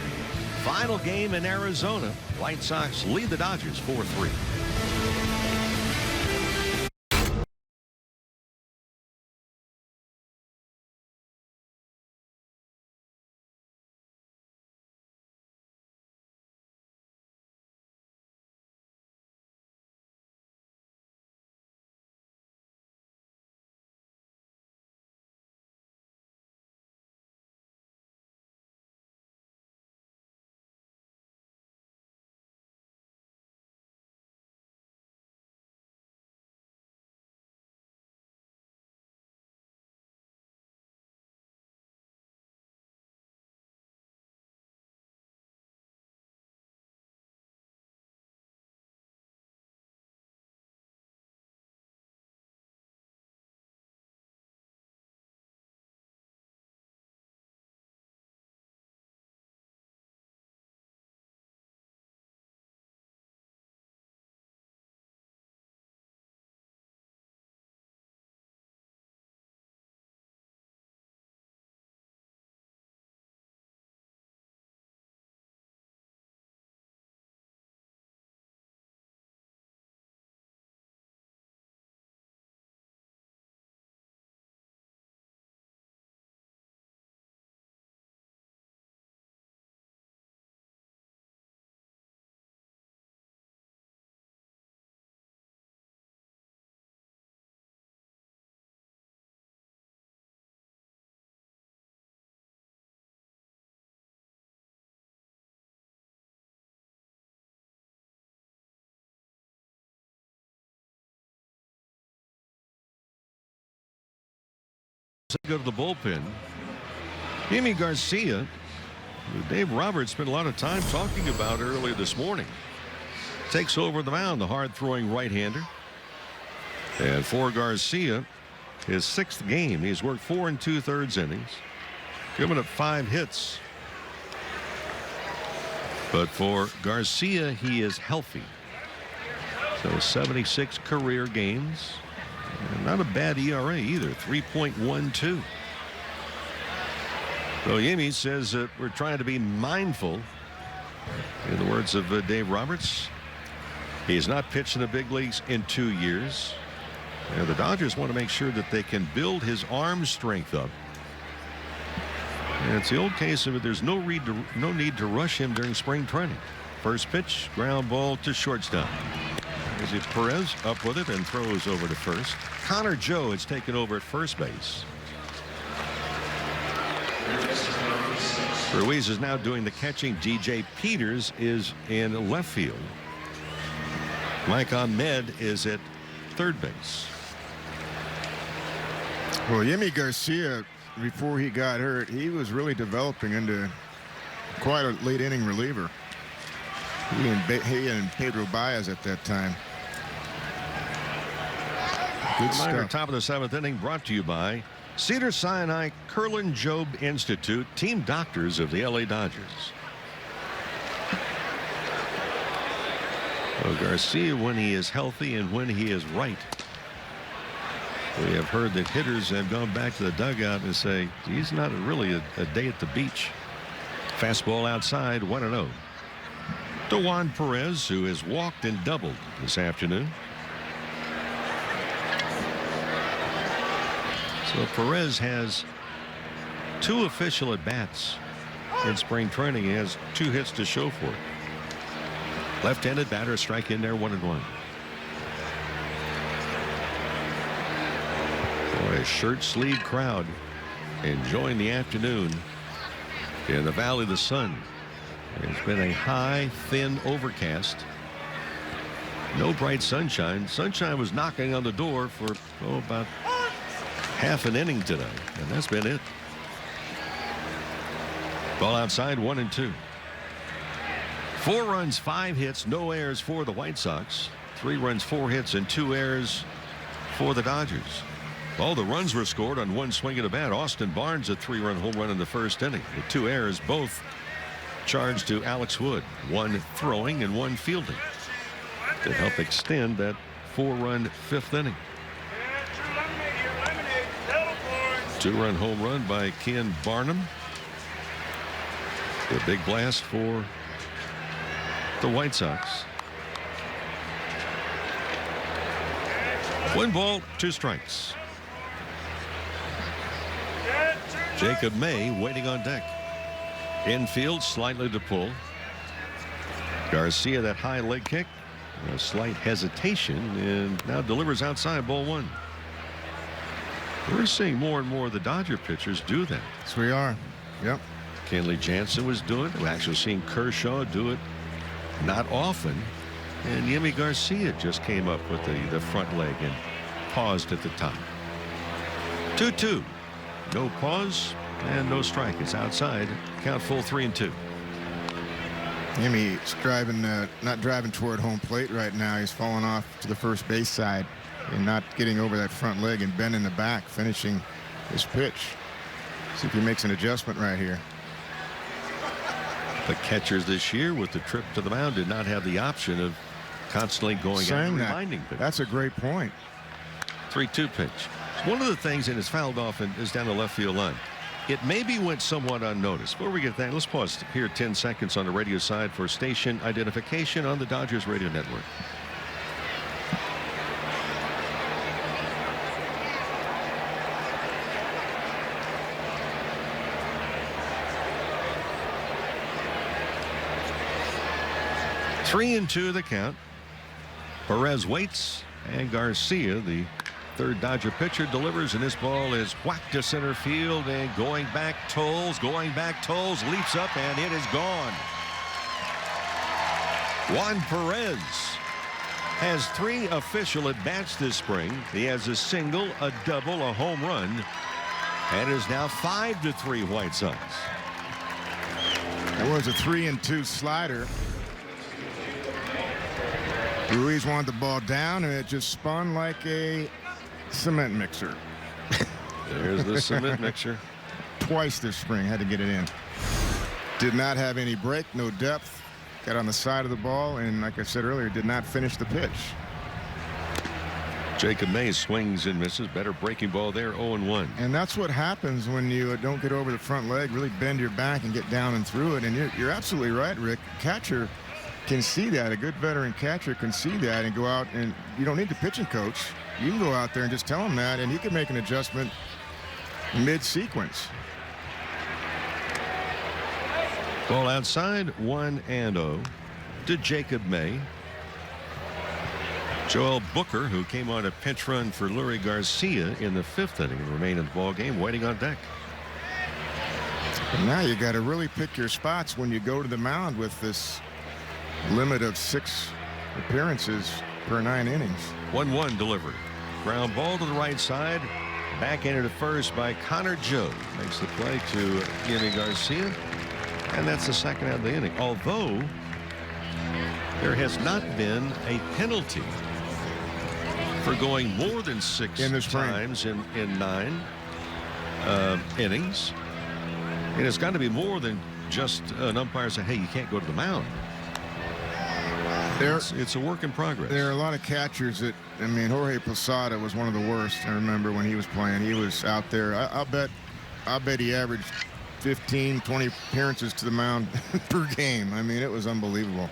Final game in Arizona. White Sox lead the Dodgers 4-3. Go to the bullpen. Jimmy Garcia, who Dave Roberts spent a lot of time talking about earlier this morning, takes over the mound, the hard-throwing right-hander. And for Garcia, his 6th game, he's worked 4 2/3 innings, given up 5 hits. But for Garcia, he is healthy. So 76 career games. And not a bad ERA either, 3.12. So Yimi says we're trying to be mindful. In the words of Dave Roberts, he has not pitched in the big leagues in 2 years. And the Dodgers want to make sure that they can build his arm strength up. And it's the old case of it. There's no need to rush him during spring training. First pitch, ground ball to shortstop. Is it Perez up with it and throws over to first. Connor Joe has taken over at first base. Ruiz is now doing the catching. DJ Peters is in left field. Mike Ahmed is at third base. Well, Yimi Garcia, before he got hurt, he was really developing into quite a late inning reliever. He and Pedro Baez at that time. Good stuff. Top of the 7th inning brought to you by Cedars-Sinai Curlin Job Institute, team doctors of the LA Dodgers. Well, Garcia, when he is healthy and when he is right. We have heard that hitters have gone back to the dugout and say he's not really a day at the beach. Fastball outside, 1-0. To Juan Perez, who has walked and doubled this afternoon. So Perez has 2 official at bats in spring training. He has 2 hits to show for it. Left-handed batter, strike in there, 1-1. Boy, a shirt sleeve crowd enjoying the afternoon in the Valley of the Sun. It's been a high, thin overcast. No bright sunshine. Sunshine was knocking on the door for about half an inning today, and that's been it. Ball outside, 1-2. 4 runs, 5 hits, no errors for the White Sox. 3 runs, 4 hits, and 2 errors for the Dodgers. All the runs were scored on 1 swing of the bat. Austin Barnes, a 3-run home run in the first inning with 2 errors, both charged to Alex Wood, 1 throwing and 1 fielding, to help extend that 4-run 5th inning. 2-run home run by Ken Barnum. A big blast for the White Sox. 1 ball, 2 strikes. Jacob May waiting on deck. Infield slightly to pull. Garcia, that high leg kick, a slight hesitation, and now delivers outside, ball 1. We're seeing more and more of the Dodger pitchers do that. Yes, we are. Yep. Kenley Jansen was doing it. We're actually seeing Kershaw do it not often. And Yimi Garcia just came up with the front leg and paused at the top. 2-2. No pause and no strike. It's outside. Count full, 3-2. Yimi's driving, not driving toward home plate right now. He's falling off to the first base side and not getting over that front leg and bending the back, finishing his pitch. See if he makes an adjustment right here. The catchers this year with the trip to the mound did not have the option of constantly going out and reminding pitchers. That's a great point. 3-2 pitch. One of the things that is fouled off is down the left field line. It maybe went somewhat unnoticed. Before we get that, let's pause here 10 seconds on the radio side for station identification on the Dodgers radio network. Three and 2 the count. Perez waits, and Garcia, the third Dodger pitcher, delivers, and this ball is whacked to center field, and going back Tolles, leaps up, and it is gone. Juan Perez has 3 official at bats this spring. He has a single, a double, a home run, And it is now 5-3 White Sox. It was a 3-2 slider. Ruiz wanted the ball down, and it just spun like a cement mixer. There's the cement mixer. Twice this spring, had to get it in. Did not have any break, no depth. Got on the side of the ball, and like I said earlier, did not finish the pitch. Jacob May swings and misses. Better breaking ball there, 0-1. And that's what happens when you don't get over the front leg, really bend your back and get down and through it. And you're absolutely right, Rick. Catcher can see that. A good veteran catcher can see that and go out, and you don't need the pitching coach. You can go out there and just tell him that, and he can make an adjustment mid-sequence. Ball outside, 1-0 to Jacob May. Joel Booker, who came on a pinch run for Lurie Garcia in the 5th inning, remained in the ball game, waiting on deck. And now you got to really pick your spots when you go to the mound with this limit of 6 appearances per 9 innings. 1-1 delivery. Ground ball to the right side. Back into the first by Connor Joe. Makes the play to Lurie Garcia. And that's the second out of the inning. Although there has not been a penalty for going more than 6 times in 9 innings. And it's got to be more than just an umpire saying, hey, you can't go to the mound. It's a work in progress. There are a lot of catchers that, I mean, Jorge Posada was one of the worst. I remember when he was playing. He was out there. I'll bet he averaged 15, 20 appearances to the mound per game. I mean, it was unbelievable.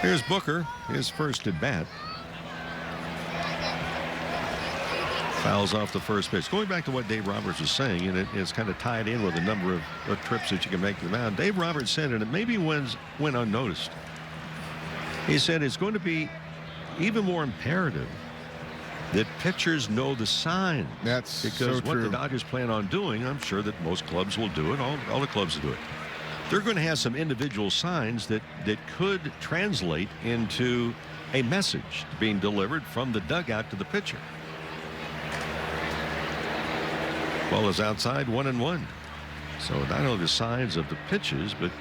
Here's Booker, his first at bat. Fouls off the first pitch. Going back to what Dave Roberts was saying, and it's kind of tied in with a number of trips that you can make to the mound. Dave Roberts said, and it maybe went unnoticed. He said it's going to be even more imperative that pitchers know the signs. That's because so what true. the Dodgers plan on doing, I'm sure that most clubs will do it. All the clubs will do it. They're going to have some individual signs that could translate into a message being delivered from the dugout to the pitcher. Ball is outside, 1-1. So not only the signs of the pitches, but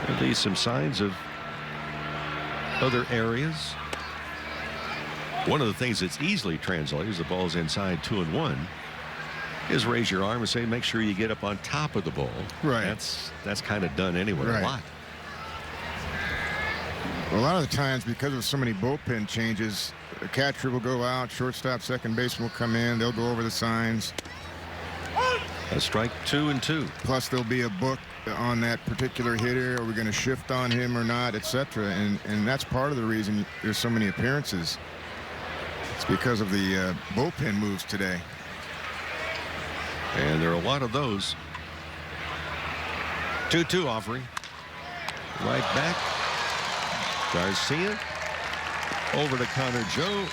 at least some signs of other areas. One of the things that's easily translated as the ball's inside 2-1 is raise your arm and say, make sure you get up on top of the ball. Right. That's kind of done anyway. Right. A lot. A lot of the times, because of so many bullpen changes, the catcher will go out, shortstop, second baseman will come in. They'll go over the signs. A strike, 2-2. Plus, there'll be a book on that particular hitter. Are we going to shift on him or not, etc. And that's part of the reason there's so many appearances. It's because of the bullpen moves today. And there are a lot of those. 2-2 offering. Right back. Garcia over to Connor Joe.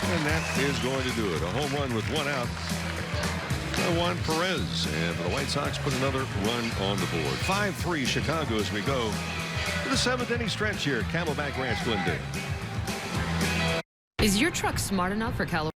And that is going to do it. A home run with 1 out. Juan Perez. And the White Sox put another run on the board. 5-3 Chicago as we go to the 7th inning stretch here at Camelback Ranch, Glendale. Is your truck smart enough for California?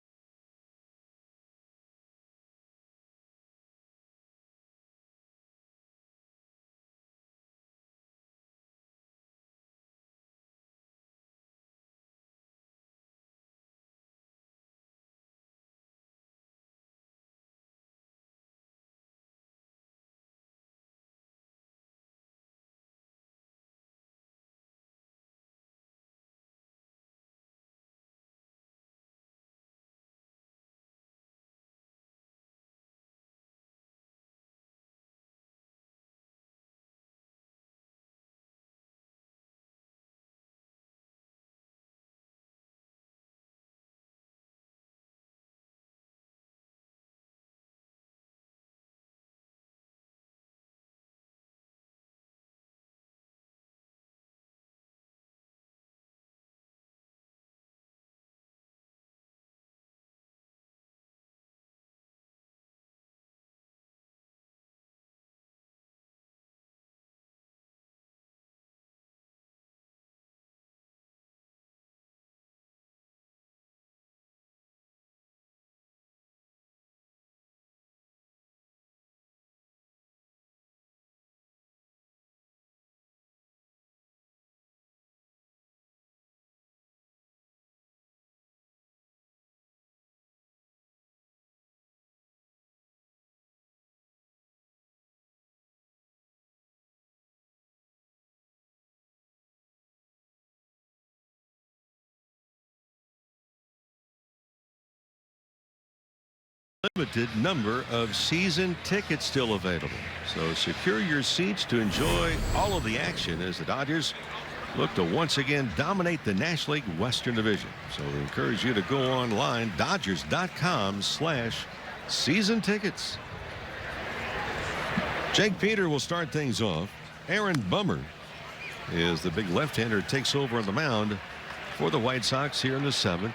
limited number of season tickets still available. So secure your seats to enjoy all of the action as the Dodgers look to once again dominate the National League Western Division. So we encourage you to go online, Dodgers.com/season tickets. Jake Peter will start things off. Aaron Bummer is the big left-hander, takes over on the mound for the White Sox here in the 7th.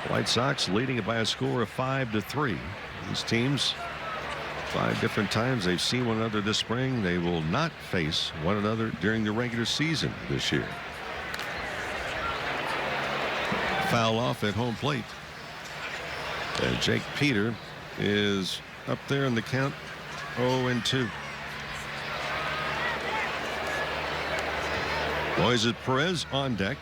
White Sox leading it by a score of 5-3. These teams, 5 different times they've seen one another this spring. They will not face one another during the regular season this year. Foul off at home plate. And Jake Peter is up there in the count, 0-2. Moises Perez on deck.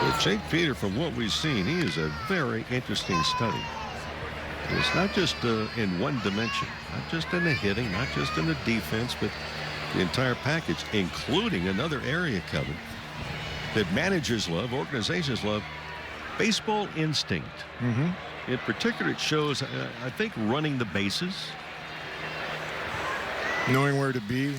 With Jake Peter, from what we've seen, he is a very interesting study. It's not just in one dimension, not just in the hitting, not just in the defense, but the entire package, including another area covered that managers love, organizations love, baseball instinct. In particular, it shows, I think, running the bases. Knowing where to be.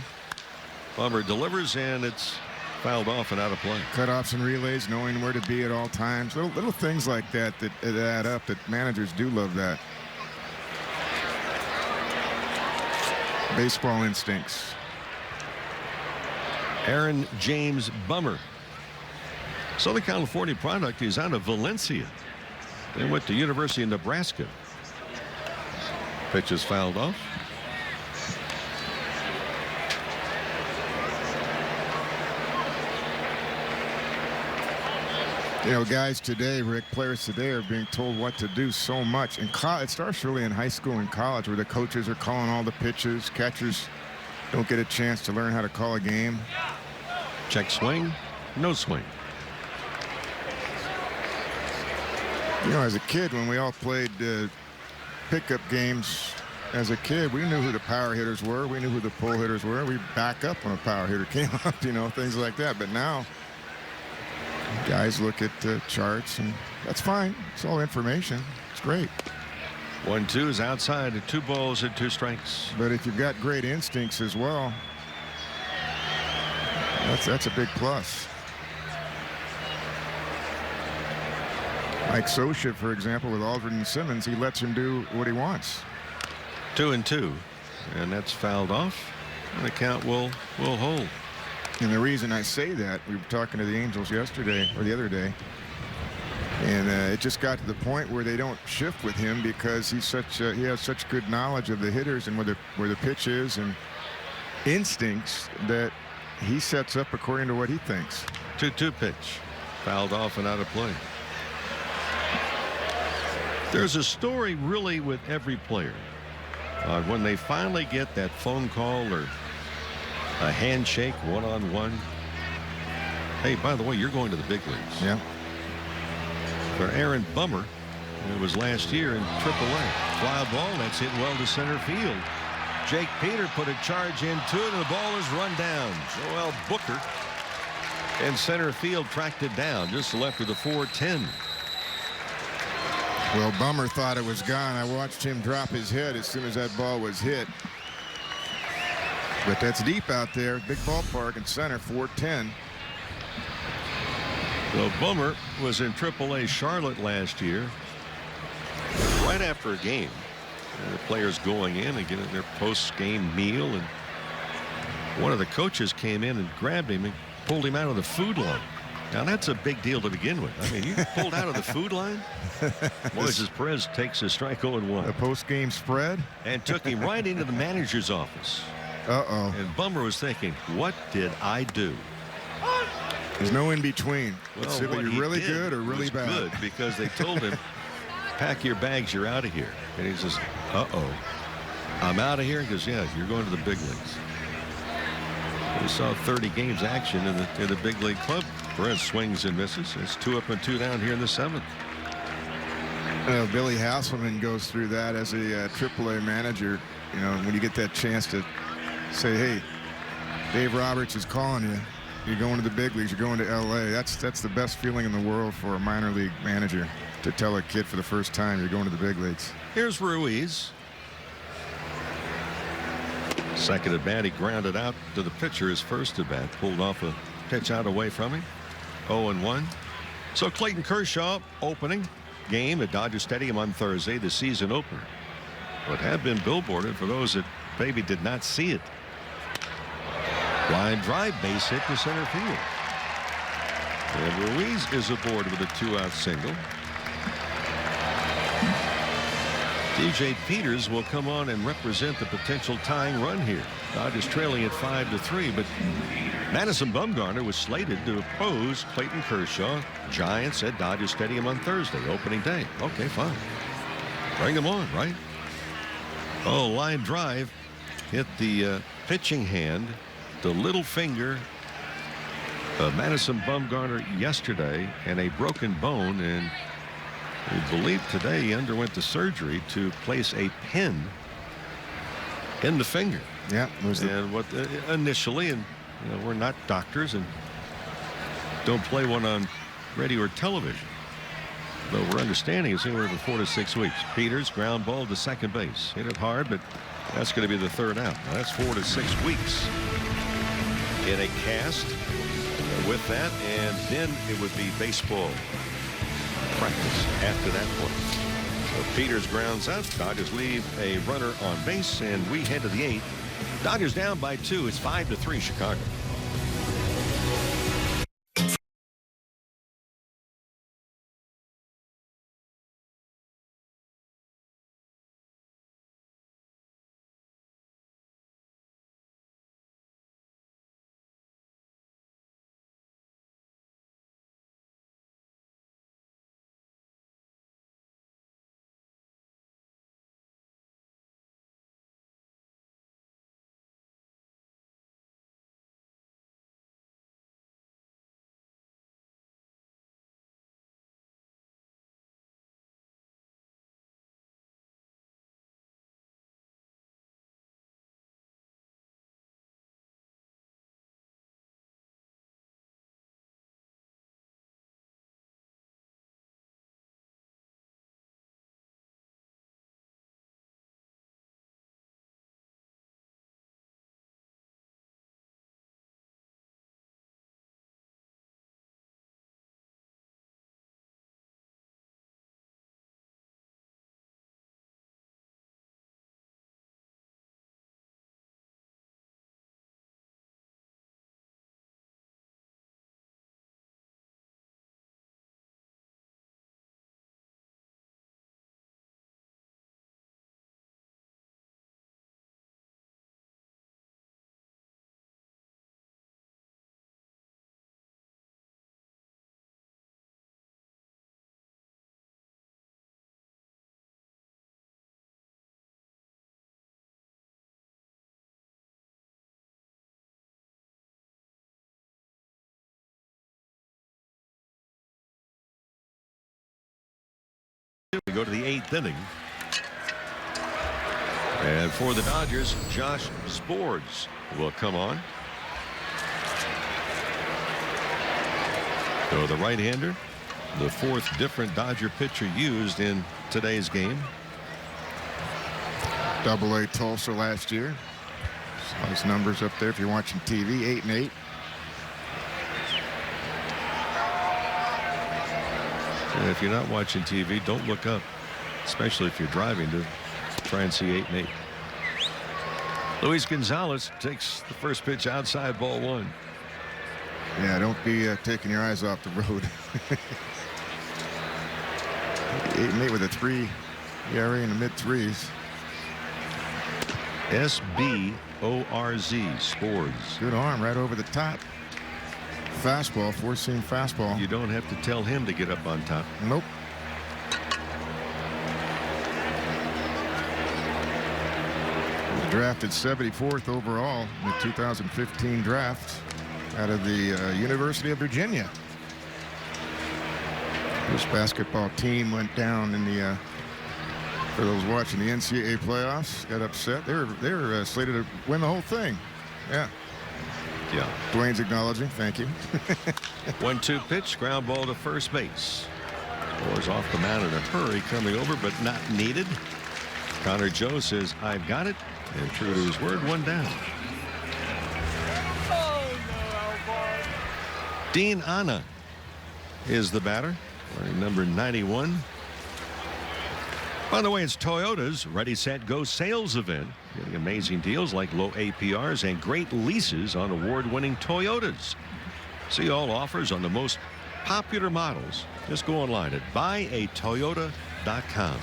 Bummer delivers, and it's fouled off and out of play. Cutoffs and relays, knowing where to be at all times. Little things like that add up, that managers do love that. Baseball instincts. Aaron James Bummer. Southern California product. He's out of Valencia. Then went to University of Nebraska. Pitch is fouled off. You know, guys today, Rick, players today are being told what to do so much. In college, it starts really in high school and college, where the coaches are calling all the pitches. Catchers don't get a chance to learn how to call a game. Check swing, no swing. You know, as a kid, when we all played pickup games as a kid, we knew who the power hitters were. We knew who the pull hitters were. We'd back up when a power hitter came up, you know, things like that. But now, guys look at charts, and that's fine. It's all information. It's great. 1-2 is outside at 2 balls and 2 strikes. But if you've got great instincts as well, that's a big plus. Like Socha, for example, with Aldred and Simmons, he lets him do what he wants. 2-2, and that's fouled off, and the count will hold. And the reason I say that, we were talking to the Angels yesterday or the other day, and it just got to the point where they don't shift with him because he has such good knowledge of the hitters and where the pitch is and instincts that he sets up according to what he thinks. 2-2 pitch, fouled off and out of play. There's a story really with every player when they finally get that phone call or a handshake one-on-one. Hey, by the way, you're going to the big leagues. Yeah. For Aaron Bummer, it was last year in AAA. Fly ball, that's hit well to center field. Jake Peter put a charge into it, and the ball is run down. Joel Booker in center field tracked it down just left of the 410. Well, Bummer thought it was gone. I watched him drop his head as soon as that ball was hit. But that's deep out there. Big ballpark in center, 410. So Bummer was in AAA Charlotte last year. Right after a game, the players going in and getting their post-game meal, and one of the coaches came in and grabbed him and pulled him out of the food line. Now that's a big deal to begin with. I mean, you pulled out of the food line. Moises Perez takes a strike 0-1. A post-game spread, and took him right into the manager's office. Uh-oh. And Bummer was thinking, what did I do? There's no in between. Well, It's either you're really good or really bad. Good, because they told him, pack your bags, you're out of here. And he says, uh-oh, I'm out of here. He goes, yeah, you're going to the big leagues. We saw 30 games action in the big league club. Perez swings and misses. It's 2 up and 2 down here in the 7th. Billy Hasselman goes through that as a AAA manager. You know, when you get that chance to say, hey, Dave Roberts is calling you. you're going to the big leagues. You're going to L.A. That's the best feeling in the world for a minor league manager, to tell a kid for the first time you're going to the big leagues. Here's Ruiz. Second at bat, he grounded out to the pitcher. His first at bat, pulled off a pitch out away from him. 0-1. So Clayton Kershaw opening game at Dodger Stadium on Thursday, the season opener. What had been billboarded for those that maybe did not see it. Line drive, base hit to center field. And Ruiz is aboard with a 2-out single. DJ Peters will come on and represent the potential tying run here. Dodgers trailing at 5-3, but Madison Bumgarner was slated to oppose Clayton Kershaw. Giants at Dodger Stadium on Thursday, opening day. Okay, fine. Bring them on, right? Oh, line drive hit the pitching hand, the little finger of Madison Bumgarner yesterday, and a broken bone. And we believe today he underwent the surgery to place a pin in the finger. Yeah, and what initially, and you know, we're not doctors and don't play one on radio or television, but we're understanding it's anywhere from 4 to 6 weeks. Peters ground ball to second base, hit it hard, but that's going to be the third out. Now that's 4 to 6 weeks in a cast with that, and then it would be baseball practice after that point. So Peters grounds out. Dodgers leave a runner on base, and we head to the 8th. Dodgers down by 2. It's 5-3 Chicago. We go to the 8th inning. And for the Dodgers, Josh Sborz will come on. So the right-hander, the 4th different Dodger pitcher used in today's game. Double-A Tulsa last year. Saw his numbers up there if you're watching TV, 8-8. And if you're not watching TV, don't look up, especially if you're driving, to try and see 8-8. Luis Gonzalez takes the first pitch outside, ball 1. Yeah, don't be taking your eyes off the road. 8-8 with a 3 ERA in the mid-3s. S-B-O-R-Z, Sborz. Good arm right over the top. Fastball, 4-seam fastball. You don't have to tell him to get up on top. Nope. Drafted 74th overall in the 2015 draft out of the University of Virginia. This basketball team went down in the for those watching the NCAA playoffs, got upset. They were slated to win the whole thing. Yeah. Yeah. Dwayne's acknowledging. Thank you. 1-2 pitch, ground ball to first base. Moore's off the mound in a hurry, coming over, but not needed. Connor Joe says, "I've got it," and true to his word, one down. Dean Anna is the batter, wearing number 91. By the way, it's Toyota's Ready, Set, Go sales event, getting amazing deals like low APRs and great leases on award-winning Toyotas. See all offers on the most popular models. Just go online at buyatoyota.com.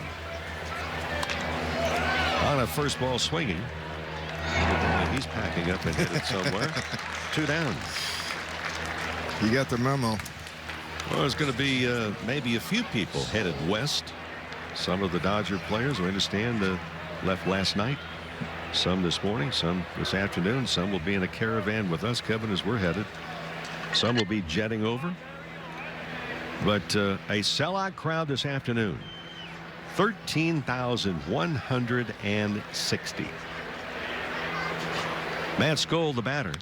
On a first ball swinging. He's packing up and headed somewhere. 2 down. You got the memo. Well, there's going to be maybe a few people headed west. Some of the Dodger players, we understand, left last night. Some this morning, some this afternoon. Some will be in a caravan with us, Kevin, as we're headed. Some will be jetting over. But a sellout crowd this afternoon. 13,160. Matt Skoll, the batter.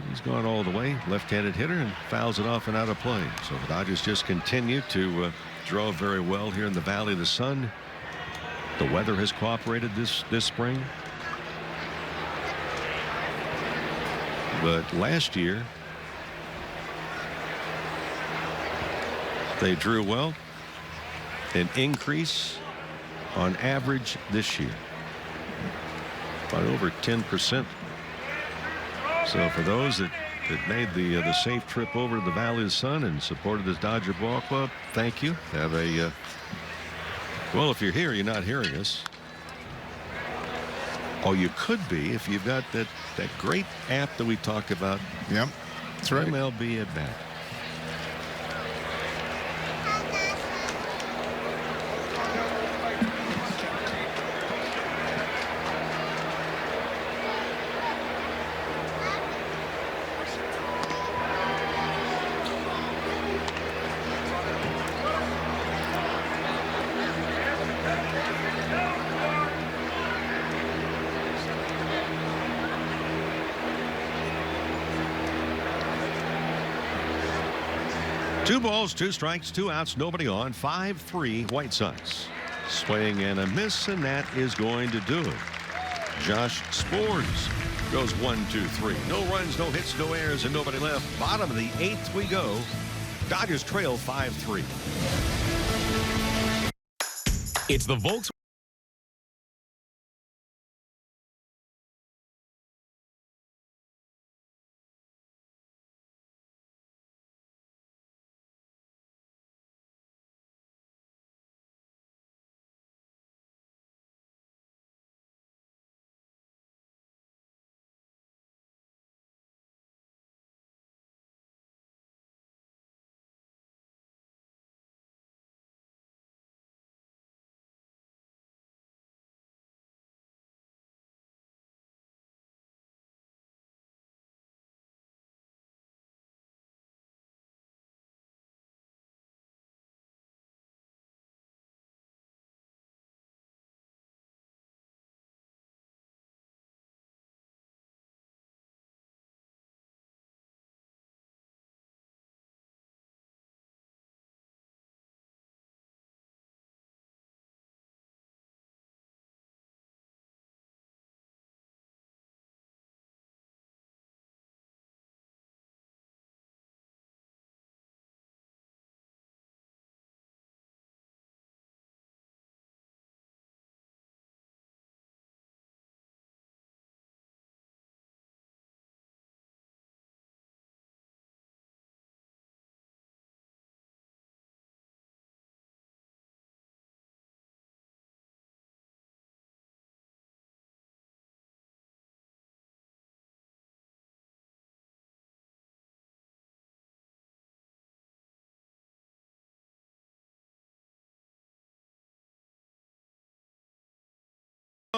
He's gone all the way, left-handed hitter, and fouls it off and out of play. So the Dodgers just continue to draw very well here in the Valley of the Sun. The weather has cooperated this spring. But last year, they drew well. An increase on average this year by over 10%. So for those that made the safe trip over to the Valley of the Sun and supported this Dodger ball club, thank you. Have a well, if you're here, you're not hearing us. Oh, you could be if you've got that great app that we talked about. Yep, that's right. MLB at Bat. Two balls, 2 strikes, 2 outs, nobody on. 5-3 White Sox. Swing and a miss, and that is going to do it. Josh Sports goes 1-2-3. No runs, no hits, no errors, and nobody left. Bottom of the 8th we go. Dodgers trail 5-3. It's the Volkswagen.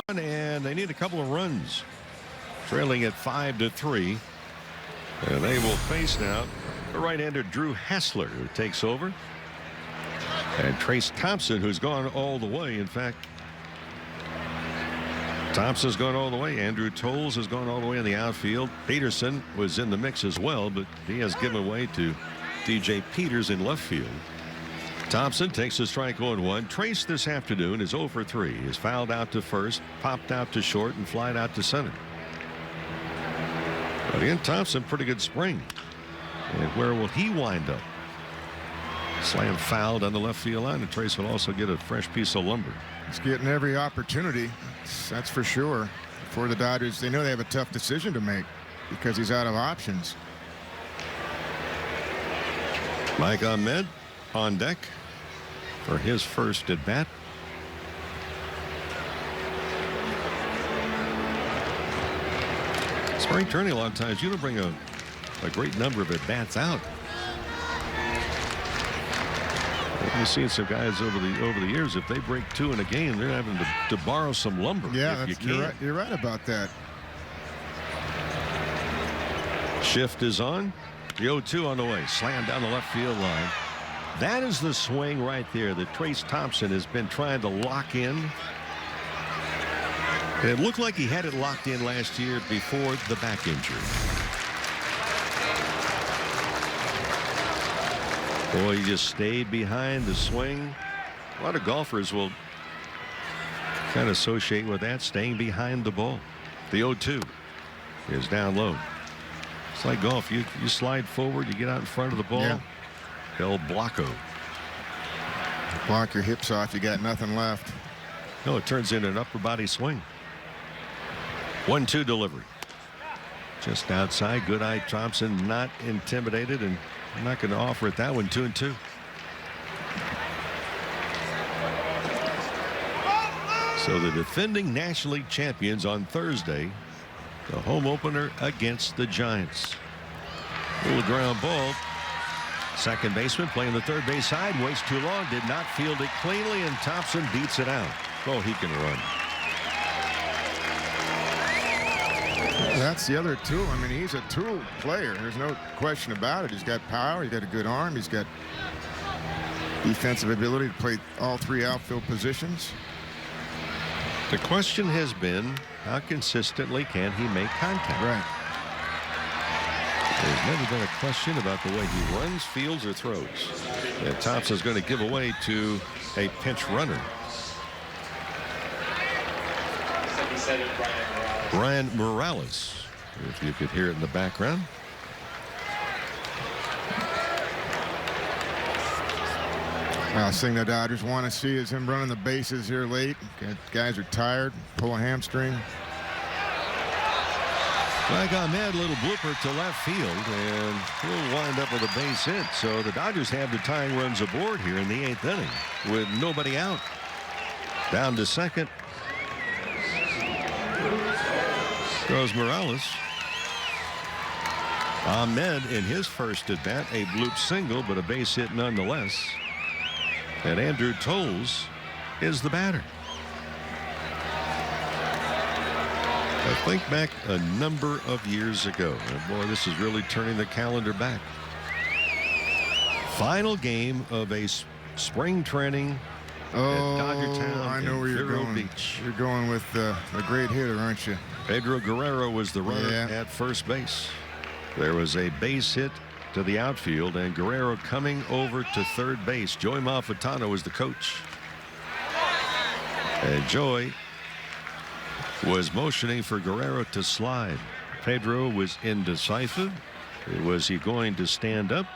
And they need a couple of runs, trailing at 5-3, and they will face now the right-hander Drew Hassler, who takes over, and Trace Thompson, who's gone all the way. In fact, Thompson's gone all the way. Andrew Tolles has gone all the way in the outfield. Peterson was in the mix as well, but he has given way to DJ Peters in left field. Thompson takes a strike 0-1. Trace this afternoon is 0 for 3. He's fouled out to first, popped out to short, and flied out to center. But again, Thompson, pretty good spring. And where will he wind up? Slam fouled on the left field line, and Trace will also get a fresh piece of lumber. He's getting every opportunity, that's for sure. For the Dodgers, they know they have a tough decision to make because he's out of options. Mike Ahmed on deck for his first at bat. Spring training, a lot of times you don't bring a great number of at bats out. You've seen some guys over the years, if they break 2 in a game, they're having to borrow some lumber. Yeah, if you can. you're right about that. Shift is on. The 0-2 on the way. Slam down the left field line. That is the swing right there that Trace Thompson has been trying to lock in. And it looked like he had it locked in last year before the back injury. Boy, he just stayed behind the swing. A lot of golfers will kind of associate with that, staying behind the ball. The 0-2 is down low. It's like golf. You slide forward, you get out in front of the ball. Yeah. El Blanco. Block your hips off, you got nothing left. No, it turns into an upper body swing. 1-2 delivery. Just outside. Good eye Thompson, not intimidated, and I'm not going to offer it that one. 2-2. So the defending National League champions on Thursday, the home opener against the Giants. Little ground ball. Second baseman playing the third base side, waits too long, did not field it cleanly, and Thompson beats it out. Oh, he can run. That's the other tool. I mean, he's a tool player. There's no question about it. He's got power. He's got a good arm. He's got defensive ability to play all 3 outfield positions. The question has been, how consistently can he make contact? Right. There's never been a question about the way he runs, fields, or throws. And Thompson's going to give away to a pinch runner. Brian Morales, if you could hear it in the background. Last thing the Dodgers want to see is him running the bases here late. Guys are tired, pull a hamstring. Mike Ahmed, little blooper to left field, and he'll wind up with a base hit. So the Dodgers have the tying runs aboard here in the 8th inning with nobody out. Down to second goes Morales. Ahmed in his first at bat, a bloop single, but a base hit nonetheless. And Andrew Tolles is the batter. I think back a number of years ago, and boy, this is really turning the calendar back. Final game of a spring training at Dodgertown. I know where you're Vero going. Beach. You're going with the great hitter, aren't you? Pedro Guerrero was the runner at first base. There was a base hit to the outfield, and Guerrero coming over to third base. Joey Malfitano was the coach. And Joey was motioning for Guerrero to slide. Pedro was indecisive. Was he going to stand up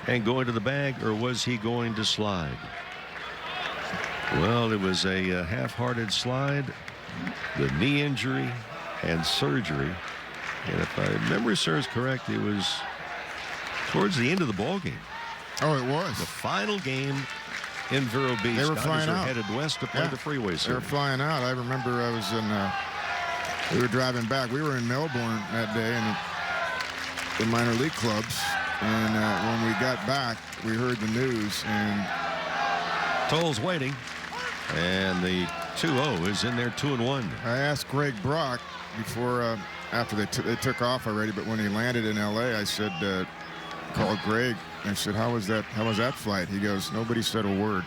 and go into the bag, or was he going to slide? Well, it was a half-hearted slide, the knee injury, and surgery. And if my memory serves correct, it was towards the end of the ball game. Oh, it was. The final game in Vero Beach. They were Dodgers flying out. headed west to play the freeway series. They were flying out. I remember I was we were driving back. We were in Melbourne that day in the minor league clubs. And when we got back, we heard the news. And Tolles waiting. And the 2-0 is in there, 2-1. I asked Greg Brock before, after they took off already, but when he landed in L.A., I said, called Greg. I said, how was that flight? He goes, nobody said a word.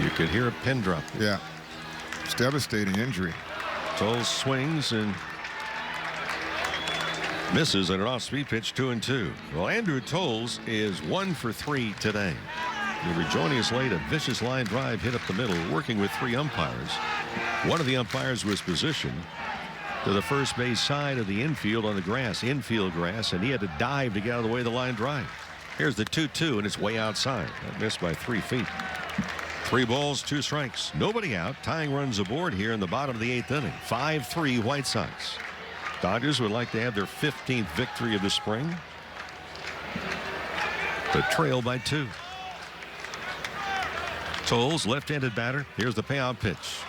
You could hear a pin drop. Yeah. It's devastating injury. Toles swings and misses on an off-speed pitch, 2-2. Well, Andrew Toles is 1 for 3 today. He'll be joining us late. A vicious line drive hit up the middle, working with 3 umpires. One of the umpires was positioned to the first base side of the infield on the grass, infield grass, and he had to dive to get out of the way of the line drive. Here's the 2-2, and it's way outside. That missed by 3 feet. 3 balls, 2 strikes. Nobody out. Tying runs aboard here in the bottom of the 8th inning. 5-3 White Sox. Dodgers would like to have their 15th victory of the spring. The trail by 2. Toles, left-handed batter. Here's the payout pitch.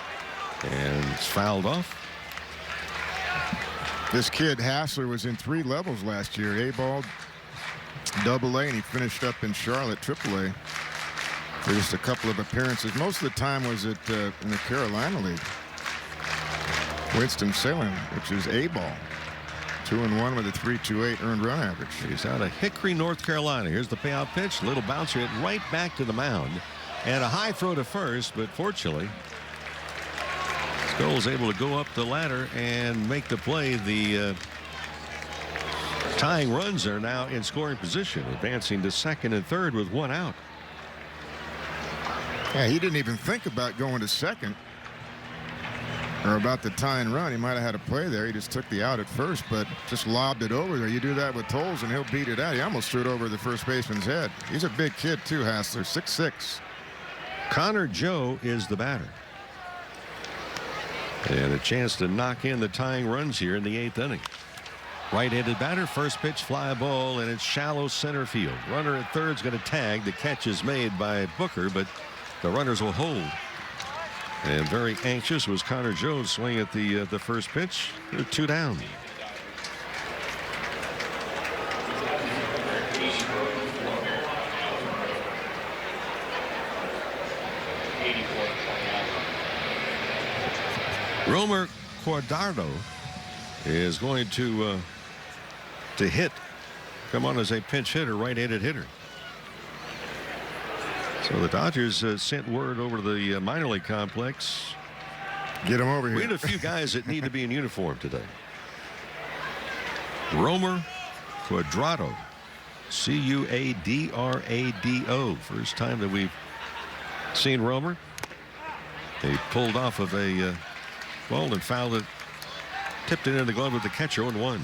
And it's fouled off. This kid Hassler was in 3 levels last year. A-ball, Double-A, and he finished up in Charlotte Triple-A for just a couple of appearances. Most of the time was in the Carolina League. Winston-Salem, which is A-ball. 2-1 with a 3.28 earned run average. He's out of Hickory, North Carolina. Here's the payout pitch. Little bouncer hit right back to the mound. And a high throw to first, but fortunately, Scholl's able to go up the ladder and make the play. The tying runs are now in scoring position, advancing to second and third with 1 out. Yeah, he didn't even think about going to second or about the tying run. He might have had a play there. He just took the out at first, but just lobbed it over there. You do that with Toles and he'll beat it out. He almost threw it over the first baseman's head. He's a big kid too, Hassler, 6'6". Connor Joe is the batter. And a chance to knock in the tying runs here in the 8th inning. Right-handed batter, first pitch, fly ball, and it's shallow center field. Runner at third's going to tag. The catch is made by Booker, but the runners will hold. And very anxious was Connor Joe swing at the first pitch. 2 down. Romer Cuadrado is going to hit, come on as a pinch hitter, right-handed hitter. So the Dodgers sent word over to the minor league complex. Get him over here. We had a few guys that need to be in uniform today. Romer Cuadrado, C-U-A-D-R-A-D-O. First time that we've seen Romer. He pulled off of a ball and fouled it, tipped it in the glove of the catcher, 0-1.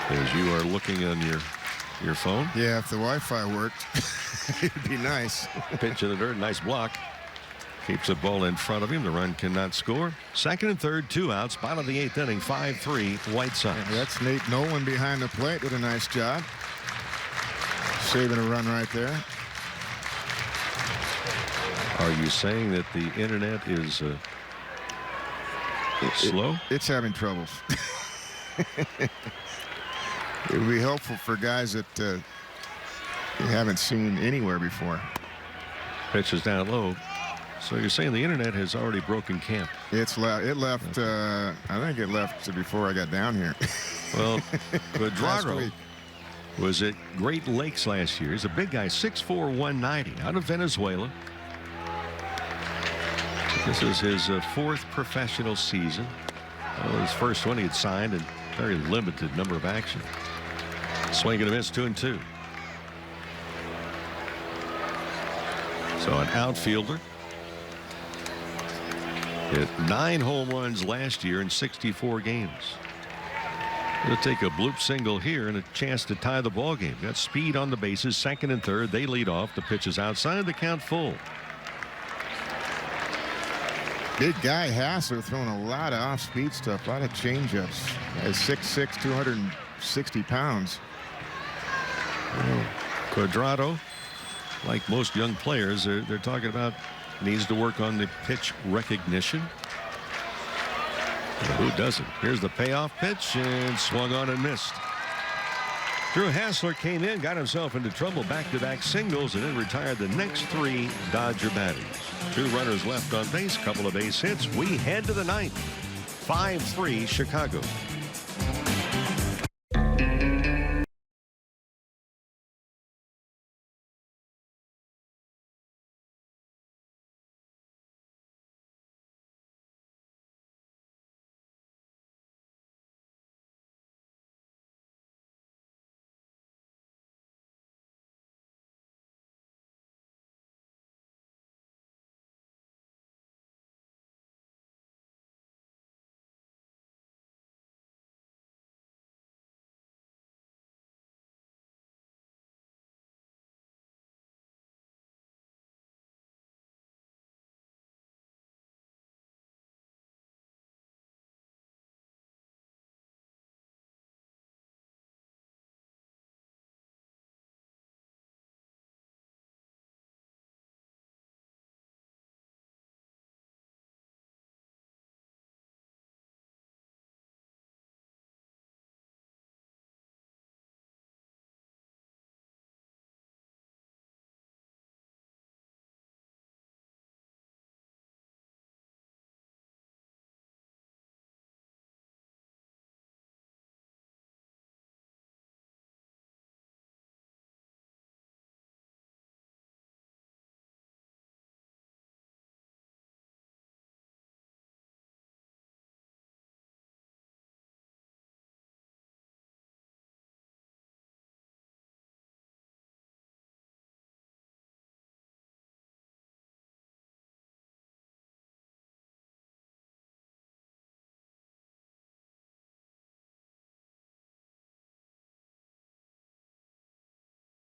As you are looking on your phone. Yeah, if the Wi-Fi worked, it'd be nice. Pitch in the dirt, nice block. Keeps the ball in front of him. The run cannot score. Second and third, 2 outs. Bottom of the 8th inning, 5-3 White Sox. Yeah, that's Nate Nolan behind the plate. Did a nice job. Saving a run right there. Are you saying that the internet is slow? It's having troubles. It would be helpful for guys that you haven't seen anywhere before. Pitch is down low. So you're saying the internet has already broken camp? It left. I think it left before I got down here. Well, Cuadrado was at Great Lakes last year. He's a big guy, 6'4", 190, out of Venezuela. This is his 4th professional season. Well, his first one he had signed, and very limited number of action. Swing and a miss, 2-2. So an outfielder hit 9 home runs last year in 64 games. He'll take a bloop single here and a chance to tie the ball game. Got speed on the bases, second and third. They lead off. The pitch is outside, the count full. Big guy Hassler throwing a lot of off-speed stuff, a lot of change-ups. At 6'6", 260 pounds. Cuadrado, like most young players, they're talking about needs to work on the pitch recognition. Who doesn't? Here's the payoff pitch and swung on and missed. Drew Hassler came in, got himself into trouble, back-to-back singles, and then retired the next 3 Dodger batters. 2 runners left on base, couple of base hits. We head to the 9th. 5-3 Chicago.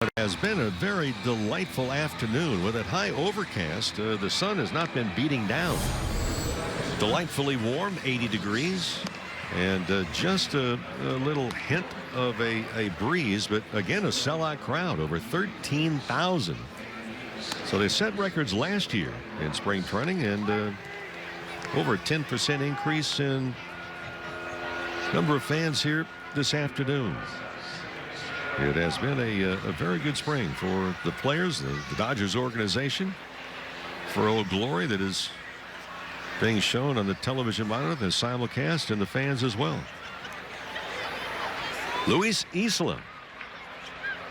It has been a very delightful afternoon with that high overcast. The sun has not been beating down. Delightfully warm, 80 degrees, and just a little hint of a breeze, but again a sellout crowd, over 13,000. So they set records last year in spring training, and over a 10% increase in number of fans here this afternoon. It has been a very good spring for the players, the Dodgers organization, for Old Glory that is being shown on the television monitor, the simulcast, and the fans as well. Luis Isla,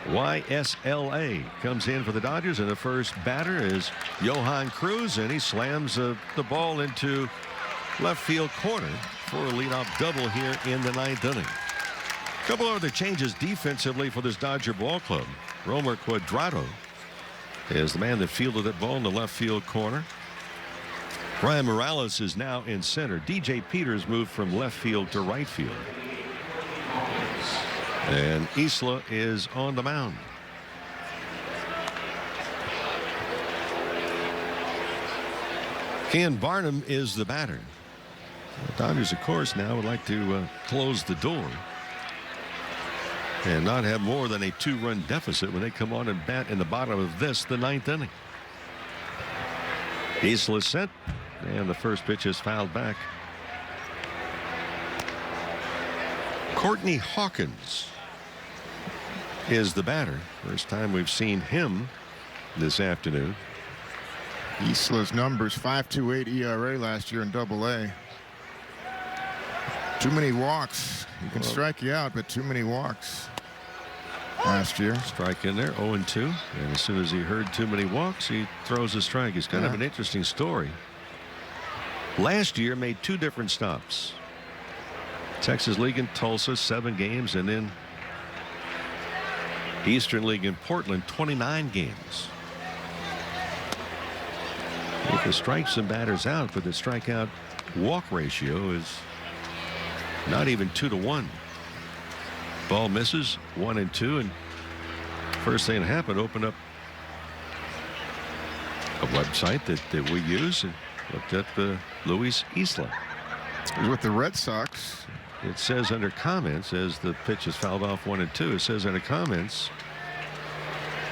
YSLA, comes in for the Dodgers, and the first batter is Johan Cruz, and he slams the ball into left field corner for a leadoff double here in the 9th inning. A couple other changes defensively for this Dodger ball club. Romer Cuadrado is the man that fielded that ball in the left field corner. Brian Morales is now in center. DJ Peters moved from left field to right field. And Isla is on the mound. Ken Barnum is the batter. The Dodgers, of course, now would like to close the door and not have more than a 2-run deficit when they come on and bat in the bottom of this, the 9th inning. Isla set, and the first pitch is fouled back. Courtney Hawkins is the batter. First time we've seen him this afternoon. Isla's numbers, 5.28 ERA last year in Double-A. Too many walks. He can strike you out, but too many walks last year. Strike in there, 0-2. And as soon as he heard too many walks, he throws a strike. It's kind of an interesting story. Last year made 2 different stops. Texas League in Tulsa, 7 games, and then Eastern League in Portland, 29 games. He can strike some batters out, but the strikeout walk ratio is not even 2-to-1. Ball misses, 1-2, and first thing that happened, opened up a website that we use and looked at Luis Isla. With the Red Sox. It says under comments, as the pitch is fouled off 1-2, it says under comments,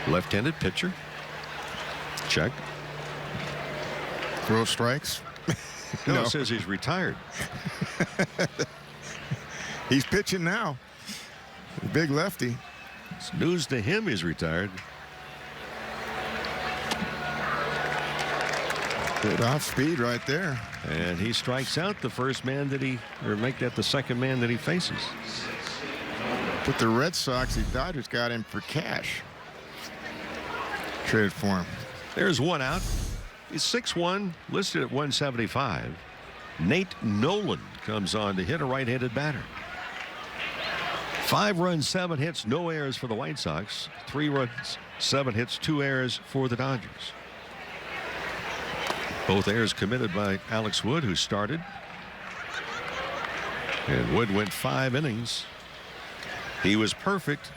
left-handed pitcher. Check. Throw strikes. No, it says he's retired. He's pitching now. Big lefty. It's news to him he's retired. Good off speed right there. And he strikes out the first man that make that the second man that he faces. But the Red Sox, the Dodgers got him for cash. Traded for him. There's one out. He's 6'1", listed at 175. Nate Nolan comes on to hit a right-handed batter. 5 runs, 7 hits, no errors for the White Sox. 3 runs, 7 hits, 2 errors for the Dodgers. Both errors committed by Alex Wood, who started. And Wood went 5 innings. He was perfect,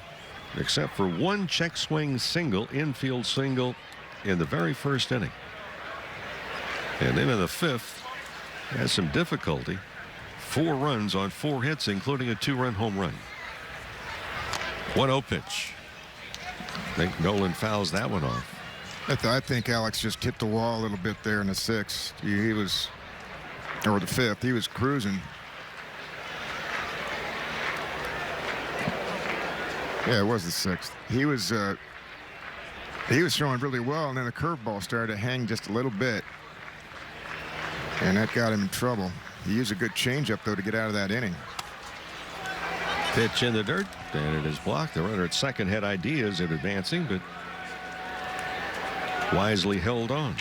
except for 1 check swing single, infield single, in the very first inning. And then in the 5th, has some difficulty. 4 runs on 4 hits, including a 2-run home run. 1-0 pitch. I think Nolan fouls that one off. I think Alex just hit the wall a little bit there in the 6th. He was, or the 5th, he was cruising. Yeah, it was the 6th. He was throwing really well, and then the curveball started to hang just a little bit. And that got him in trouble. He used a good changeup, though, to get out of that inning. Pitch in the dirt, and it is blocked. The runner at second had ideas of advancing, but wisely held on.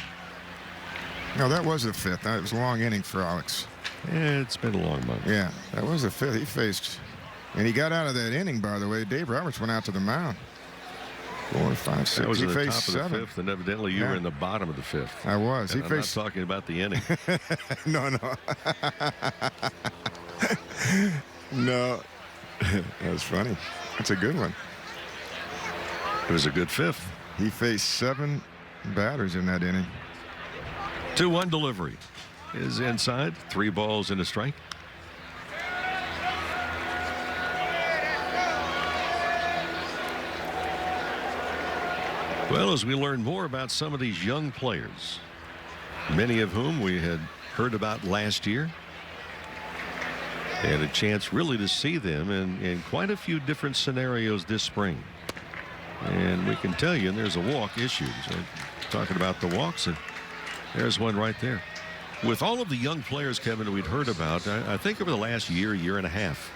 No, that was the 5th. That was a long inning for Alex. Yeah, it's been a long month. Yeah, that was the 5th. He faced, and he got out of that inning, by the way. Dave Roberts went out to the mound. 4, 5, 6. That was he in the faced top of 7. the 5th, and evidently you were in the bottom of the 5th. I was. And He I'm faced. not talking about the inning. No. No. That was funny. That's a good one. It was a good fifth. He faced 7 batters in that inning. 2-1 delivery is inside. 3 balls and a strike. Well, as we learn more about some of these young players, many of whom we had heard about last year, and a chance really to see them in quite a few different scenarios this spring. And we can tell you, and there's a walk issued. So talking about the walks, and there's one right there. With all of the young players, Kevin, that we'd heard about, I think over the last year and a half,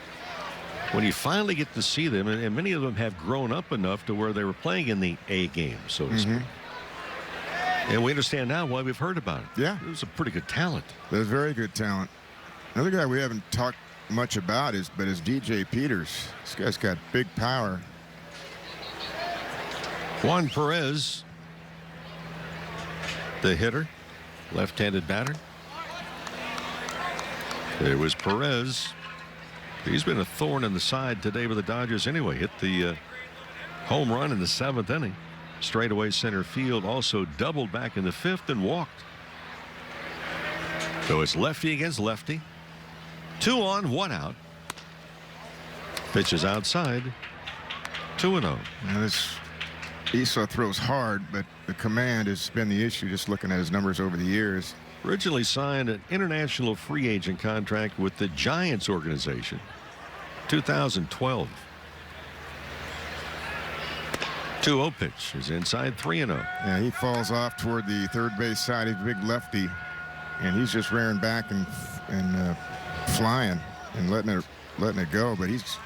when you finally get to see them, and many of them have grown up enough to where they were playing in the A game, so to speak. And we understand now why we've heard about it. Yeah. It was a pretty good talent. There's very good talent. Another guy we haven't talked much about is DJ Peters. This guy's got big power. Juan Perez, the hitter, left-handed batter. There was Perez. He's been a thorn in the side today with the Dodgers anyway. Hit the home run in the 7th inning. Straightaway center field. Also doubled back in the 5th and walked. So it's lefty against lefty. 2 on, 1 out. Pitches outside. 2-0. Now this Esau throws hard, but the command has been the issue, just looking at his numbers over the years. Originally signed an international free agent contract with the Giants organization. 2012. 2-0 pitch is inside. 3-0. Yeah, he falls off toward the third base side. He's a big lefty, and he's just rearing back and flying and letting it go. But he's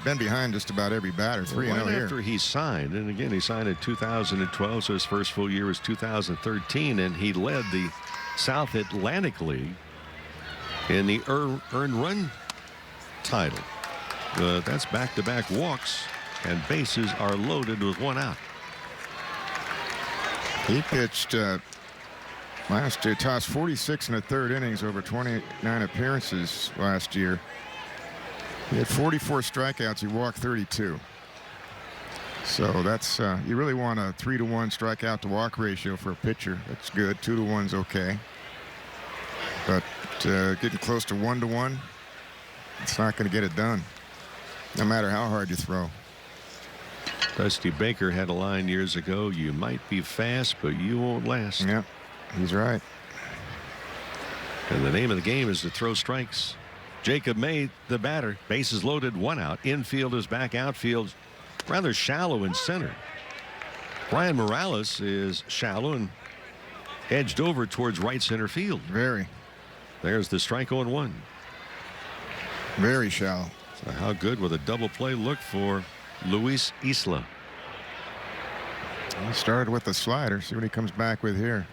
been behind just about every batter. 3-0 right here. After he signed, and again he signed in 2012, so his first full year was 2013, and he led the South Atlantic League in the earned run title. That's back-to-back walks, and bases are loaded with 1 out. He pitched last year, tossed 46 in the 3rd innings over 29 appearances last year. He had 44 strikeouts. He walked 32. So that's you really want a 3-to-1 strikeout to walk ratio for a pitcher. That's good. 2-to-1's okay. But getting close to 1-to-1, it's not going to get it done, no matter how hard you throw. Dusty Baker had a line years ago: "You might be fast, but you won't last." Yeah, he's right. And the name of the game is to throw strikes. Jacob May, the batter, bases loaded, 1 out. Infield is back, outfield rather shallow in center. Brian Morales is shallow and edged over towards right center field. Very. There's the strike 0-1. Very shallow. So how good with a double play look for Luis Isla. He started with the slider. See what he comes back with here.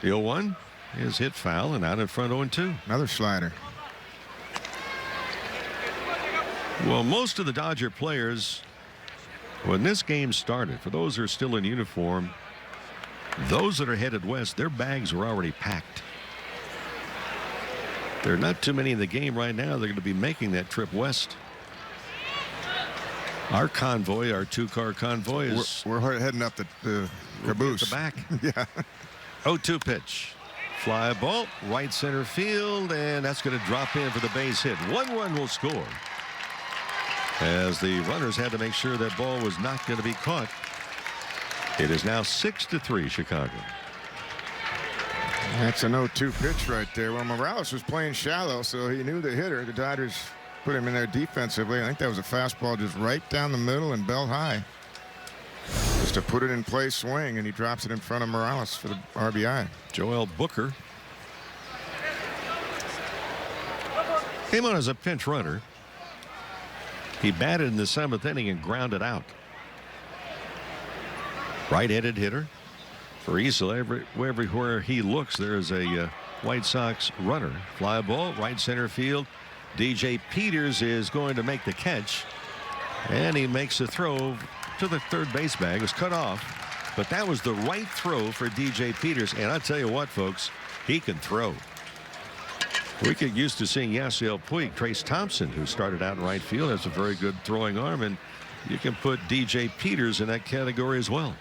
The 0-1 is hit foul and out in front. 0-2. Another slider. Well, most of the Dodger players, when this game started, for those who are still in uniform, those that are headed west, their bags were already packed. There are not too many in the game right now. They're going to be making that trip west. Our convoy, our 2-car convoy, is we're heading up the caboose. At the back. Yeah. 0-2 pitch. Fly ball, right center field, and that's going to drop in for the base hit. 1 run will score, as the runners had to make sure that ball was not going to be caught. It is now 6-3 Chicago. That's an 0-2 pitch right there. Well, Morales was playing shallow, so he knew the hitter. The Dodgers put him in there defensively. I think that was a fastball just right down the middle and belt high. Just to put it in play swing, and he drops it in front of Morales for the RBI. Joel Booker came on as a pinch runner. He batted in the 7th inning and grounded out. Right-handed hitter. For Isla, everywhere he looks, there's a White Sox runner. Fly ball, right center field. DJ Peters is going to make the catch, and he makes a throw to the third base bag. It was cut off, but that was the right throw for DJ Peters. And I tell you what, folks, he can throw. We get used to seeing Yasiel Puig. Trace Thompson, who started out in right field, has a very good throwing arm, and You can put DJ Peters in that category as well.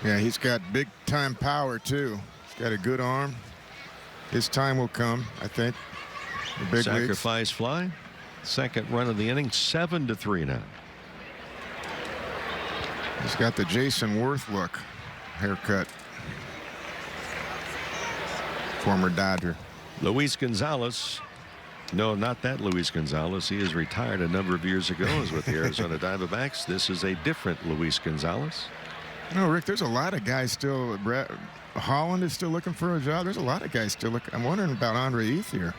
Yeah, he's got big time power too. He's got a good arm. His time will come, I think. The big Sacrifice fly. Second run of the inning, 7-3 now. He's got the Jason Worth look. Haircut. Former Dodger. Luis Gonzalez. No, not that Luis Gonzalez. He is retired a number of years ago. Is with the Arizona Diamondbacks. This is a different Luis Gonzalez. No, Rick, there's a lot of guys still. Holland is still looking for a job. There's a lot of guys still looking. I'm wondering about Andre Ethier.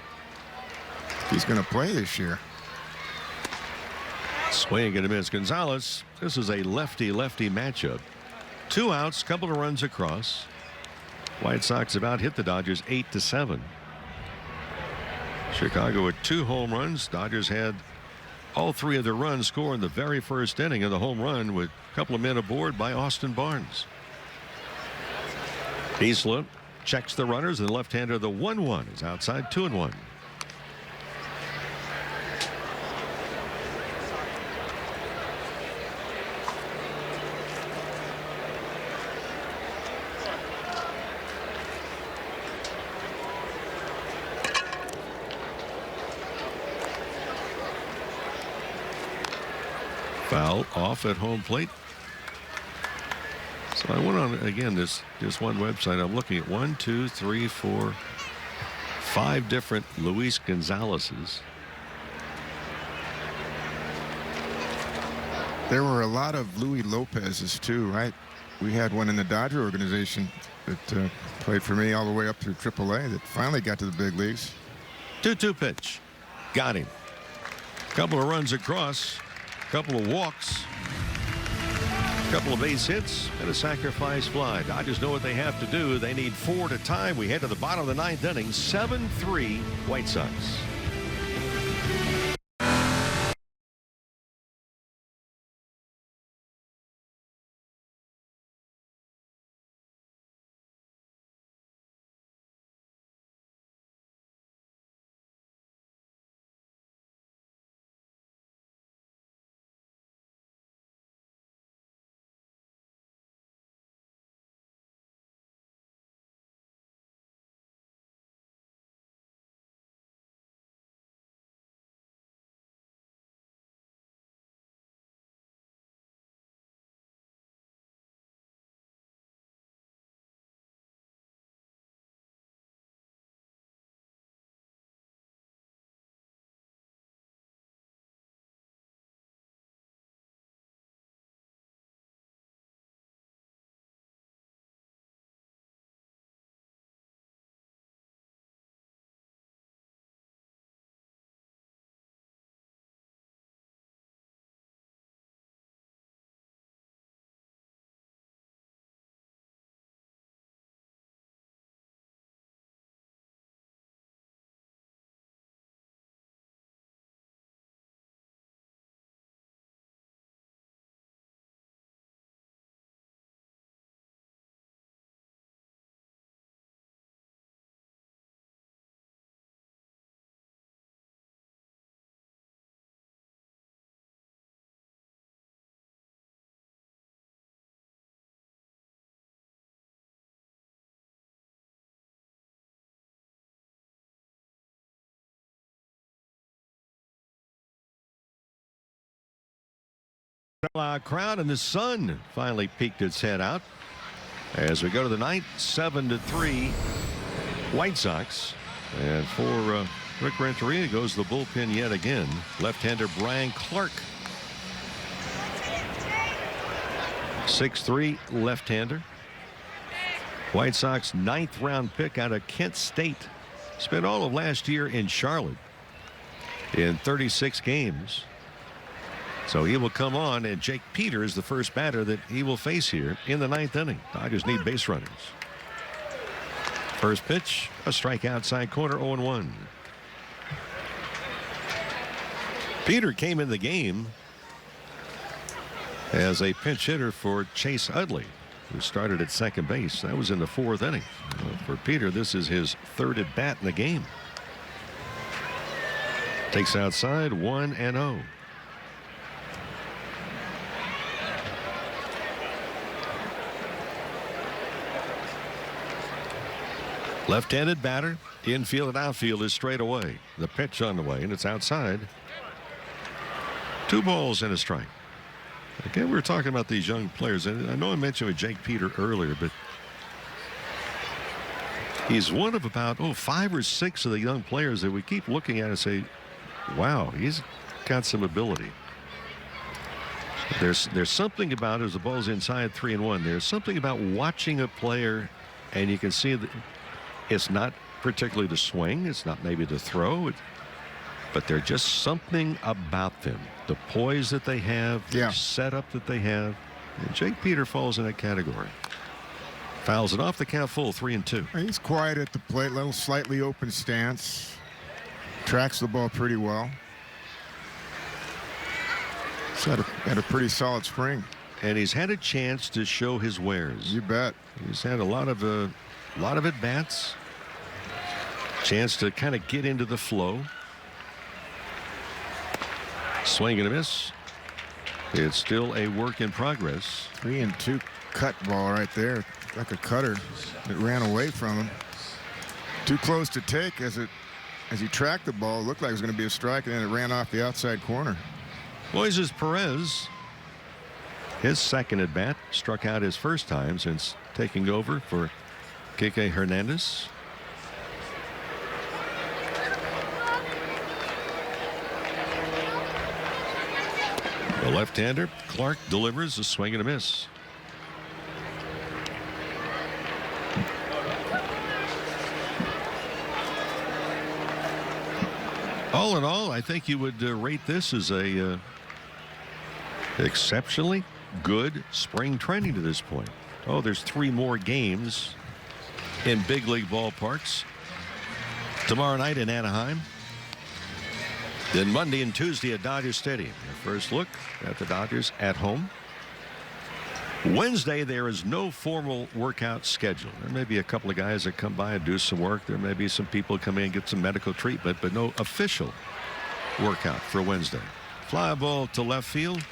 He's going to play this year. Swing and a miss. Gonzalez. This is a lefty-lefty matchup. 2 outs, couple of runs across. White Sox have out hit the Dodgers 8-7. Chicago with 2 home runs. Dodgers had all 3 of their runs score in the very first inning of the home run with a couple of men aboard by Austin Barnes. Isla checks the runners, and the left-hander, the 1-1 is outside, 2-1. Foul off at home plate. So I went on again this one website. I'm looking at 1, 2, 3, 4, 5 different Luis Gonzalez's. There were a lot of Louis Lopez's too, right? We had one in the Dodger organization that played for me all the way up through AAA that finally got to the big leagues. 2-2 pitch. Got him. Couple of runs across. Couple of walks. Couple of base hits and a sacrifice fly. Dodgers know what they have to do. They need 4 to tie. We head to the bottom of the 9th inning. 7-3 White Sox. Crowd, and the sun finally peeked its head out as we go to the 9th. 7-3 White Sox, and for Rick Renteria goes the bullpen yet again. Left-hander Brian Clark, 6'3" left-hander. White Sox 9th round pick out of Kent State. Spent all of last year in Charlotte in 36 games. So he will come on, and Jake Peters, the first batter that he will face here in the 9th inning. Dodgers need base runners. First pitch, a strike outside corner, 0-1. Peter came in the game as a pinch hitter for Chase Utley, who started at second base. That was in the 4th inning. For Peter, this is his 3rd at bat in the game. Takes outside, 1-0. Left-handed batter, infield and outfield is straight away. The pitch on the way, and it's outside. 2 balls and a strike. Again, we were talking about these young players, and I know I mentioned with Jake Peter earlier, but he's one of about 5 or 6 of the young players that we keep looking at and say, wow, he's got some ability. There's something about it as the ball's inside 3-1. There's something about watching a player, and you can see that it's not particularly the swing. It's not maybe the throw. But there's just something about them. The poise that they have, the setup that they have. And Jake Peter falls in that category. Fouls it off, the count full, 3-2. He's quiet at the plate, little slightly open stance. Tracks the ball pretty well. He's had a pretty solid spring. And he's had a chance to show his wares. You bet. He's had a lot of at-bats. Chance to kind of get into the flow. Swing and a miss. It's still a work in progress. 3-2 cut ball right there, like a cutter that ran away from him. Too close to take as he tracked the ball. It looked like it was going to be a strike, and then it ran off the outside corner. Moises Perez, his second at bat, struck out his first time since taking over for Kike Hernandez. The left-hander, Clark, delivers a swing and a miss. All in all, I think you would rate this as a exceptionally good spring training to this point. Oh, there's 3 more games in big league ballparks. Tomorrow night in Anaheim. Then Monday and Tuesday at Dodger Stadium. Your first look at the Dodgers at home. Wednesday, there is no formal workout schedule. There may be a couple of guys that come by and do some work. There may be some people come in and get some medical treatment, but no official workout for Wednesday. Fly ball to left field,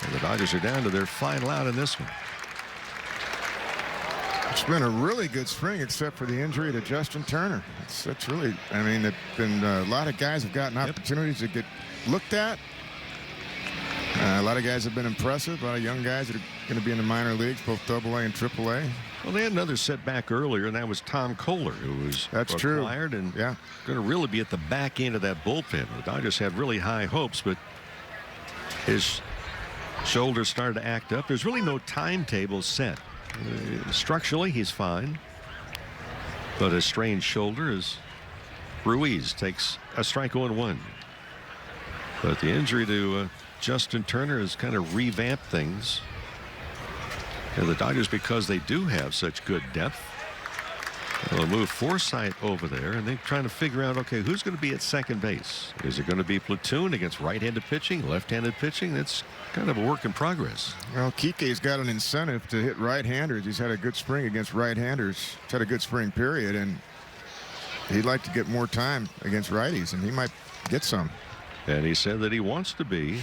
and the Dodgers are down to their final out in this one. It's been a really good spring, except for the injury to Justin Turner. That's really, I mean, it's been a lot of guys have gotten opportunities to get looked at. A lot of guys have been impressive. A lot of young guys that are going to be in the minor leagues, both AA and AAA. Well, they had another setback earlier, and that was Tom Kohler, who was acquired and going to really be at the back end of that bullpen. The Dodgers had really high hopes, but his shoulder started to act up. There's really no timetable set. Structurally, he's fine, but a strained shoulder as Ruiz takes a strike 0-1. But the injury to Justin Turner has kind of revamped things. And the Dodgers, because they do have such good depth, they'll move Forsythe over there, and they're trying to figure out, okay, who's going to be at second base? Is it going to be platoon against right-handed pitching, left-handed pitching? That's kind of a work in progress. Well, Kike's got an incentive to hit right-handers. He's had a good spring against right-handers. He's had a good spring period, and he'd like to get more time against righties, and he might get some. And he said that he wants to be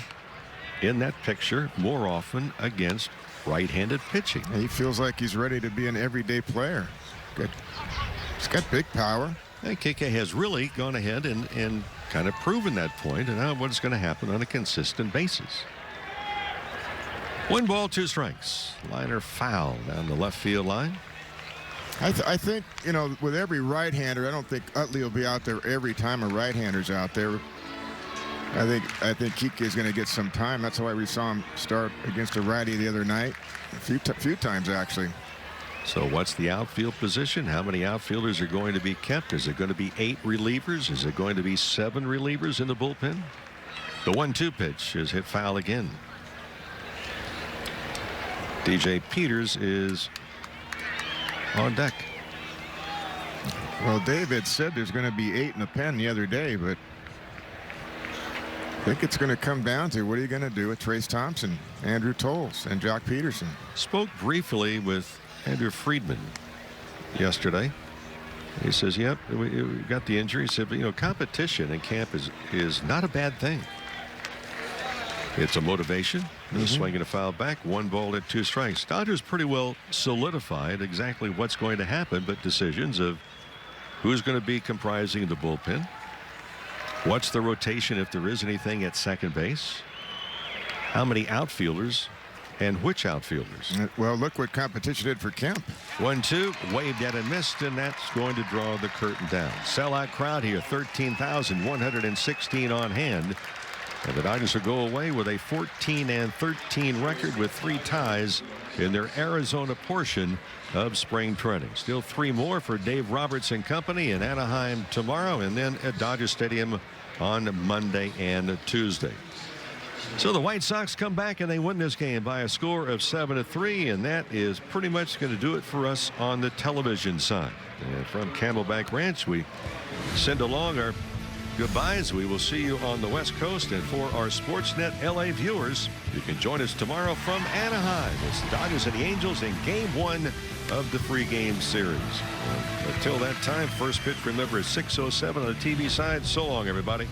in that picture more often against right-handed pitching. He feels like he's ready to be an everyday player. Good. He's got big power. And Kike has really gone ahead and kind of proven that point, and now what's going to happen on a consistent basis. 1 ball, 2 strikes. Liner foul down the left field line. I think, you know, with every right-hander, I don't think Utley will be out there every time a right-hander's out there. I think Kike is going to get some time. That's why we saw him start against a righty the other night, a few times actually. So what's the outfield position? How many outfielders are going to be kept? Is it going to be 8 relievers? Is it going to be 7 relievers in the bullpen? The 1-2 pitch is hit foul again. DJ Peters is on deck. Well, David said there's going to be 8 in the pen the other day, but I think it's going to come down to what are you going to do with Trace Thompson, Andrew Tolles, and Jock Peterson. Spoke briefly with Andrew Friedman yesterday. He says, yep, we got the injury. He said, but, you know, competition in camp is not a bad thing. It's a motivation. Swinging a foul back, 1 ball and 2 strikes. Dodgers pretty well solidified exactly what's going to happen, but decisions of Who's going to be comprising the bullpen? What's the rotation, if there is anything, at second base? How many outfielders and which outfielders? Well, look what competition did for Kemp. 1-2, waved at and missed, and that's going to draw the curtain down. Sellout crowd here, 13,116 on hand. And the Dodgers will go away with a 14-13 record with 3 ties in their Arizona portion of spring training. Still 3 more for Dave Roberts and company in Anaheim tomorrow, and then at Dodger Stadium on Monday and Tuesday. So the White Sox come back and they win this game by a score of 7-3, and that is pretty much going to do it for us on the television side. And from Camelback Ranch, we send along our goodbyes. We will see you on the West Coast, and for our Sportsnet LA viewers, you can join us tomorrow from Anaheim. It's the Dodgers and the Angels in Game 1 of the free game series. Until that time, first pitch, remember, is 6:07 on the TV side. So long, everybody.